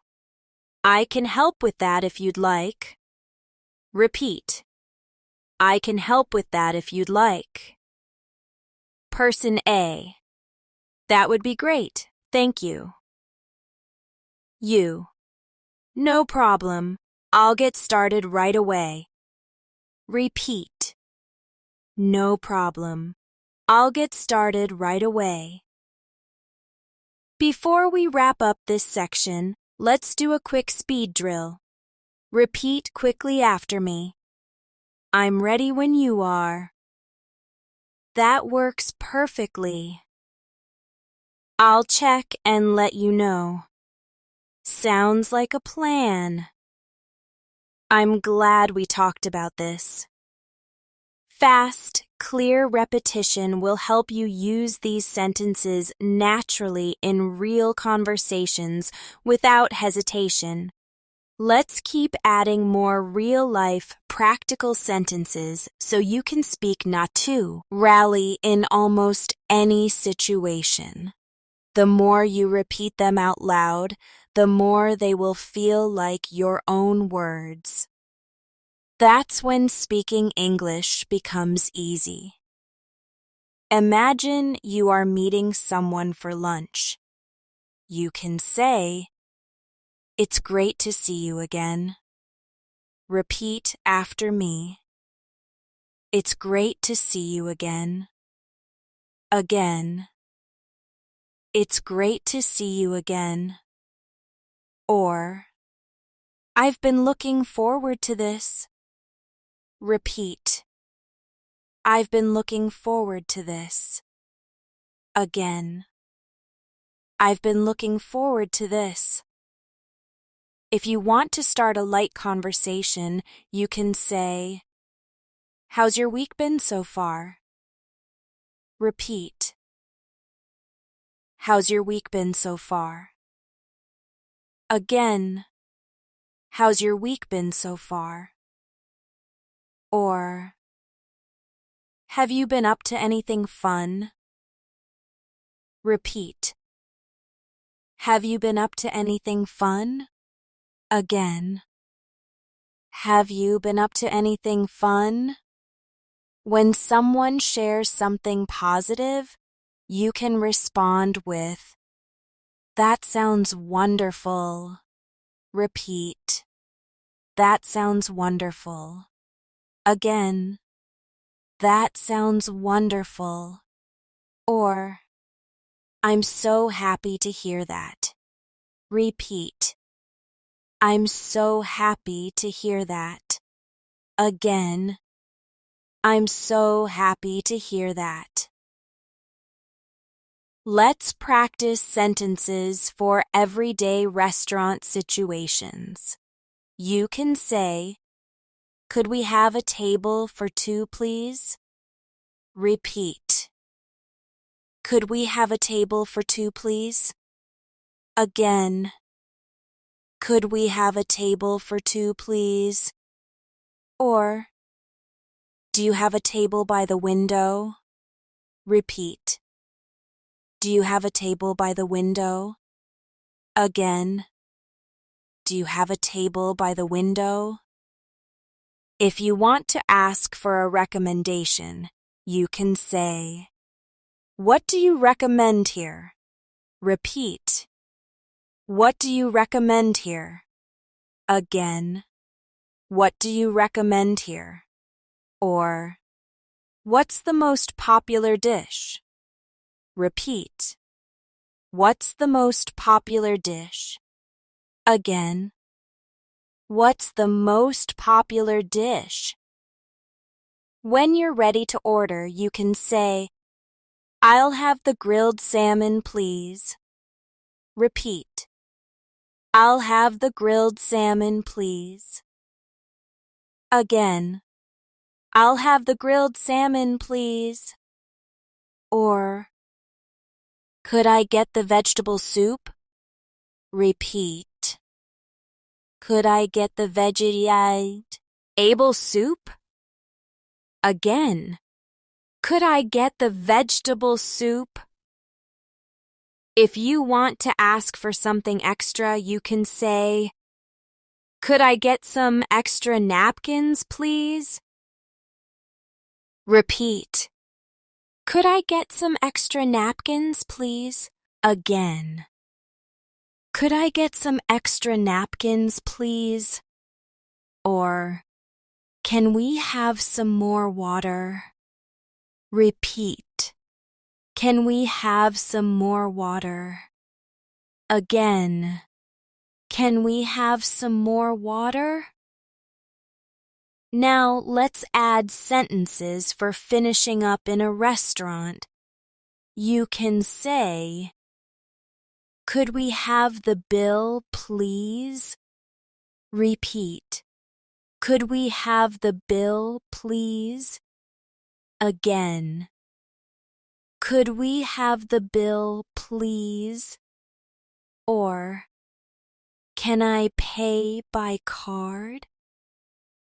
I can help with that if you'd like. Repeat. I can help with that if you'd like. Person A. That would be great, thank you. You. No problem. I'll get started right away. Repeat. No problem. I'll get started right away. Before we wrap up this section, let's do a quick speed drill. Repeat quickly after me. I'm ready when you are. That works perfectly. I'll check and let you know. Sounds like a plan. I'm glad we talked about this. Fast, clear repetition will help you use these sentences naturally in real conversations without hesitation. Let's keep adding more real-life, practical sentences so you can speak not to rally in almost any situation. The more you repeat them out loud, the more they will feel like your own words. That's when speaking English becomes easy. Imagine you are meeting someone for lunch. You can say, "It's great to see you again." Repeat after me. It's great to see you again. Again. It's great to see you again. Or, I've been looking forward to this. Repeat. I've been looking forward to this. Again. I've been looking forward to this. If you want to start a light conversation, you can say, "How's your week been so far?" Repeat. How's your week been so far? Again. How's your week been so far? Or, have you been up to anything fun? Repeat. Have you been up to anything fun? Again. Have you been up to anything fun? When someone shares something positive, you can respond with, "That sounds wonderful." Repeat. That sounds wonderful. Again. That sounds wonderful. Or, I'm so happy to hear that. Repeat. I'm so happy to hear that. Again. I'm so happy to hear that. Let's practice sentences for everyday restaurant situations. You can say, "Could we have a table for two, please?" Repeat. Could we have a table for two, please? Again. Could we have a table for two, please? Or, do you have a table by the window? Repeat. Do you have a table by the window? Again. Do you have a table by the window? If you want to ask for a recommendation, you can say, "What do you recommend here?" Repeat. What do you recommend here? Again. What do you recommend here? Or, what's the most popular dish? Repeat. What's the most popular dish? Again. What's the most popular dish? When you're ready to order, you can say, "I'll have the grilled salmon, please." Repeat. I'll have the grilled salmon, please. Again. I'll have the grilled salmon, please. Or, could I get the vegetable soup? Repeat. Could I get the vegetable soup? Again. Could I get the vegetable soup? If you want to ask for something extra, you can say, Could I get some extra napkins, please? Repeat. Could I get some extra napkins, please? Again. Could I get some extra napkins, please? Or, can we have some more water? Repeat. Can we have some more water? Again. Can we have some more water? Now let's add sentences for finishing up in a restaurant. You can say, could we have the bill, please? Repeat. Could we have the bill, please? Again. Could we have the bill, please? Or, can I pay by card?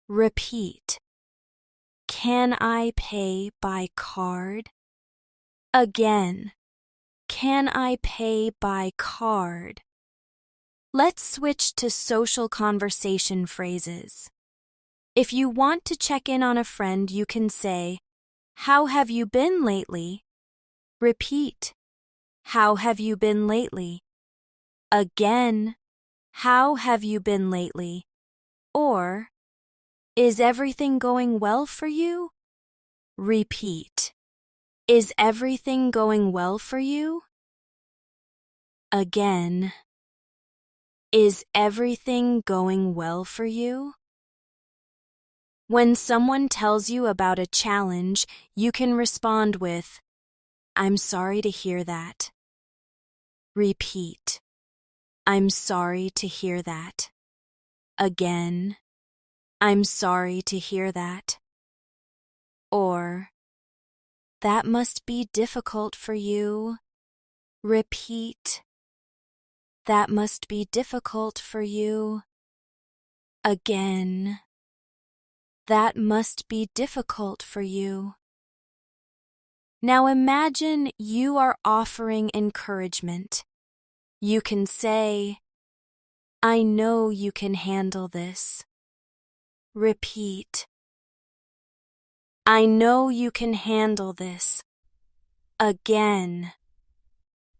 Repeat. Can I pay by card? Again. Can I pay by card? Let's switch to social conversation phrases. If you want to check in on a friend, you can say, how have you been lately? Repeat. How have you been lately? Again. How have you been lately? Or, is everything going well for you? Repeat. Is everything going well for you? Again. Is everything going well for you? When someone tells you about a challenge, you can respond with, I'm sorry to hear that. Repeat. I'm sorry to hear that. Again. I'm sorry to hear that. Or, that must be difficult for you. Repeat. That must be difficult for you. Again. That must be difficult for you. Now imagine you are offering encouragement. You can say, I know you can handle this. Repeat. I know you can handle this. Again.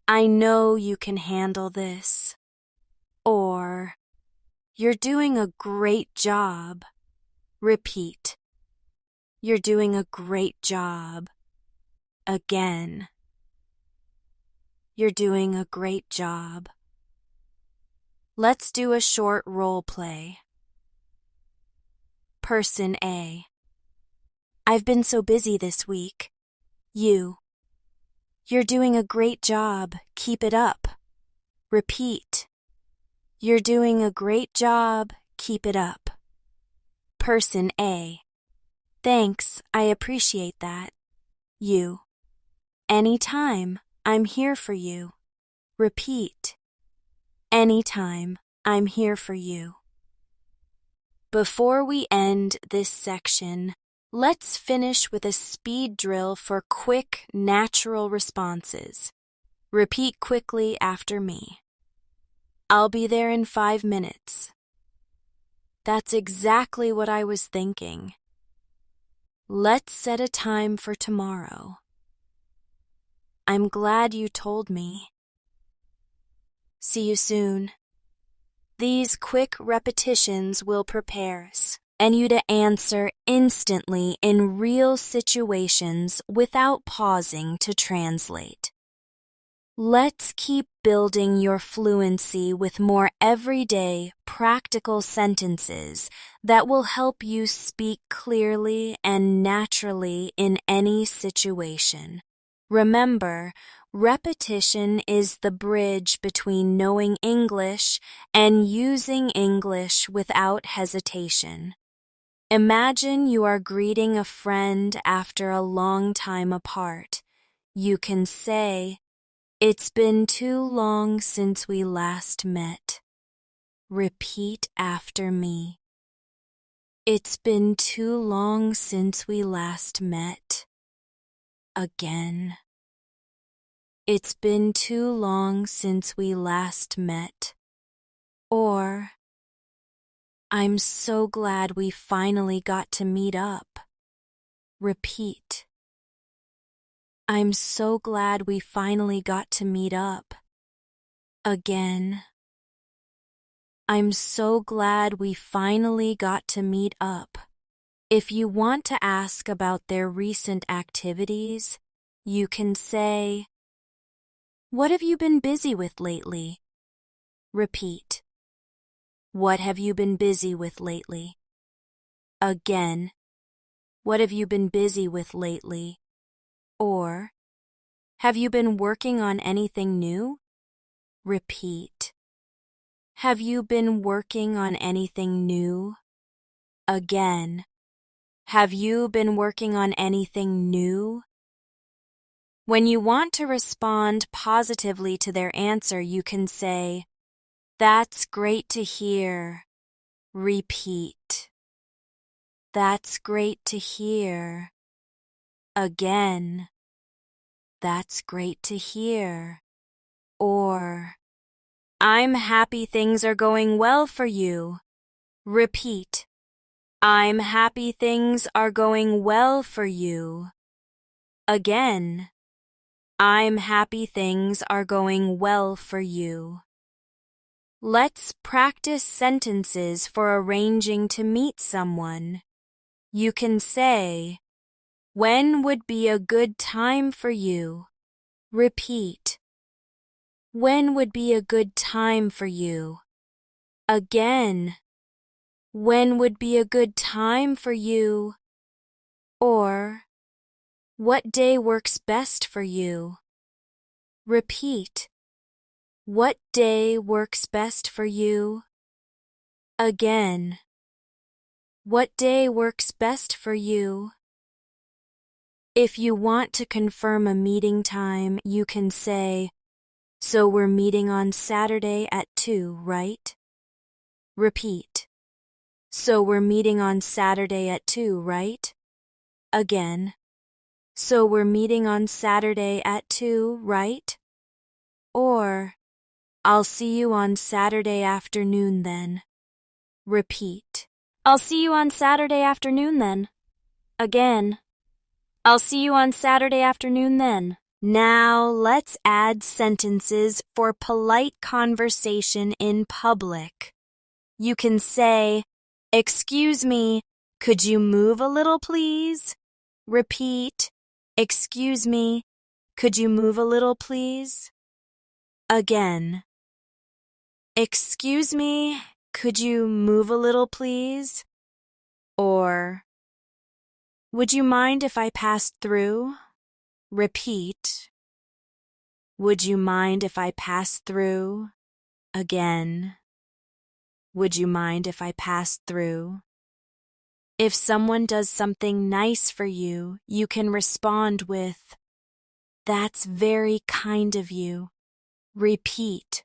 I know you can handle this. Or, you're doing a great job. Repeat. You're doing a great job. Again. You're doing a great job. Let's do a short role play. Person A. I've been so busy this week. You. You're doing a great job. Keep it up. Repeat. You're doing a great job. Keep it up. Person A. Thanks, I appreciate that. You. Anytime, I'm here for you. Repeat. Anytime, I'm here for you. Before we end this section, let's finish with a speed drill for quick, natural responses. Repeat quickly after me. I'll be there in 5 minutes. That's exactly what I was thinking. Let's set a time for tomorrow. I'm glad you told me. See you soon. These quick repetitions will prepare us and you to answer instantly in real situations without pausing to translate. Let's keep building your fluency with more everyday, practical sentences that will help you speak clearly and naturally in any situation. Remember, repetition is the bridge between knowing English and using English without hesitation. Imagine you are greeting a friend after a long time apart. You can say, it's been too long since we last met. Repeat after me. It's been too long since we last met. Again. It's been too long since we last met. Or, I'm so glad we finally got to meet up. Repeat. I'm so glad we finally got to meet up. Again. I'm so glad we finally got to meet up. If you want to ask about their recent activities, you can say, "What have you been busy with lately?" Repeat. What have you been busy with lately? Again. What have you been busy with lately? Or, have you been working on anything new? Repeat. Have you been working on anything new? Again. Have you been working on anything new? When you want to respond positively to their answer, you can say, "That's great to hear." Repeat. That's great to hear. Again. That's great to hear. Or, "I'm happy things are going well for you." Repeat. I'm happy things are going well for you. Again. I'm happy things are going well for you. Let's practice sentences for arranging to meet someone. You can say, "When would be a good time for you?" Repeat. When would be a good time for you? Again. When would be a good time for you? Or, what day works best for you? Repeat. What day works best for you? Again. What day works best for you? If you want to confirm a meeting time, you can say, "So we're meeting on Saturday at 2, right?" Repeat. So we're meeting on Saturday at 2, right? Again. So we're meeting on Saturday at 2, right? Or, "I'll see you on Saturday afternoon then." Repeat. I'll see you on Saturday afternoon then. Again. I'll see you on Saturday afternoon then. Now let's add sentences for polite conversation in public. You can say, "Excuse me, could you move a little, please?" Repeat. "Excuse me, could you move a little, please?" Again. "Excuse me, could you move a little, please?" Or, "Would you mind if I passed through?" Repeat. "Would you mind if I passed through?" Again. "Would you mind if I passed through?" If someone does something nice for you, you can respond with, "That's very kind of you." Repeat.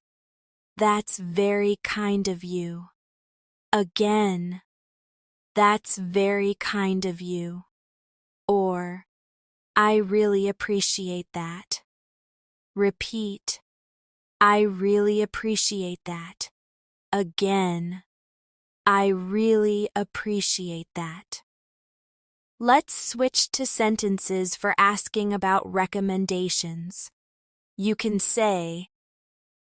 "That's very kind of you." Again. "That's very kind of you." Or, "I really appreciate that." Repeat. "I really appreciate that." Again. "I really appreciate that." Let's switch to sentences for asking about recommendations. You can say,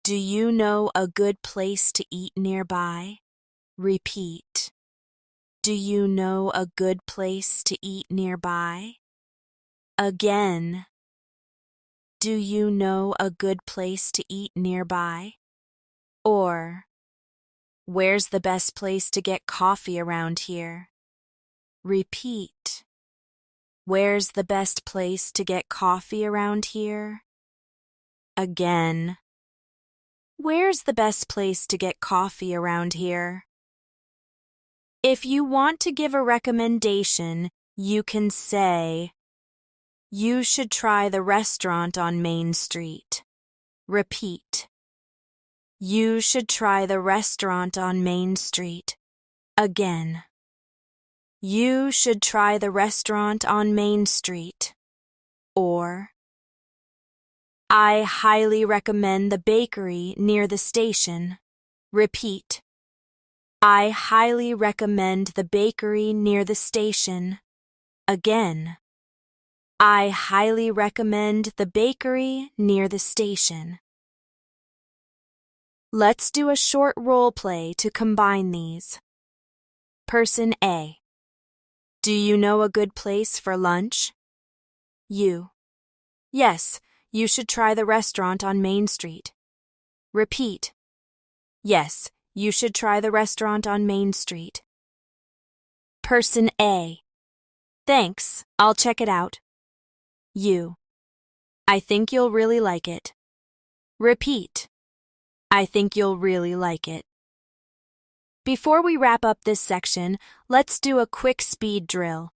"Do you know a good place to eat nearby?" Repeat. "Do you know a good place to eat nearby?" Again. "Do you know a good place to eat nearby?" Or, "Where's the best place to get coffee around here?" Repeat. "Where's the best place to get coffee around here?" Again. "Where's the best place to get coffee around here?" If you want to give a recommendation, you can say, "You should try the restaurant on Main Street." Repeat. "You should try the restaurant on Main Street." Again. "You should try the restaurant on Main Street." Or, "I highly recommend the bakery near the station." Repeat. I highly recommend the bakery near the station. Again. I highly recommend the bakery near the station. Let's do a short role play to combine these. Person A. Do you know a good place for lunch? You. Yes, you should try the restaurant on Main Street. Repeat. Yes, you should try the restaurant on Main Street. Person A. Thanks, I'll check it out. You. I think you'll really like it. Repeat. I think you'll really like it. Before we wrap up this section, let's do a quick speed drill.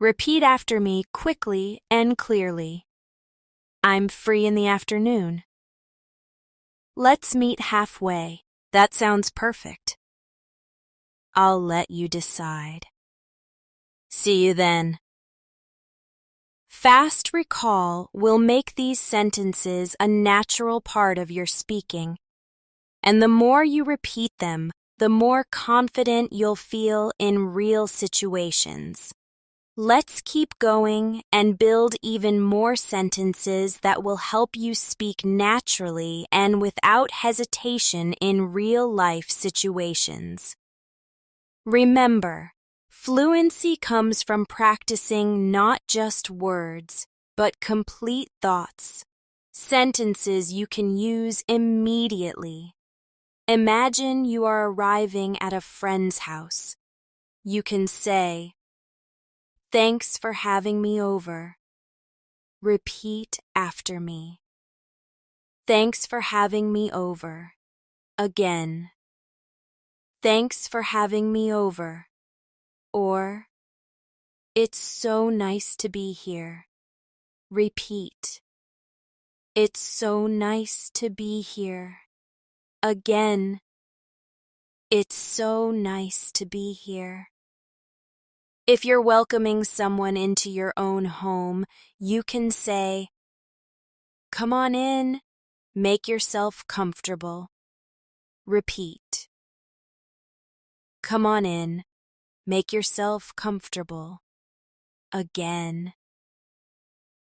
Repeat after me quickly and clearly. I'm free in the afternoon. Let's meet halfway. That sounds perfect. I'll let you decide. See you then. Fast recall will make these sentences a natural part of your speaking, and the more you repeat them, the more confident you'll feel in real situations. Let's keep going and build even more sentences that will help you speak naturally and without hesitation in real-life situations. Remember, fluency comes from practicing not just words, but complete thoughts, sentences you can use immediately. Imagine you are arriving at a friend's house. You can say, "Thanks for having me over." Repeat after me. Thanks for having me over. Again. Thanks for having me over. Or, it's so nice to be here. Repeat. It's so nice to be here. Again. It's so nice to be here. If you're welcoming someone into your own home, you can say, "Come on in, make yourself comfortable." Repeat. Come on in, make yourself comfortable. Again.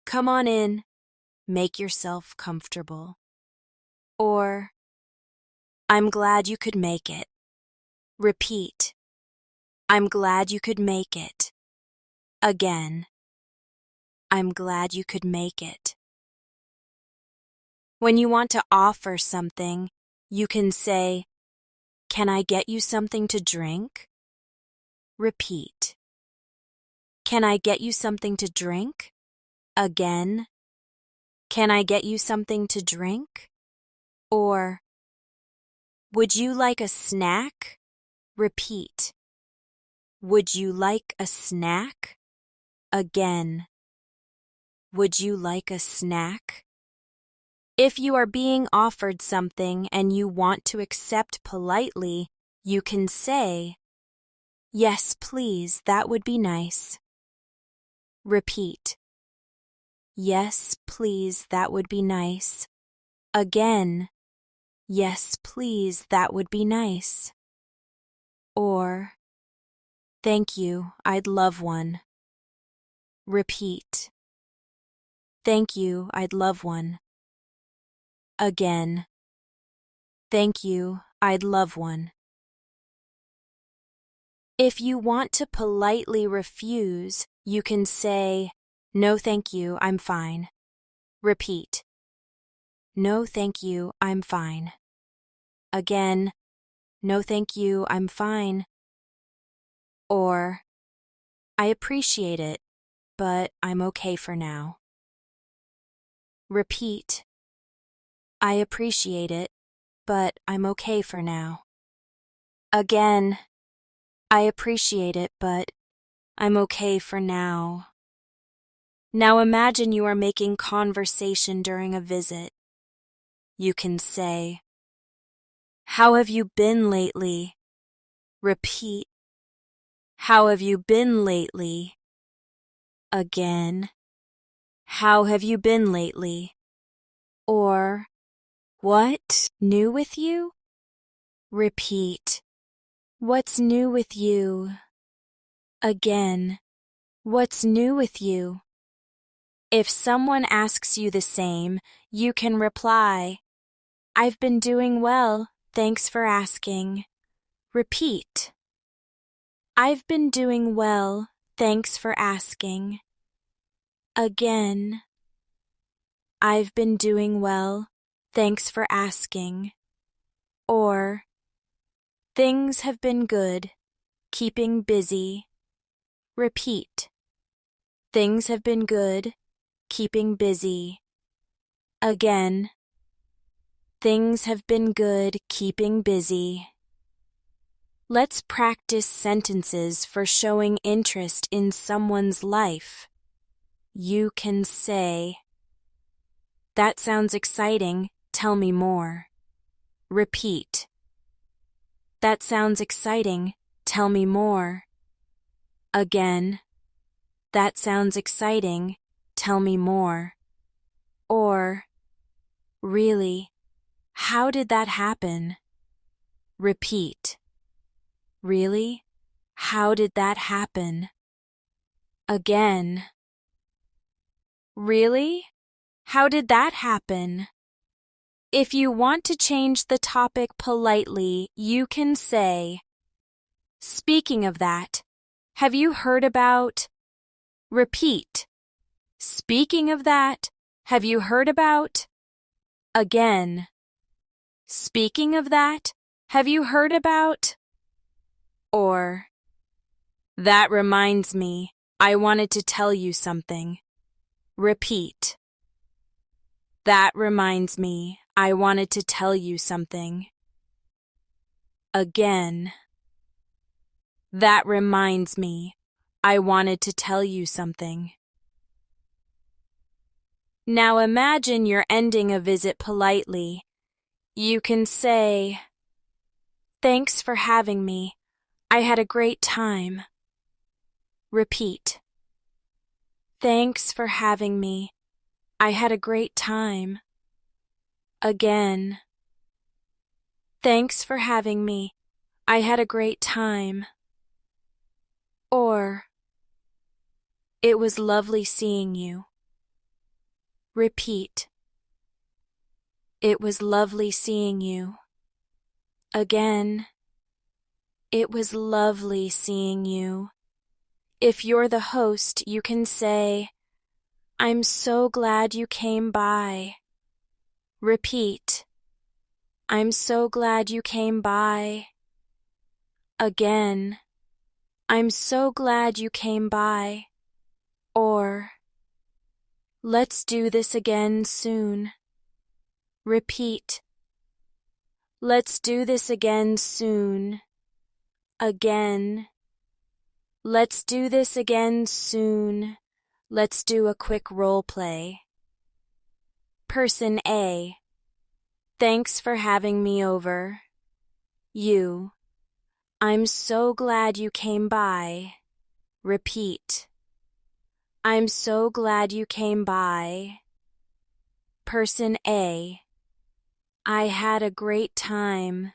Come on in, make yourself comfortable. Or, I'm glad you could make it. Repeat. I'm glad you could make it. Again. I'm glad you could make it. When you want to offer something, you can say, "Can I get you something to drink?" Repeat. Can I get you something to drink? Again. Can I get you something to drink? Or, would you like a snack? Repeat. Would you like a snack? Again. Would you like a snack? If you are being offered something and you want to accept politely, you can say, "Yes, please, that would be nice." Repeat. Yes, please, that would be nice. Again. Yes, please, that would be nice. Or, thank you, I'd love one. Repeat. Thank you, I'd love one. Again. Thank you, I'd love one. If you want to politely refuse, you can say, "No, thank you, I'm fine." Repeat. No, thank you, I'm fine. Again. No, thank you, I'm fine. Or, I appreciate it, but I'm okay for now. Repeat. I appreciate it, but I'm okay for now. Again. I appreciate it, but I'm okay for now. Now imagine you are making conversation during a visit. You can say, "How have you been lately?" Repeat. How have you been lately? Again. How have you been lately? Or, what new with you? Repeat. What's new with you? Again, what's new with you? If someone asks you the same, you can reply, I've been doing well, thanks for asking. Repeat. I've been doing well, thanks for asking. Again. I've been doing well, thanks for asking. Or, things have been good, keeping busy. Repeat. Things have been good, keeping busy. Again. Things have been good, keeping busy. Let's practice sentences for showing interest in someone's life. You can say, that sounds exciting, tell me more. Repeat. That sounds exciting, tell me more. Again. That sounds exciting, tell me more. Or, really, how did that happen? Repeat. Really? How did that happen? Again. Really? How did that happen? If you want to change the topic politely, you can say, speaking of that, have you heard about? Repeat. Speaking of that, have you heard about? Again. Speaking of that, have you heard about? Or, that reminds me, I wanted to tell you something. Repeat. That reminds me, I wanted to tell you something. Again. That reminds me, I wanted to tell you something. Now imagine you're ending a visit politely. You can say, thanks for having me. I had a great time. Repeat. Thanks for having me. I had a great time. Again. Thanks for having me. I had a great time. Or, it was lovely seeing you. Repeat. It was lovely seeing you. Again. It was lovely seeing you. If you're the host, you can say, I'm so glad you came by. Repeat. I'm so glad you came by. Again. I'm so glad you came by. Or, let's do this again soon. Repeat. Let's do this again soon. Again. Let's do this again soon. Let's do a quick role play. Person A. Thanks for having me over. You. I'm so glad you came by. Repeat. I'm so glad you came by. Person A. I had a great time.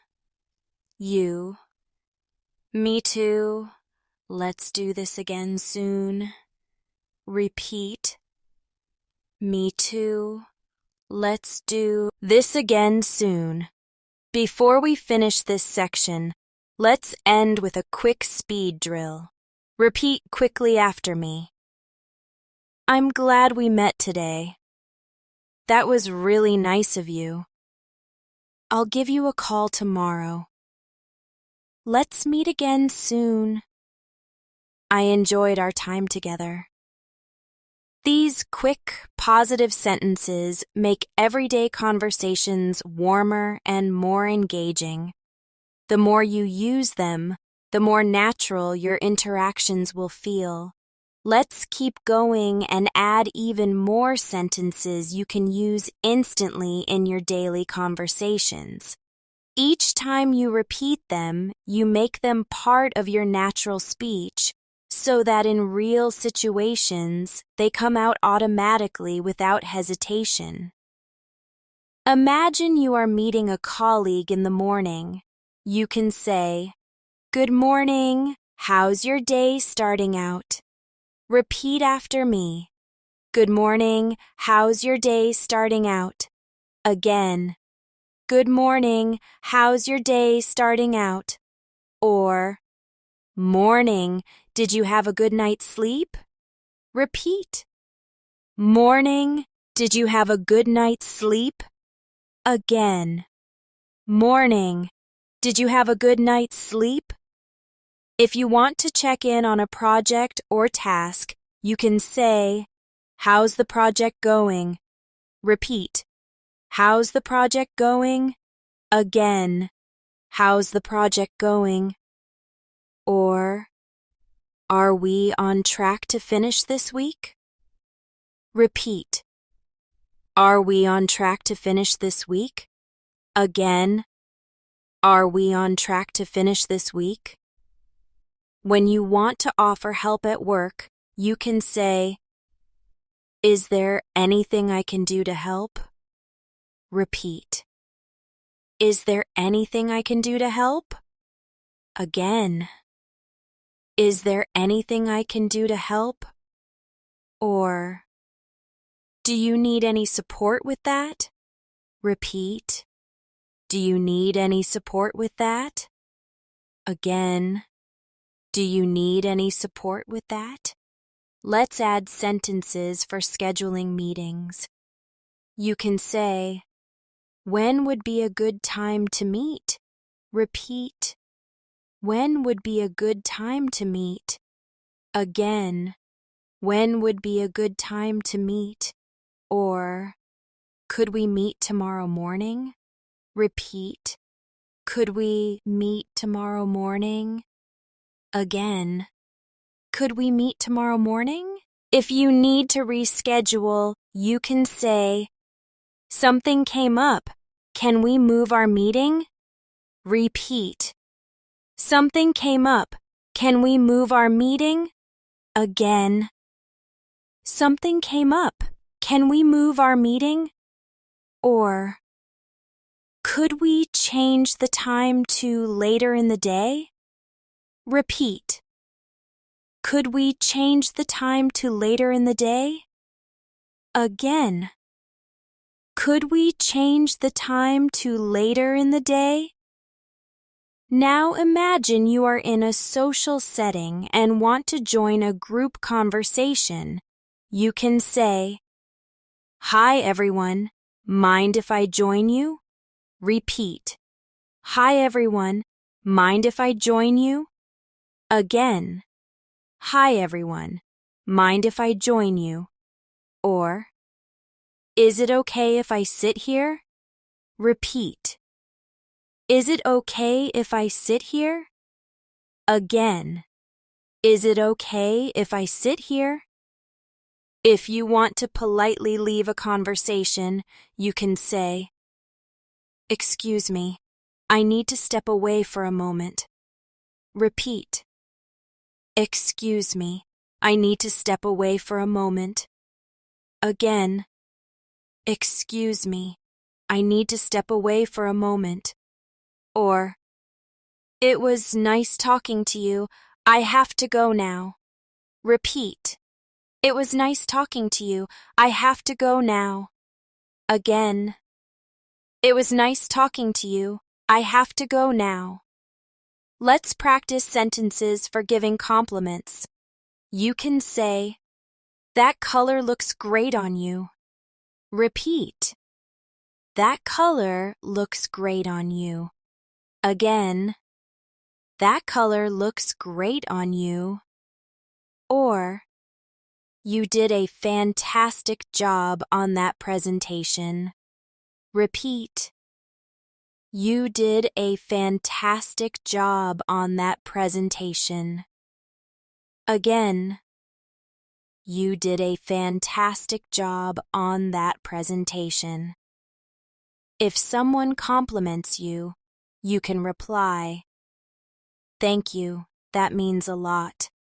You. Me too. Let's do this again soon. Repeat. Me too. Let's do this again soon. Before we finish this section, let's end with a quick speed drill. Repeat quickly after me. I'm glad we met today. That was really nice of you. I'll give you a call tomorrow. Let's meet again soon. I enjoyed our time together. These quick, positive sentences make everyday conversations warmer and more engaging. The more you use them, the more natural your interactions will feel. Let's keep going and add even more sentences you can use instantly in your daily conversations. Each time you repeat them, you make them part of your natural speech, so that in real situations, they come out automatically without hesitation. Imagine you are meeting a colleague in the morning. You can say, Good morning. How's your day starting out? Repeat after me. Good morning. How's your day starting out? Again. Good morning. How's your day starting out? Or, morning. Did you have a good night's sleep? Repeat. Morning. Did you have a good night's sleep? Again. Morning. Did you have a good night's sleep? If you want to check in on a project or task, you can say, "How's the project going?" Repeat. How's the project going? Again. How's the project going? Or, are we on track to finish this week? Repeat. Are we on track to finish this week? Again. Are we on track to finish this week? When you want to offer help at work, you can say, "Is there anything I can do to help?" Repeat. Is there anything I can do to help? Again. Is there anything I can do to help? Or, do you need any support with that? Repeat. Do you need any support with that? Again. Do you need any support with that? Let's add sentences for scheduling meetings. You can say, "When would be a good time to meet?" Repeat. When would be a good time to meet? Again. When would be a good time to meet? Or, could we meet tomorrow morning? Repeat. Could we meet tomorrow morning? Again. Could we meet tomorrow morning? If you need to reschedule, you can say, "Something came up. Can we move our meeting?" Repeat. Something came up. Can we move our meeting? Again. Something came up. Can we move our meeting? Or, could we change the time to later in the day? Repeat. Could we change the time to later in the day? Again. Could we change the time to later in the day? Now imagine you are in a social setting and want to join a group conversation. You can say, "Hi everyone, mind if I join you?" Repeat. "Hi everyone, mind if I join you?" Again. "Hi everyone, mind if I join you?" Or, "Is it okay if I sit here?" Repeat. "Is it okay if I sit here?" Again. "Is it okay if I sit here?" If you want to politely leave a conversation, you can say, "Excuse me, I need to step away for a moment." Repeat. "Excuse me, I need to step away for a moment." Again. "Excuse me, I need to step away for a moment." Or, "It was nice talking to you. I have to go now." Repeat. "It was nice talking to you. I have to go now." Again. "It was nice talking to you. I have to go now." Let's practice sentences for giving compliments. You can say, "That color looks great on you." Repeat. "That color looks great on you." Again. "That color looks great on you." Or, "You did a fantastic job on that presentation." Repeat. "You did a fantastic job on that presentation." Again. "You did a fantastic job on that presentation." If someone compliments you, you can reply, "Thank you, that means a lot."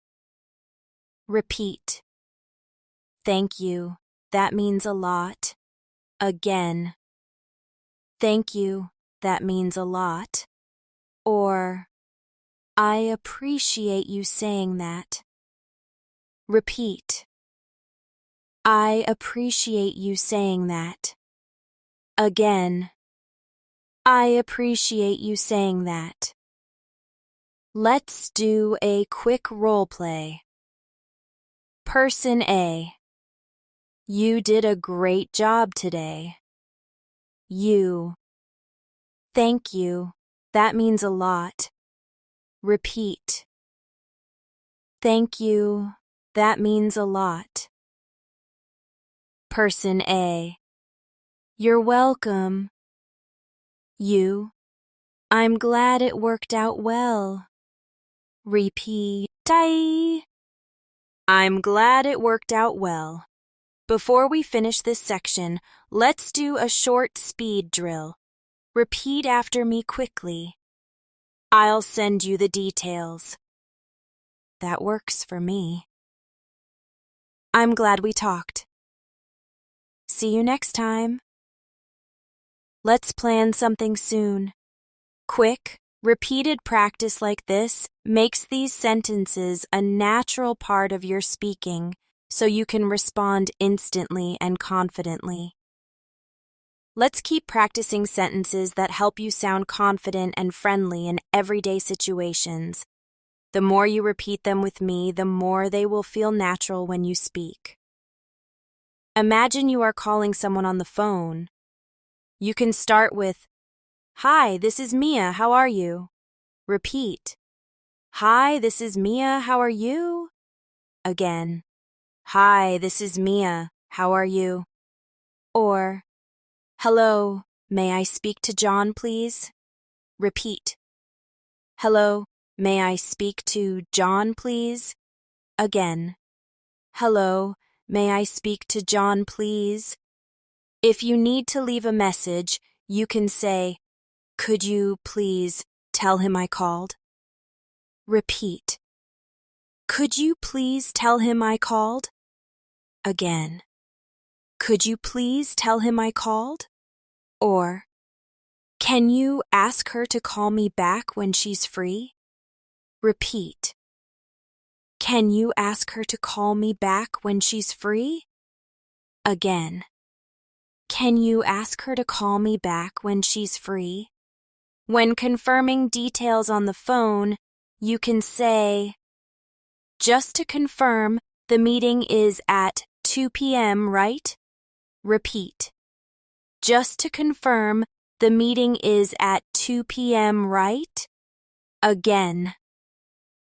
Repeat. "Thank you, that means a lot." Again. "Thank you, that means a lot." Or, I appreciate you saying that. Repeat. I appreciate you saying that. Again. I appreciate you saying that. Let's do a quick role play. Person A. You did a great job today. You. Thank you. That means a lot. Repeat. Thank you. That means a lot. Person A. You're welcome. You. I'm glad it worked out well. Repeat. I'm glad it worked out well. Before we finish this section, let's do a short speed drill. Repeat after me quickly. I'll send you the details. That works for me. I'm glad we talked. See you next time. Let's plan something soon. Quick, repeated practice like this makes these sentences a natural part of your speaking so you can respond instantly and confidently. Let's keep practicing sentences that help you sound confident and friendly in everyday situations. The more you repeat them with me, the more they will feel natural when you speak. Imagine you are calling someone on the phone. You can start with, "Hi, this is Mia, how are you?" Repeat, "Hi, this is Mia, how are you?" Again, "Hi, this is Mia, how are you?" Or, "Hello, may I speak to John, please?" Repeat, "Hello, may I speak to John, please?" Again, "Hello, may I speak to John, please?" If you need to leave a message, you can say, "Could you please tell him I called?" Repeat, "Could you please tell him I called?" Again, "Could you please tell him I called?" Or, "Can you ask her to call me back when she's free?" Repeat, "Can you ask her to call me back when she's free?" Again, "Can you ask her to call me back when she's free?" When confirming details on the phone, you can say, "Just to confirm, the meeting is at 2 p.m., right?" Repeat, "Just to confirm, the meeting is at 2 p.m., right?" Again,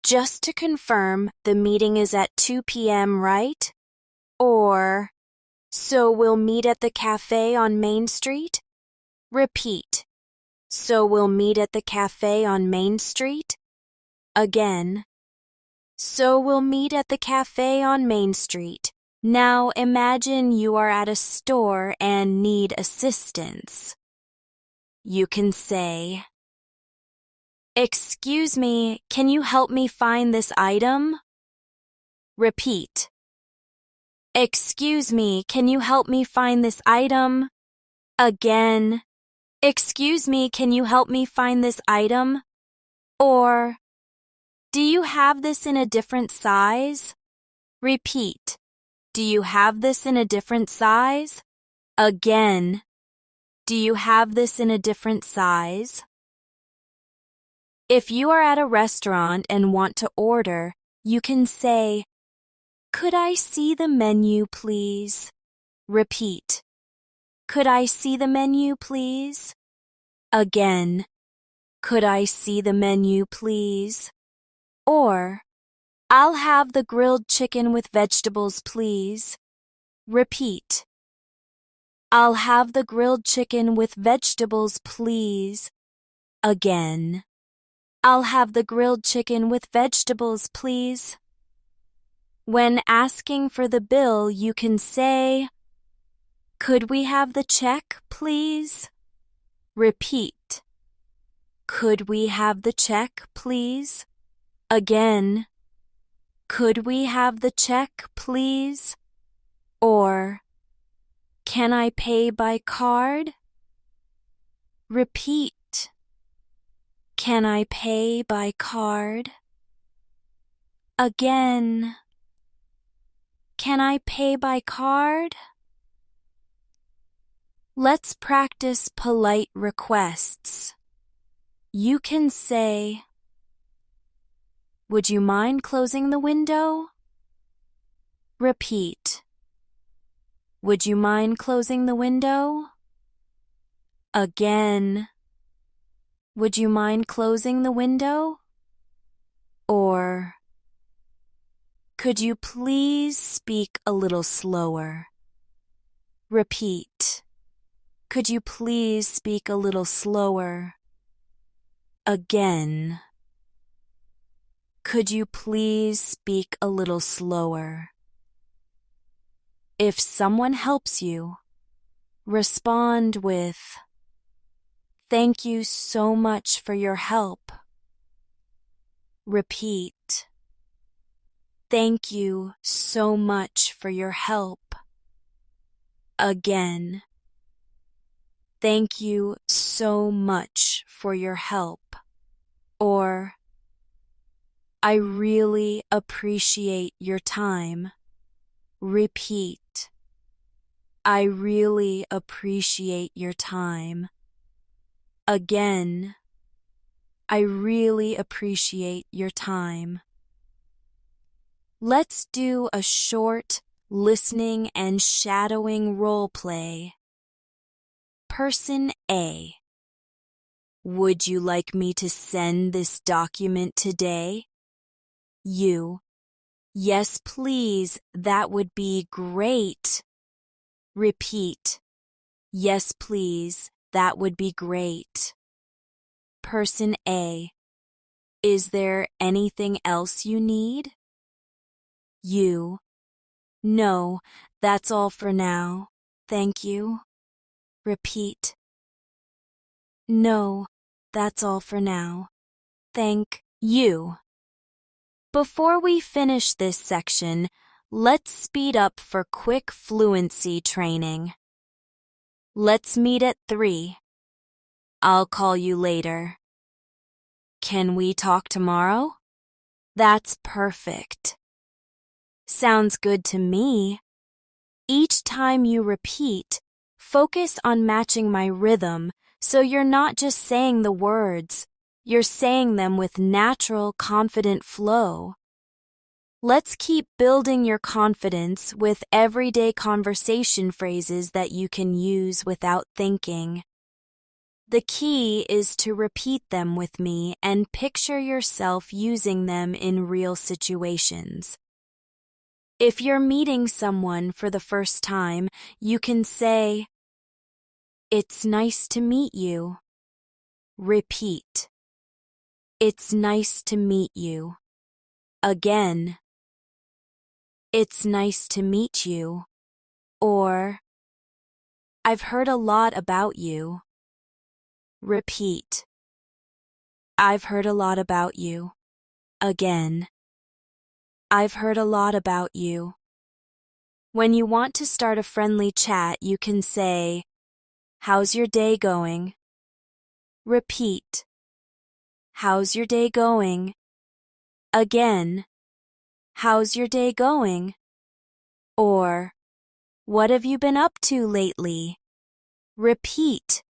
"Just to confirm, the meeting is at 2 p.m., right?" Or, "So we'll meet at the cafe on Main Street?" Repeat, "So we'll meet at the cafe on Main Street?" Again, "So we'll meet at the cafe on Main Street." Now imagine you are at a store and need assistance. You can say, "Excuse me, can you help me find this item?" Repeat, "Excuse me, can you help me find this item?" Again, "Excuse me, can you help me find this item?" Or, "Do you have this in a different size?" Repeat, "Do you have this in a different size?" Again, "Do you have this in a different size?" If you are at a restaurant and want to order, you can say, "Could I see the menu, please?" Repeat, "Could I see the menu, please?" Again, "Could I see the menu, please?" Or, "I'll have the grilled chicken with vegetables, please." Repeat, "I'll have the grilled chicken with vegetables, please." Again, "I'll have the grilled chicken with vegetables, please." When asking for the bill, you can say, "Could we have the check, please?" Repeat, "Could we have the check, please?" Again, "Could we have the check, please?" Or, "Can I pay by card?" Repeat, Can I pay by card? Again. Can I pay by card? Let's practice polite requests. You can say, "Would you mind closing the window?" Repeat. "Would you mind closing the window?" Again. "Would you mind closing the window?" Or, "Could you please speak a little slower?" Repeat. "Could you please speak a little slower?" Again. "Could you please speak a little slower?" If someone helps you, respond with, "Thank you so much for your help." Repeat. "Thank you so much for your help." Again. "Thank you so much for your help." Or, "I really appreciate your time." Repeat. "I really appreciate your time." Again. "I really appreciate your time." Let's do a short listening and shadowing role play. Person A. Would you like me to send this document today? You. Yes, please, that would be great. Repeat. Yes, please, that would be great. Person A. Is there anything else you need? You. No, that's all for now. Thank you. Repeat. No, that's all for now. Thank you. Before we finish this section, let's speed up for quick fluency training. Let's meet at 3. I'll call you later. Can we talk tomorrow? That's perfect. Sounds good to me. Each time you repeat, focus on matching my rhythm so you're not just saying the words, you're saying them with natural, confident flow. Let's keep building your confidence with everyday conversation phrases that you can use without thinking. The key is to repeat them with me and picture yourself using them in real situations. If you're meeting someone for the first time, you can say, "It's nice to meet you." Repeat. "It's nice to meet you." Again. "It's nice to meet you." Or, "I've heard a lot about you." Repeat. "I've heard a lot about you." Again. "I've heard a lot about you." When you want to start a friendly chat, you can say, "How's your day going?" Repeat. "How's your day going?" Again. "How's your day going?" Or, "What have you been up to lately?" Repeat.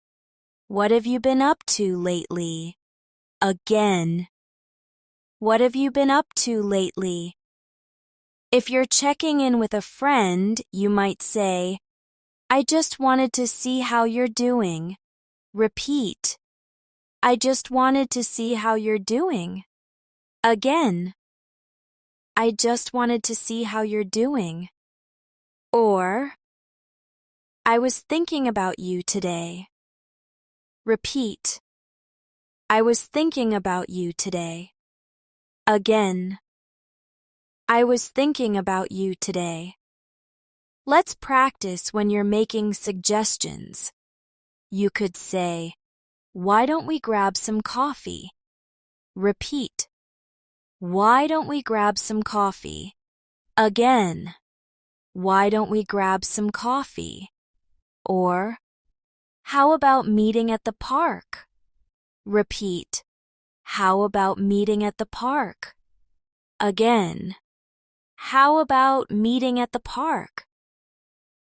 "What have you been up to lately?" Again. "What have you been up to lately?" If you're checking in with a friend, you might say, "I just wanted to see how you're doing." Repeat. "I just wanted to see how you're doing." Again. "I just wanted to see how you're doing." Or, "I was thinking about you today." Repeat. "I was thinking about you today." Again. "I was thinking about you today." Let's practice when you're making suggestions. You could say, "Why don't we grab some coffee?" Repeat. "Why don't we grab some coffee?" Again. "Why don't we grab some coffee?" Or, "How about meeting at the park?" Repeat. How about meeting at the park? Again, how about meeting at the park?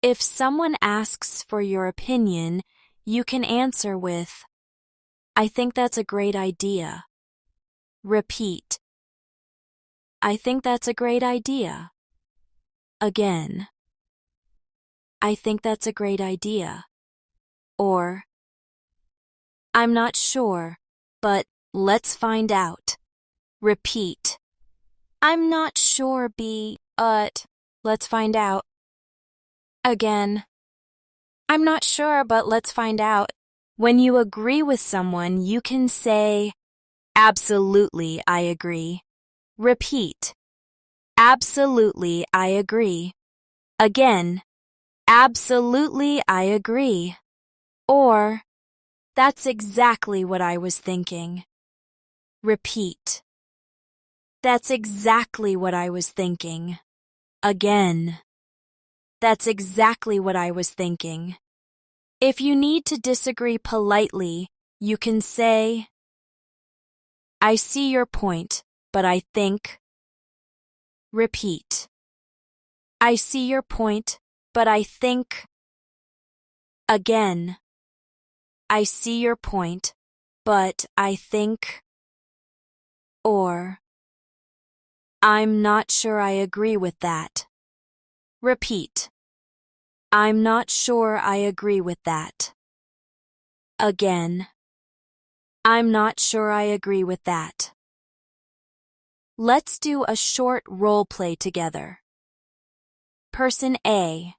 If someone asks for your opinion, you can answer with, I think that's a great idea. Repeat. I think that's a great idea. Again. I think that's a great idea. Or, I'm not sure, but let's find out. Repeat. I'm not sure, but let's find out. Again. I'm not sure, but let's find out. When you agree with someone, you can say, absolutely, I agree. Repeat. Absolutely, I agree. Again. Absolutely, I agree. Or, that's exactly what I was thinking. Repeat. That's exactly what I was thinking. Again. That's exactly what I was thinking. If you need to disagree politely, you can say, I see your point, but I think. Repeat. I see your point, but I think. Again. I see your point, but I think. Or, I'm not sure I agree with that. Repeat. I'm not sure I agree with that. Again. I'm not sure I agree with that. Let's do a short role play together. Person A.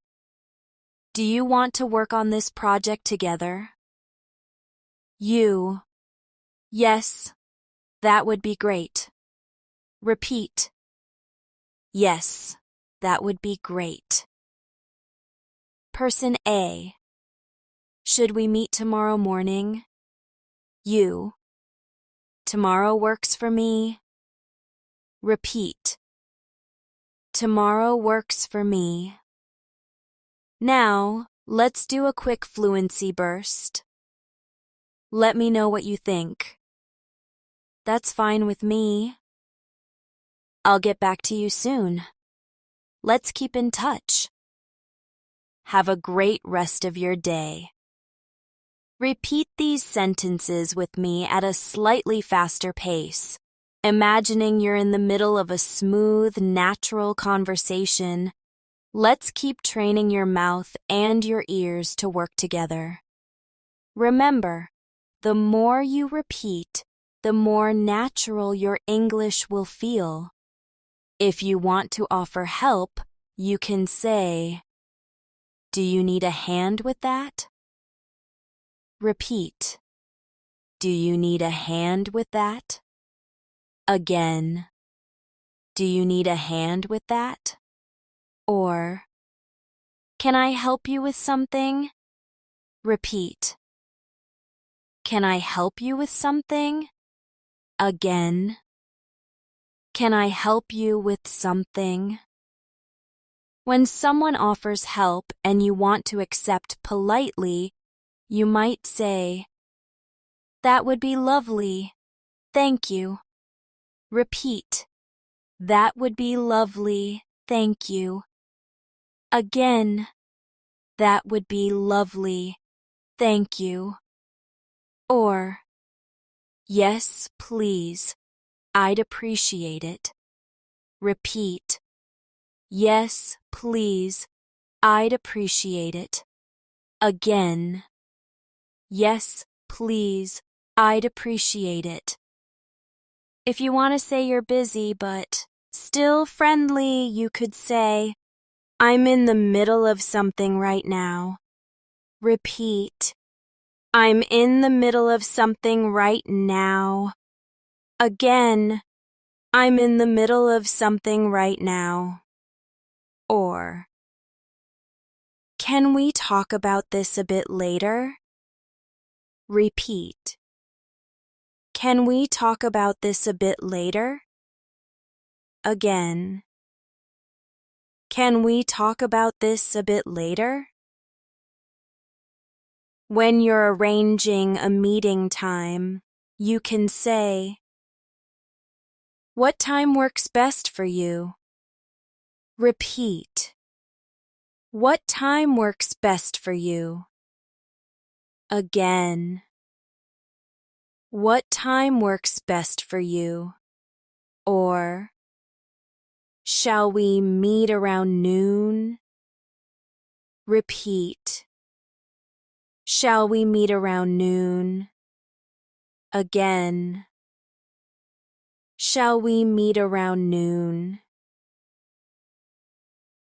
Do you want to work on this project together? You. Yes, that would be great. Repeat. Yes, that would be great. Person A. Should we meet tomorrow morning? You. Tomorrow works for me. Repeat. Tomorrow works for me. Now, let's do a quick fluency burst. Let me know what you think. That's fine with me. I'll get back to you soon. Let's keep in touch. Have a great rest of your day. Repeat these sentences with me at a slightly faster pace, imagining you're in the middle of a smooth, natural conversation. Let's keep training your mouth and your ears to work together. Remember, the more you repeat, the more natural your English will feel. If you want to offer help, you can say, do you need a hand with that? Repeat. Do you need a hand with that? Again. Do you need a hand with that? Or, can I help you with something? Repeat. Can I help you with something? Again. Can I help you with something? When someone offers help and you want to accept politely, you might say, that would be lovely. Thank you. Repeat. That would be lovely. Thank you. Again. That would be lovely. Thank you. Or, yes, please. I'd appreciate it. Repeat. Yes, please. I'd appreciate it. Again. Yes, please. I'd appreciate it. If you want to say you're busy but still friendly, you could say, I'm in the middle of something right now. Repeat. I'm in the middle of something right now. Again. I'm in the middle of something right now. Or, can we talk about this a bit later? Repeat. Can we talk about this a bit later? Again. Can we talk about this a bit later? When you're arranging a meeting time, you can say, What time works best for you? Repeat. What time works best for you? Again. What time works best for you? Or, shall we meet around noon? Repeat. Shall we meet around noon? Again. Shall we meet around noon?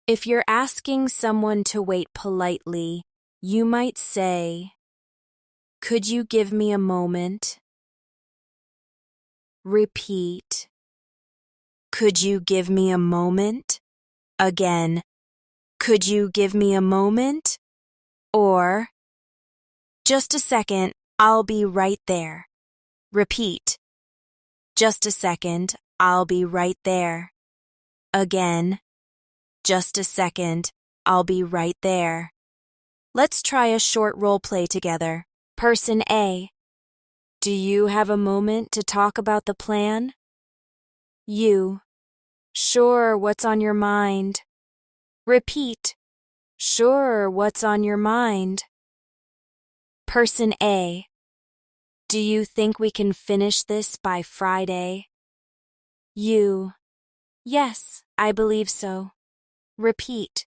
If you're asking someone to wait politely, you might say, "Could you give me a moment?" Repeat. Could you give me a moment? Again. Could you give me a moment? Or, just a second, I'll be right there. Repeat. Just a second, I'll be right there. Again. Just a second, I'll be right there. Let's try a short role play together. Person A. Do you have a moment to talk about the plan? You. Sure, what's on your mind? Repeat. Sure, what's on your mind? Person A. Do you think we can finish this by Friday? You. Yes, I believe so. Repeat.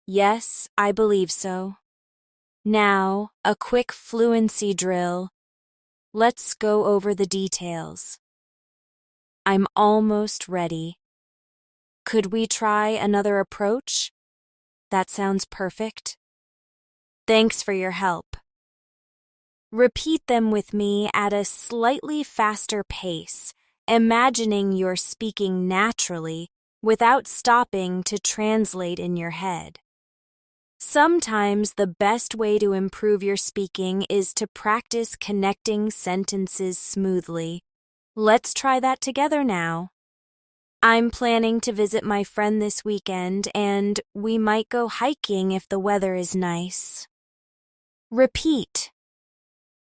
Yes, I believe so. Now, a quick fluency drill. Let's go over the details. I'm almost ready. Could we try another approach? That sounds perfect. Thanks for your help. Repeat them with me at a slightly faster pace, imagining you're speaking naturally without stopping to translate in your head. Sometimes the best way to improve your speaking is to practice connecting sentences smoothly. Let's try that together now. I'm planning to visit my friend this weekend, and we might go hiking if the weather is nice. Repeat.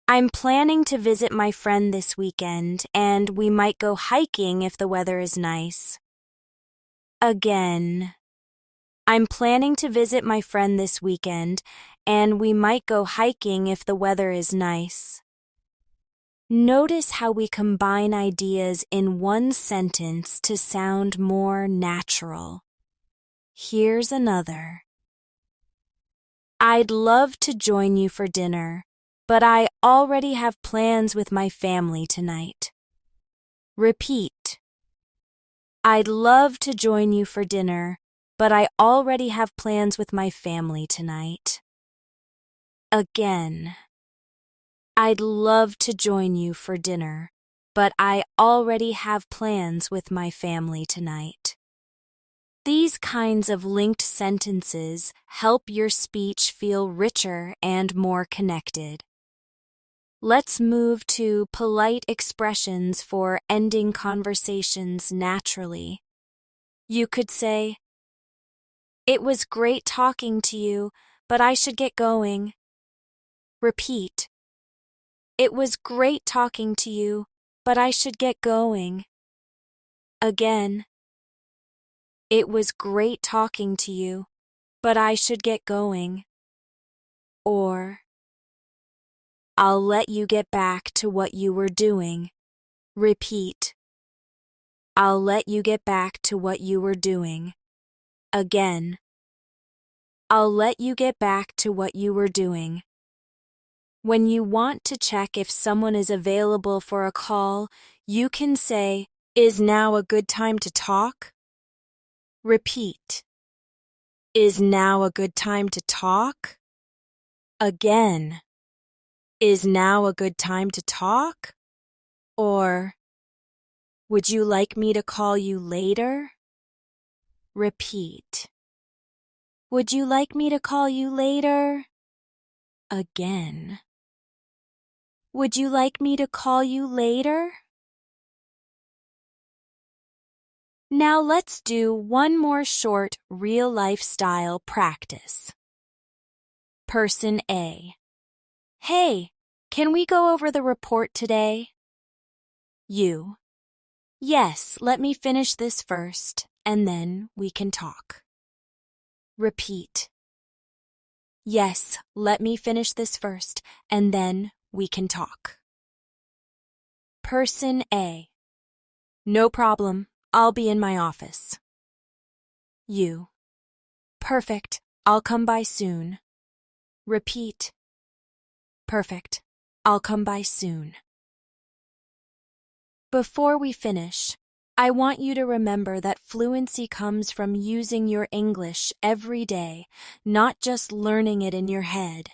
I'm planning to visit my friend this weekend, and we might go hiking if the weather is nice. Again. I'm planning to visit my friend this weekend, and we might go hiking if the weather is nice. Notice how we combine ideas in one sentence to sound more natural. Here's another. I'd love to join you for dinner, but I already have plans with my family tonight. Repeat. I'd love to join you for dinner, but I already have plans with my family tonight. Again. I'd love to join you for dinner, but I already have plans with my family tonight. These kinds of linked sentences help your speech feel richer and more connected. Let's move to polite expressions for ending conversations naturally. You could say, "It was great talking to you, but I should get going." Repeat. It was great talking to you, but I should get going. Again. It was great talking to you, but I should get going. Or, I'll let you get back to what you were doing. Repeat. I'll let you get back to what you were doing. Again. I'll let you get back to what you were doing. When you want to check if someone is available for a call, you can say, "Is now a good time to talk?" Repeat. Is now a good time to talk? Again. Is now a good time to talk? Or, would you like me to call you later? Repeat. Would you like me to call you later? Again. Would you like me to call you later? Now let's do one more short real-life style practice. Person A. Hey, can we go over the report today? You. Yes, let me finish this first, and then we can talk. Repeat. Yes, let me finish this first, and then we can talk. Person A. No problem, I'll be in my office. You. Perfect, I'll come by soon. Repeat. Perfect, I'll come by soon. Before we finish, I want you to remember that fluency comes from using your English every day, not just learning it in your head.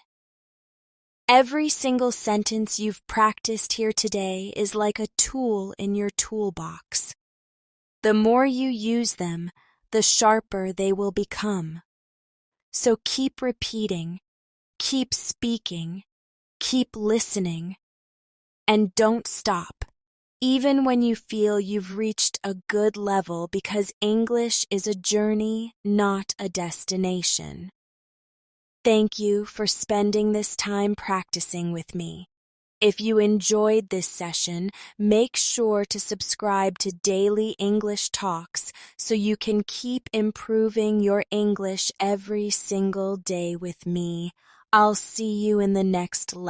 Every single sentence you've practiced here today is like a tool in your toolbox. The more you use them, the sharper they will become. So keep repeating, keep speaking, keep listening, and don't stop, even when you feel you've reached a good level, because English is a journey, not a destination. Thank you for spending this time practicing with me. If you enjoyed this session, make sure to subscribe to Daily English Talks so you can keep improving your English every single day with me. I'll see you in the next lesson.